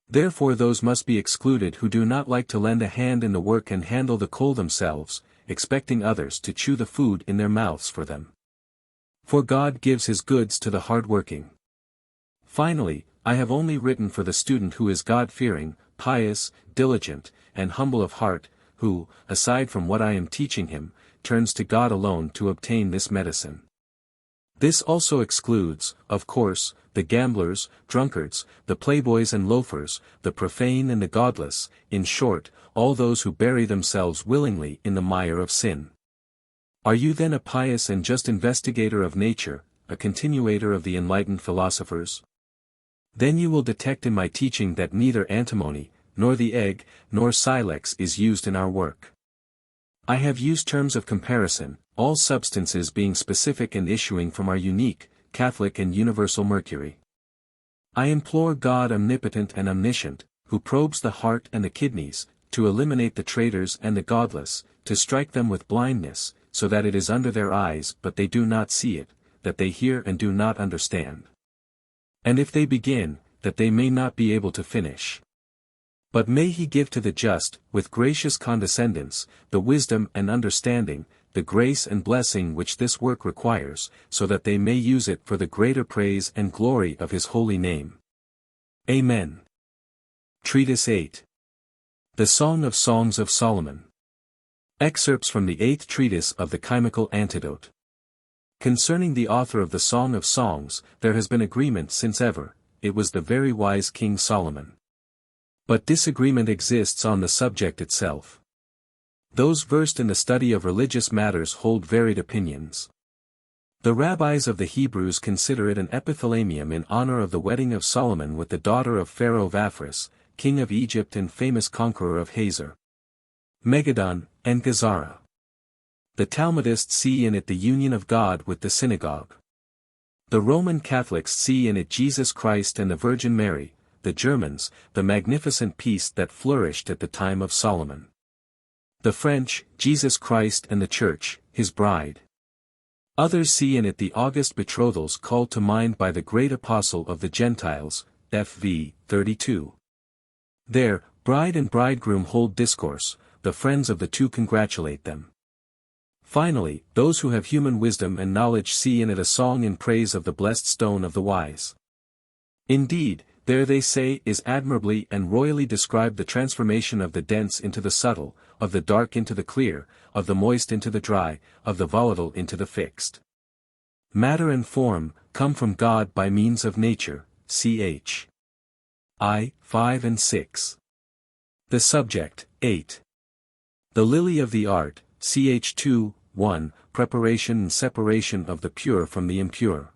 Therefore those must be excluded who do not like to lend a hand in the work and handle the coal themselves, expecting others to chew the food in their mouths for them. For God gives his goods to the hard-working. Finally, I have only written for the student who is God-fearing, pious, diligent, and humble of heart, who, aside from what I am teaching him, turns to God alone to obtain this medicine. This also excludes, of course, the gamblers, drunkards, the playboys and loafers, the profane and the godless, in short, all those who bury themselves willingly in the mire of sin. Are you then a pious and just investigator of nature, a continuator of the enlightened philosophers? Then you will detect in my teaching that neither antimony, nor the egg, nor silex is used in our work. I have used terms of comparison, all substances being specific and issuing from our unique, Catholic and universal mercury. I implore God omnipotent and omniscient, who probes the heart and the kidneys, to eliminate the traitors and the godless, to strike them with blindness, so that it is under their eyes but they do not see it, that they hear and do not understand. And if they begin, that they may not be able to finish. But may he give to the just, with gracious condescendence, the wisdom and understanding, the grace and blessing which this work requires, so that they may use it for the greater praise and glory of his holy name. Amen. Treatise 8. The Song of Songs of Solomon. Excerpts from the 8th treatise of the Chymical Antidote. Concerning the author of the Song of Songs, there has been agreement since ever, it was the very wise King Solomon. But disagreement exists on the subject itself. Those versed in the study of religious matters hold varied opinions. The rabbis of the Hebrews consider it an epithalamium in honor of the wedding of Solomon with the daughter of Pharaoh Vaphris, king of Egypt and famous conqueror of Hazor, Megadon, and Gazara. The Talmudists see in it the union of God with the synagogue. The Roman Catholics see in it Jesus Christ and the Virgin Mary, the Germans, the magnificent peace that flourished at the time of Solomon. The French, Jesus Christ and the Church, his bride. Others see in it the august betrothals called to mind by the great apostle of the Gentiles, FV 32. There, bride and bridegroom hold discourse, the friends of the two congratulate them. Finally, those who have human wisdom and knowledge see in it a song in praise of the blessed stone of the wise. Indeed, there they say is admirably and royally described the transformation of the dense into the subtle, of the dark into the clear, of the moist into the dry, of the volatile into the fixed. Matter and form, come from God by means of nature, ch. I. 5 and 6. The subject, 8. The lily of the art, ch. 2, 1, preparation and separation of the pure from the impure.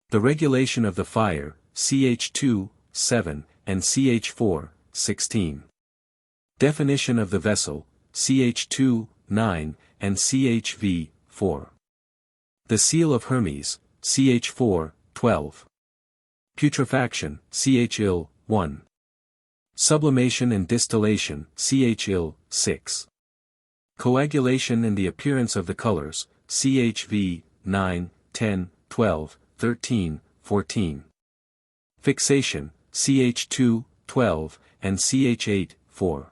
The regulation of the fire, ch. 2, 7, and ch. 4, 16. Definition of the vessel, ch. 2, 9, and chv. 4. The seal of Hermes, ch. 4, 12. Putrefaction, ch. 1. Sublimation and distillation, ch. 6. Coagulation and the appearance of the colors, chv. 9, 10, 12, 13, 14. Fixation, ch. 2, 12, and ch. 8, 4.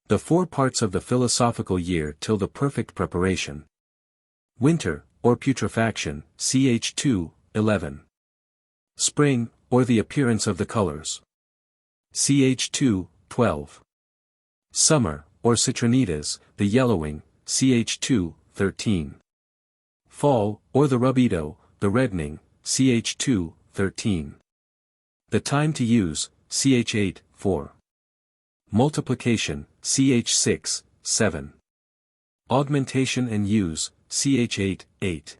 The 4 parts of the philosophical year till the perfect preparation. Winter, or putrefaction, ch. 2, 11. Spring, or the appearance of the colors. ch. 2, 12. Summer, or citronidas, the yellowing, ch. 2, 13. Fall, or the rubedo, the reddening, ch. 2, 13. The time to use, ch. 8, 4. Multiplication, ch. 6, 7. Augmentation and use, ch. 8, 8.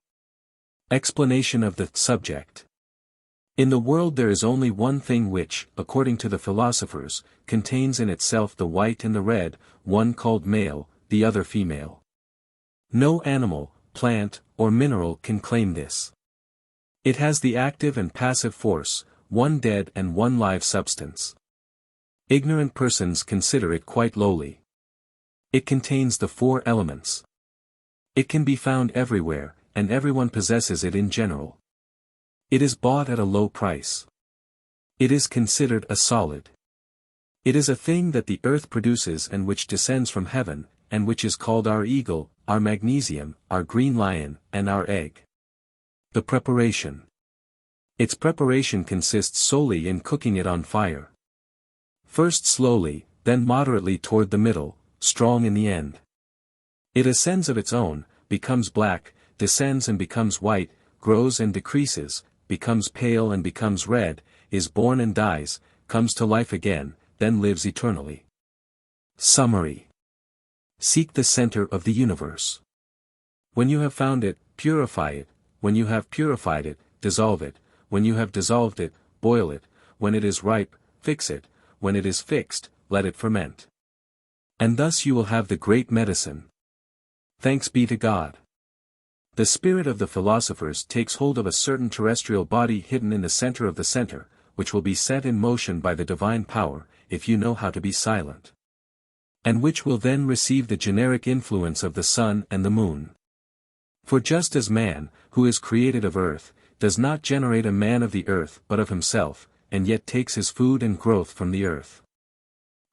Explanation of the subject. In the world there is only one thing which, according to the philosophers, contains in itself the white and the red, one called male, the other female. No animal, plant, or mineral can claim this. It has the active and passive force, one dead and one live substance. Ignorant persons consider it quite lowly. It contains the 4 elements. It can be found everywhere, and everyone possesses it in general. It is bought at a low price. It is considered a solid. It is a thing that the earth produces and which descends from heaven, and which is called our eagle, our magnesium, our green lion, and our egg. The preparation. Its preparation consists solely in cooking it on fire. First slowly, then moderately toward the middle, strong in the end. It ascends of its own, becomes black, descends and becomes white, grows and decreases, becomes pale and becomes red, is born and dies, comes to life again, then lives eternally. Summary. Seek the center of the universe. When you have found it, purify it. When you have purified it, dissolve it. When you have dissolved it, boil it. When it is ripe, fix it. When it is fixed, let it ferment. And thus you will have the great medicine. Thanks be to God. The spirit of the philosophers takes hold of a certain terrestrial body hidden in the center of the center, which will be set in motion by the divine power, if you know how to be silent. And which will then receive the generic influence of the sun and the moon. For just as man, who is created of earth, does not generate a man of the earth but of himself, and yet takes his food and growth from the earth.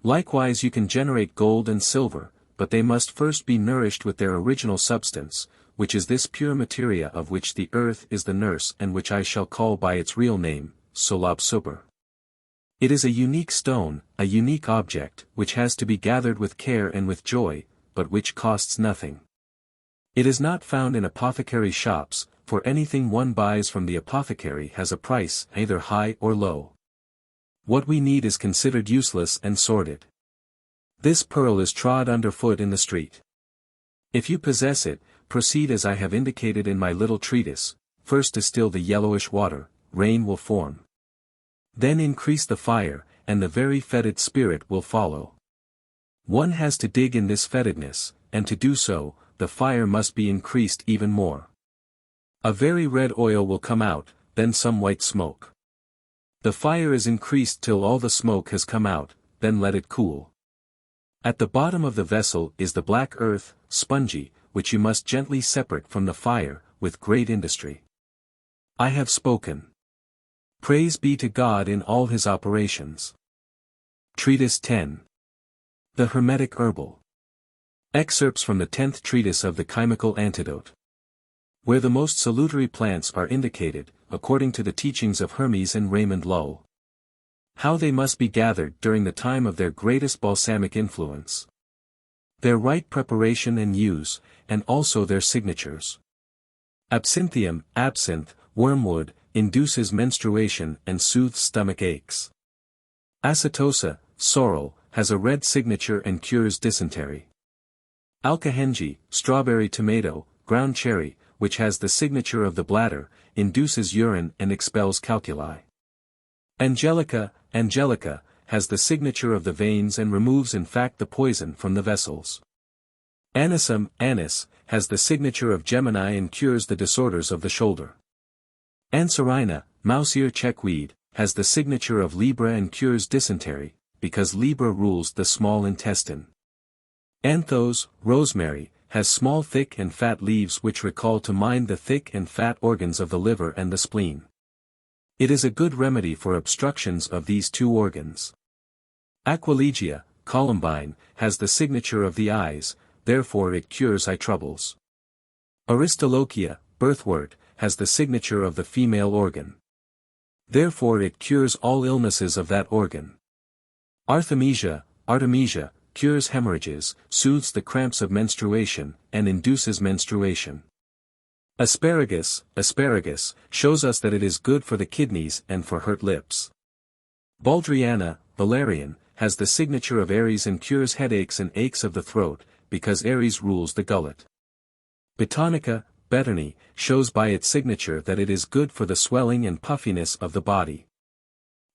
Likewise you can generate gold and silver, but they must first be nourished with their original substance, which is this pure materia of which the earth is the nurse and which I shall call by its real name, Solab Super. It is a unique stone, a unique object, which has to be gathered with care and with joy, but which costs nothing. It is not found in apothecary shops, for anything one buys from the apothecary has a price, either high or low. What we need is considered useless and sordid. This pearl is trod underfoot in the street. If you possess it, proceed as I have indicated in my little treatise. First distill the yellowish water, rain will form. Then increase the fire, and the very fetid spirit will follow. One has to dig in this fetidness, and to do so, the fire must be increased even more. A very red oil will come out, then some white smoke. The fire is increased till all the smoke has come out, then let it cool. At the bottom of the vessel is the black earth, spongy, which you must gently separate from the fire, with great industry. I have spoken. Praise be to God in all his operations. Treatise 10. The Hermetic Herbal. Excerpts from the 10th treatise of the Chemical Antidote. Where the most salutary plants are indicated, according to the teachings of Hermes and Raymond Lull. How they must be gathered during the time of their greatest balsamic influence. Their right preparation and use, and also their signatures. Absinthium, absinthe, wormwood, induces menstruation and soothes stomach aches. Acetosa, sorrel, has a red signature and cures dysentery. Alkahenji, strawberry tomato, ground cherry, which has the signature of the bladder, induces urine and expels calculi. Angelica, has the signature of the veins and removes in fact the poison from the vessels. Anisum, anise, has the signature of Gemini and cures the disorders of the shoulder. Anserina, mouse-ear checkweed, has the signature of Libra and cures dysentery, because Libra rules the small intestine. Anthos, rosemary, has small thick and fat leaves which recall to mind the thick and fat organs of the liver and the spleen. It is a good remedy for obstructions of these two organs. Aquilegia, columbine, has the signature of the eyes, therefore it cures eye troubles. Aristolochia, birthwort, has the signature of the female organ. Therefore it cures all illnesses of that organ. Artemisia, cures hemorrhages, soothes the cramps of menstruation, and induces menstruation. Asparagus, shows us that it is good for the kidneys and for hurt lips. Baldriana, valerian, has the signature of Aries and cures headaches and aches of the throat, because Aries rules the gullet. Botanica, betony, shows by its signature that it is good for the swelling and puffiness of the body.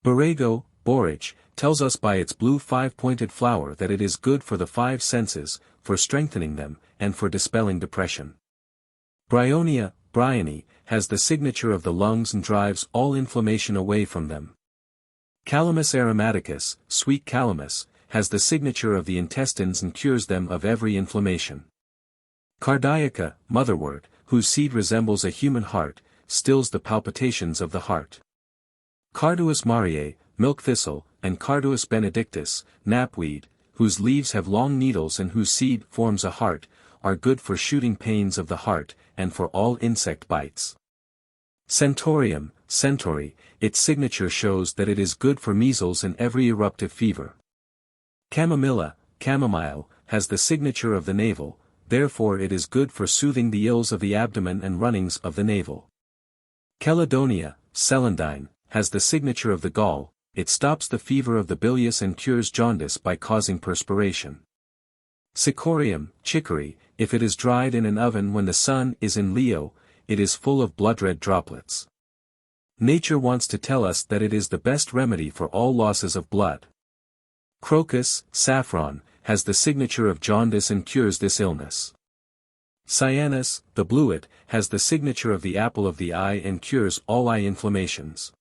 Borrego, borage, tells us by its blue five-pointed flower that it is good for the five senses, for strengthening them, and for dispelling depression. Bryonia, bryony, has the signature of the lungs and drives all inflammation away from them. Calamus aromaticus, sweet calamus, has the signature of the intestines and cures them of every inflammation. Cardaica, motherwort, whose seed resembles a human heart, stills the palpitations of the heart. Carduus mariae, milk thistle, and Carduus benedictus, knapweed, whose leaves have long needles and whose seed forms a heart, are good for shooting pains of the heart, and for all insect bites. Centaureum, centauri, its signature shows that it is good for measles and every eruptive fever. Chamomilla, chamomile, has the signature of the navel, therefore it is good for soothing the ills of the abdomen and runnings of the navel. Cheladonia, celandine, has the signature of the gall. It stops the fever of the bilious and cures jaundice by causing perspiration. Cicorium, chicory, if it is dried in an oven when the sun is in Leo, it is full of blood-red droplets. Nature wants to tell us that it is the best remedy for all losses of blood. Crocus, saffron, has the signature of jaundice and cures this illness. Cyanus, the bluet, has the signature of the apple of the eye and cures all eye inflammations.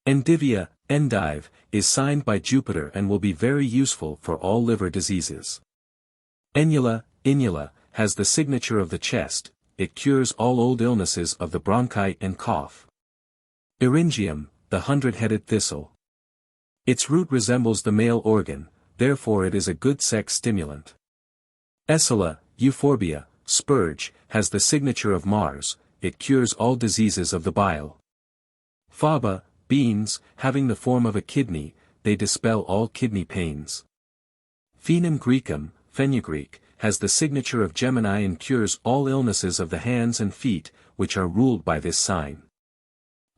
Endivia, endive, is signed by Jupiter and will be very useful for all liver diseases. Inula, has the signature of the chest, it cures all old illnesses of the bronchi and cough. Eryngium, the hundred-headed thistle. Its root resembles the male organ, therefore it is a good sex stimulant. Essula, euphorbia, spurge, has the signature of Mars, it cures all diseases of the bile. Faba, beans, having the form of a kidney, they dispel all kidney pains. Phenum Graecum, fenugreek, has the signature of Gemini and cures all illnesses of the hands and feet, which are ruled by this sign.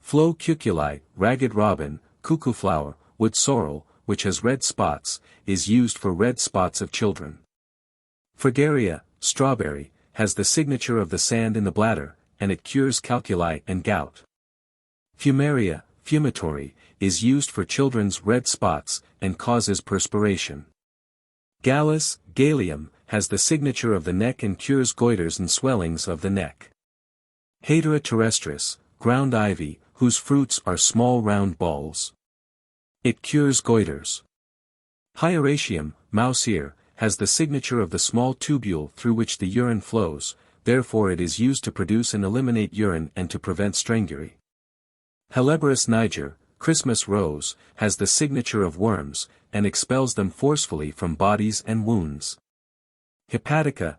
Flo cuculi, ragged robin, cuckoo flower, wood sorrel, which has red spots, is used for red spots of children. Fragaria, strawberry, has the signature of the sand in the bladder, and it cures calculi and gout. Fumaria, fumitory, is used for children's red spots, and causes perspiration. Gallus, galium, has the signature of the neck and cures goiters and swellings of the neck. Hedera terrestris, ground ivy, whose fruits are small round balls. It cures goiters. Hieracium, mouse ear, has the signature of the small tubule through which the urine flows, therefore it is used to produce and eliminate urine and to prevent strangury. Helleborus niger, Christmas rose, has the signature of worms, and expels them forcefully from bodies and wounds. Hepatica,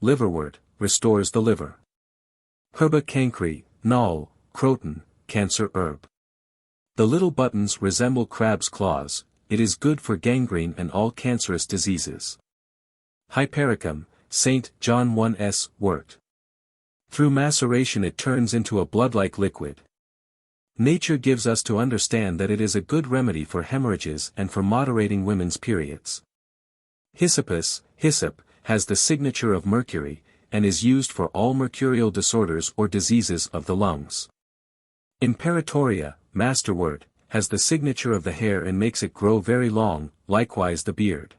liverwort, restores the liver. Herba cancri, null, croton, cancer herb. The little buttons resemble crab's claws, it is good for gangrene and all cancerous diseases. Hypericum, St. John 1's wort. Through maceration it turns into a blood-like liquid. Nature gives us to understand that it is a good remedy for hemorrhages and for moderating women's periods. Hyssopus, hyssop, has the signature of Mercury, and is used for all mercurial disorders or diseases of the lungs. Imperatoria, masterwort, has the signature of the hair and makes it grow very long, likewise the beard.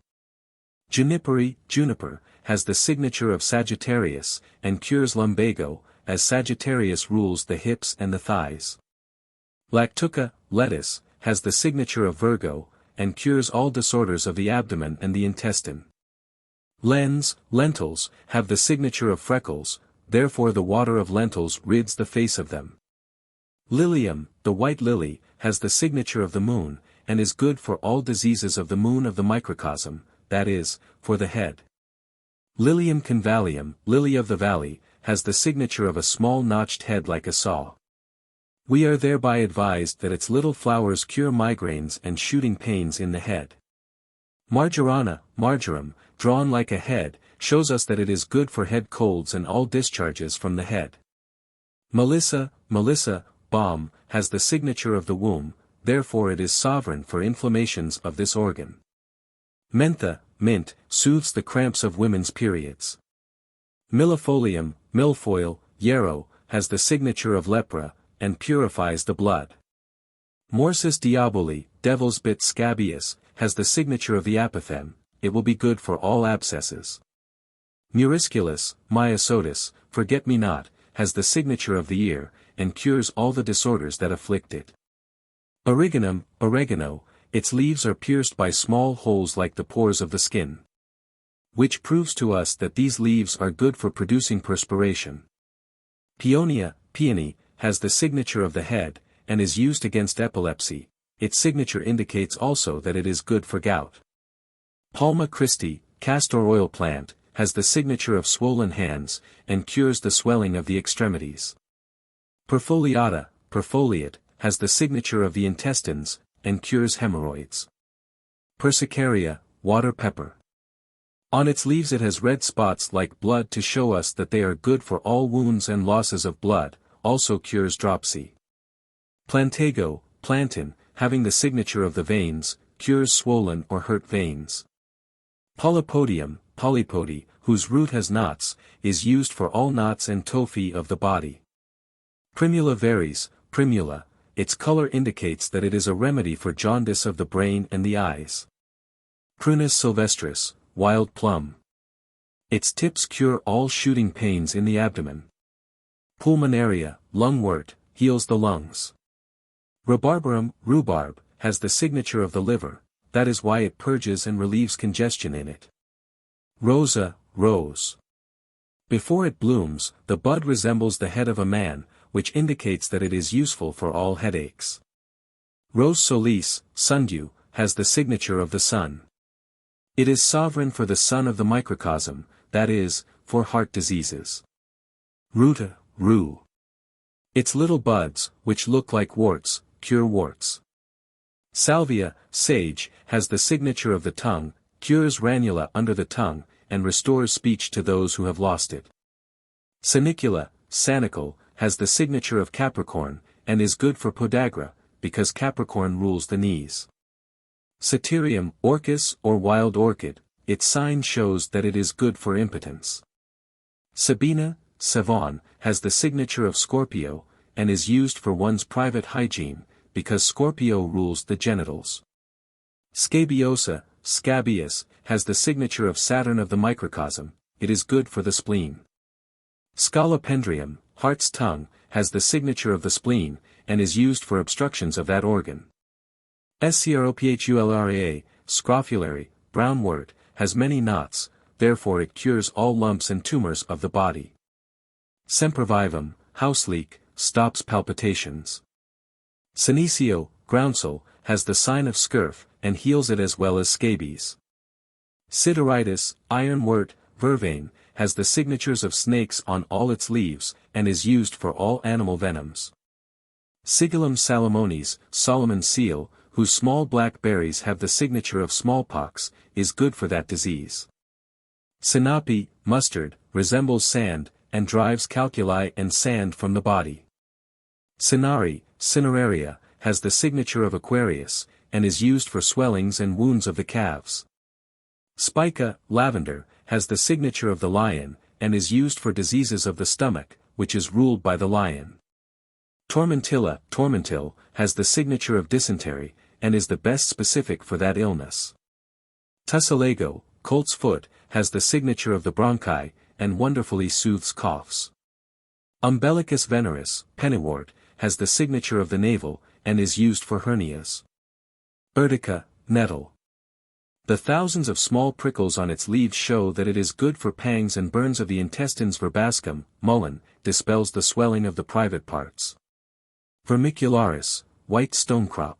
Juniper, has the signature of Sagittarius, and cures lumbago, as Sagittarius rules the hips and the thighs. Lactuca, lettuce, has the signature of Virgo, and cures all disorders of the abdomen and the intestine. Lentils, have the signature of freckles, therefore the water of lentils rids the face of them. Lilium, the white lily, has the signature of the moon, and is good for all diseases of the moon of the microcosm, that is, for the head. Lilium convallium, lily of the valley, has the signature of a small notched head like a saw. We are thereby advised that its little flowers cure migraines and shooting pains in the head. Marjoram, drawn like a head, shows us that it is good for head colds and all discharges from the head. Melissa, balm, has the signature of the womb, therefore it is sovereign for inflammations of this organ. Mentha, mint, soothes the cramps of women's periods. Millefolium, milfoil, yarrow, has the signature of lepra, and purifies the blood. Morsus diaboli, devil's bit scabious, has the signature of the apothegm, it will be good for all abscesses. Murusculus, myosotis, forget-me-not, has the signature of the ear, and cures all the disorders that afflict it. Oregano, its leaves are pierced by small holes like the pores of the skin. Which proves to us that these leaves are good for producing perspiration. Peony, has the signature of the head, and is used against epilepsy, its signature indicates also that it is good for gout. Palma Christi, castor oil plant, has the signature of swollen hands, and cures the swelling of the extremities. Perfoliate, has the signature of the intestines, and cures hemorrhoids. Persicaria, water pepper. On its leaves it has red spots like blood to show us that they are good for all wounds and losses of blood, also cures dropsy. Plantago, plantain, having the signature of the veins, cures swollen or hurt veins. Polypodium, polypody, whose root has knots, is used for all knots and tophi of the body. Primula veris, primula, its color indicates that it is a remedy for jaundice of the brain and the eyes. Prunus sylvestris, wild plum. Its tips cure all shooting pains in the abdomen. Pulmonaria, lungwort, heals the lungs. Rhubarbarum, rhubarb, has the signature of the liver, that is why it purges and relieves congestion in it. Rosa, rose. Before it blooms, the bud resembles the head of a man, which indicates that it is useful for all headaches. Rose solis, sundew, has the signature of the sun. It is sovereign for the sun of the microcosm, that is, for heart diseases. Ruta, rue. Its little buds, which look like warts, cure warts. Salvia, sage, has the signature of the tongue, cures ranula under the tongue, and restores speech to those who have lost it. Sanicula, sanicle, has the signature of Capricorn, and is good for podagra, because Capricorn rules the knees. Satyrium, orchis or wild orchid, its sign shows that it is good for impotence. Sabina, savon, has the signature of Scorpio, and is used for one's private hygiene, because Scorpio rules the genitals. Scabiosa, scabious, has the signature of Saturn of the microcosm, it is good for the spleen. Scalopendrium, heart's tongue, has the signature of the spleen, and is used for obstructions of that organ. Scrophularea, scrofulary, brownwort, has many knots, therefore it cures all lumps and tumors of the body. Sempervivum, houseleek, stops palpitations. Senecio, groundsel, has the sign of scurf, and heals it as well as scabies. Sideritis, ironwort, vervain, has the signatures of snakes on all its leaves, and is used for all animal venoms. Sigillum salomonis, Solomon's seal, whose small black berries have the signature of smallpox, is good for that disease. Sinapi, mustard, resembles sand, and drives calculi and sand from the body. Cinari, cineraria, has the signature of Aquarius, and is used for swellings and wounds of the calves. Spica, lavender, has the signature of the lion, and is used for diseases of the stomach, which is ruled by the lion. Tormentilla, tormentil, has the signature of dysentery, and is the best specific for that illness. Tussilago, colt's foot, has the signature of the bronchi, and wonderfully soothes coughs. Umbilicus veneris, pennywort, has the signature of the navel, and is used for hernias. Urtica, nettle. The thousands of small prickles on its leaves show that it is good for pangs and burns of the intestines. Verbascum, mullein, dispels the swelling of the private parts. Vermicularis, white stonecrop.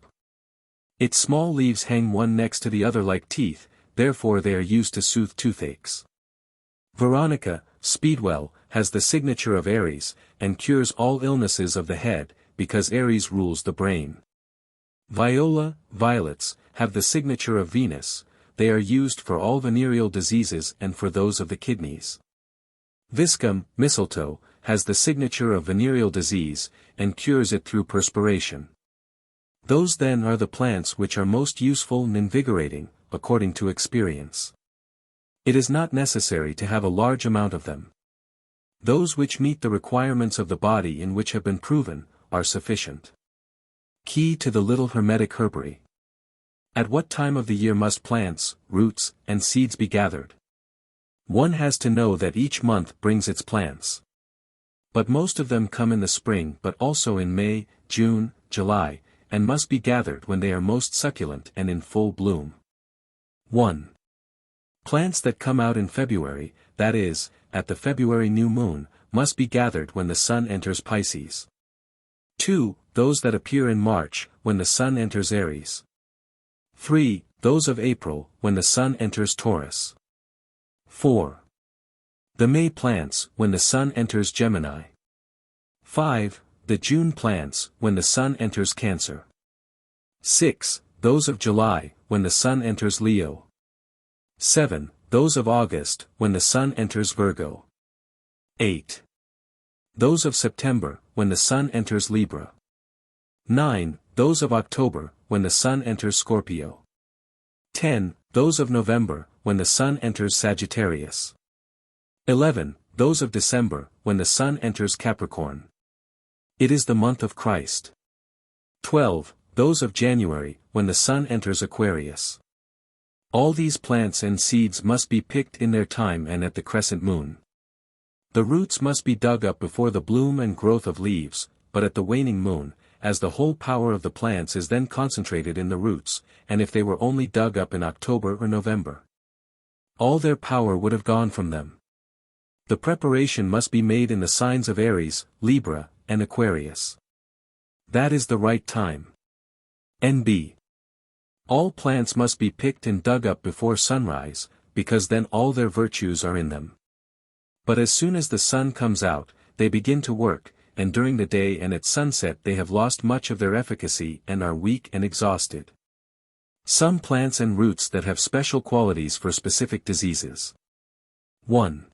Its small leaves hang one next to the other like teeth, therefore they are used to soothe toothaches. Veronica, speedwell, has the signature of Aries, and cures all illnesses of the head, because Aries rules the brain. Viola, violets, have the signature of Venus, they are used for all venereal diseases and for those of the kidneys. Viscum, mistletoe, has the signature of venereal disease, and cures it through perspiration. Those then are the plants which are most useful and invigorating, according to experience. It is not necessary to have a large amount of them. Those which meet the requirements of the body and which have been proven, are sufficient. Key to the little hermetic herbery. At what time of the year must plants, roots, and seeds be gathered? One has to know that each month brings its plants. But most of them come in the spring but also in May, June, July, and must be gathered when they are most succulent and in full bloom. 1. Plants that come out in February, that is, at the February new moon, must be gathered when the sun enters Pisces. 2. Those that appear in March, when the sun enters Aries. 3. Those of April, when the sun enters Taurus. 4. The May plants, when the sun enters Gemini. 5. The June plants, when the sun enters Cancer. 6. Those of July, when the sun enters Leo. 7. Those of August, when the sun enters Virgo. 8. those of September, when the sun enters Libra. 9. Those of October, when the sun enters Scorpio. 10. Those of November, when the sun enters Sagittarius. 11. Those of December, when the sun enters Capricorn. It is the month of Christ. 12. Those of January, when the sun enters Aquarius. All these plants and seeds must be picked in their time and at the crescent moon. The roots must be dug up before the bloom and growth of leaves, but at the waning moon, as the whole power of the plants is then concentrated in the roots, and if they were only dug up in October or November, all their power would have gone from them. The preparation must be made in the signs of Aries, Libra, and Aquarius. That is the right time. N.B. All plants must be picked and dug up before sunrise, because then all their virtues are in them. But as soon as the sun comes out, they begin to work, and during the day and at sunset they have lost much of their efficacy and are weak and exhausted. Some plants and roots that have special qualities for specific diseases. 1.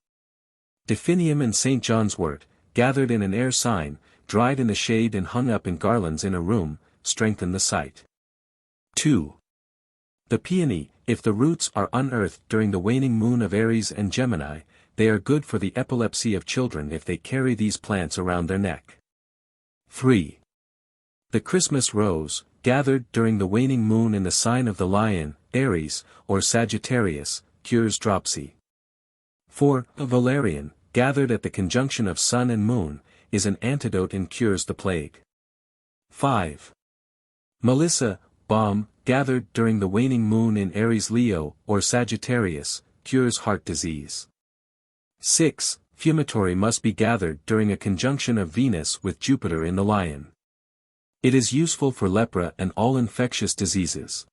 Definium and St. John's wort, gathered in an air sign, dried in the shade and hung up in garlands in a room, strengthen the sight. 2. The peony, if the roots are unearthed during the waning moon of Aries and Gemini, they are good for the epilepsy of children if they carry these plants around their neck. 3. The Christmas rose, gathered during the waning moon in the sign of the lion, Aries, or Sagittarius, cures dropsy. 4. A valerian, gathered at the conjunction of sun and moon, is an antidote and cures the plague. 5. Melissa, balm, gathered during the waning moon in Aries Leo, or Sagittarius, cures heart disease. 6. Fumitory must be gathered during a conjunction of Venus with Jupiter in the lion. It is useful for lepra and all infectious diseases.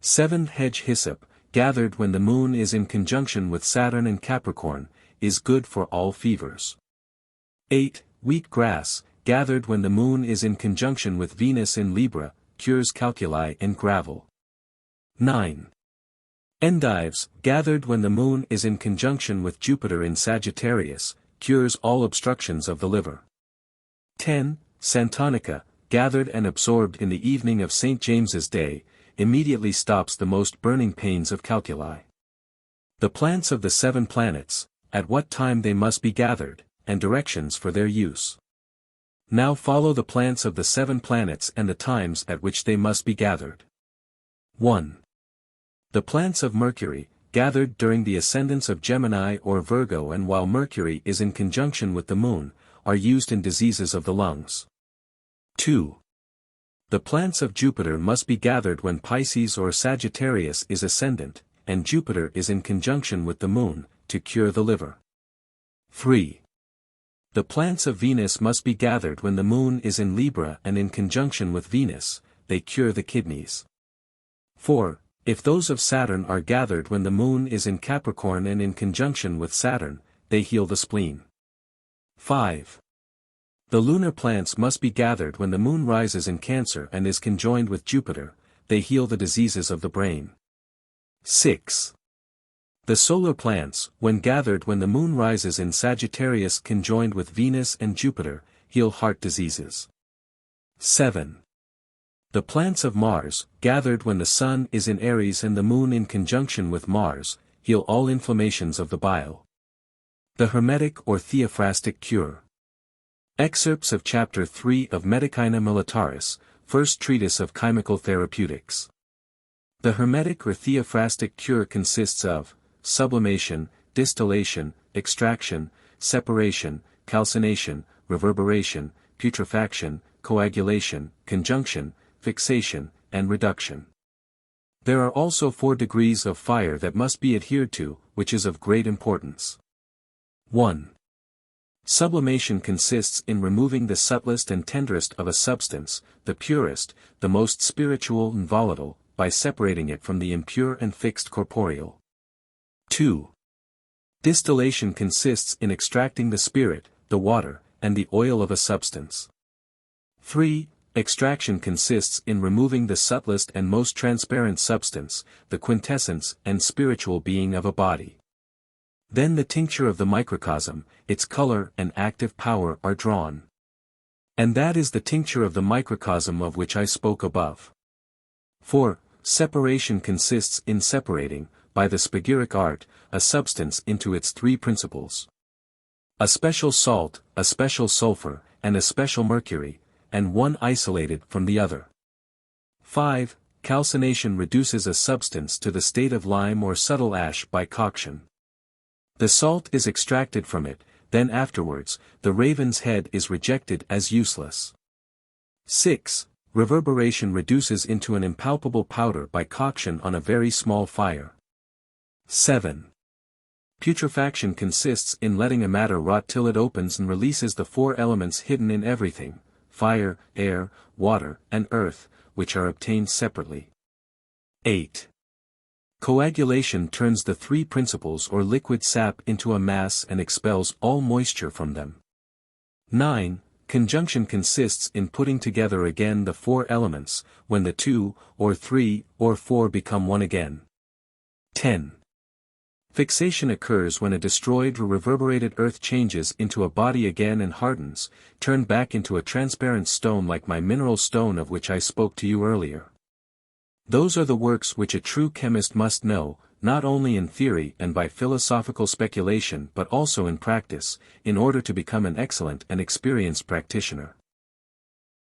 7. Hedge hyssop, gathered when the moon is in conjunction with Saturn and Capricorn, is good for all fevers. 8. Wheat grass, gathered when the moon is in conjunction with Venus in Libra, cures calculi and gravel. 9. Endives, gathered when the moon is in conjunction with Jupiter in Sagittarius, cures all obstructions of the liver. 10. Santonica, gathered and absorbed in the evening of St. James's Day, immediately stops the most burning pains of calculi. The plants of the 7 planets, at what time they must be gathered, and directions for their use. Now follow the plants of the 7 planets and the times at which they must be gathered. 1. The plants of Mercury, gathered during the ascendance of Gemini or Virgo and while Mercury is in conjunction with the moon, are used in diseases of the lungs. 2. The plants of Jupiter must be gathered when Pisces or Sagittarius is ascendant, and Jupiter is in conjunction with the moon, to cure the liver. 3. The plants of Venus must be gathered when the moon is in Libra and in conjunction with Venus, they cure the kidneys. 4. If those of Saturn are gathered when the moon is in Capricorn and in conjunction with Saturn, they heal the spleen. 5. The lunar plants must be gathered when the moon rises in Cancer and is conjoined with Jupiter, they heal the diseases of the brain. 6. The solar plants, when gathered when the moon rises in Sagittarius conjoined with Venus and Jupiter, heal heart diseases. 7. The plants of Mars, gathered when the sun is in Aries and the moon in conjunction with Mars, heal all inflammations of the bile. The Hermetic or Theophrastic cure. Excerpts of Chapter 3 of Medicina Militaris, First Treatise of Chemical Therapeutics. The Hermetic or Theophrastic cure consists of sublimation, distillation, extraction, separation, calcination, reverberation, putrefaction, coagulation, conjunction, fixation, and reduction. There are also 4 degrees of fire that must be adhered to, which is of great importance. 1. Sublimation consists in removing the subtlest and tenderest of a substance, the purest, the most spiritual and volatile, by separating it from the impure and fixed corporeal. 2. Distillation consists in extracting the spirit, the water, and the oil of a substance. 3. Extraction consists in removing the subtlest and most transparent substance, the quintessence and spiritual being of a body. Then the tincture of the microcosm, its color and active power are drawn. And that is the tincture of the microcosm of which I spoke above. 4. Separation consists in separating, by the spagyric art, a substance into its three principles. A special salt, a special sulfur, and a special mercury, and one isolated from the other. 5. Calcination reduces a substance to the state of lime or subtle ash by coction. The salt is extracted from it, then afterwards, the raven's head is rejected as useless. 6. Reverberation reduces into an impalpable powder by coction on a very small fire. 7. Putrefaction consists in letting a matter rot till it opens and releases the four elements hidden in everything, fire, air, water, and earth, which are obtained separately. 8. Coagulation turns the three principles or liquid sap into a mass and expels all moisture from them. 9. Conjunction consists in putting together again the four elements, when the two, or three, or four become one again. 10. Fixation occurs when a destroyed or reverberated earth changes into a body again and hardens, turned back into a transparent stone like my mineral stone of which I spoke to you earlier. Those are the works which a true chemist must know, not only in theory and by philosophical speculation but also in practice, in order to become an excellent and experienced practitioner.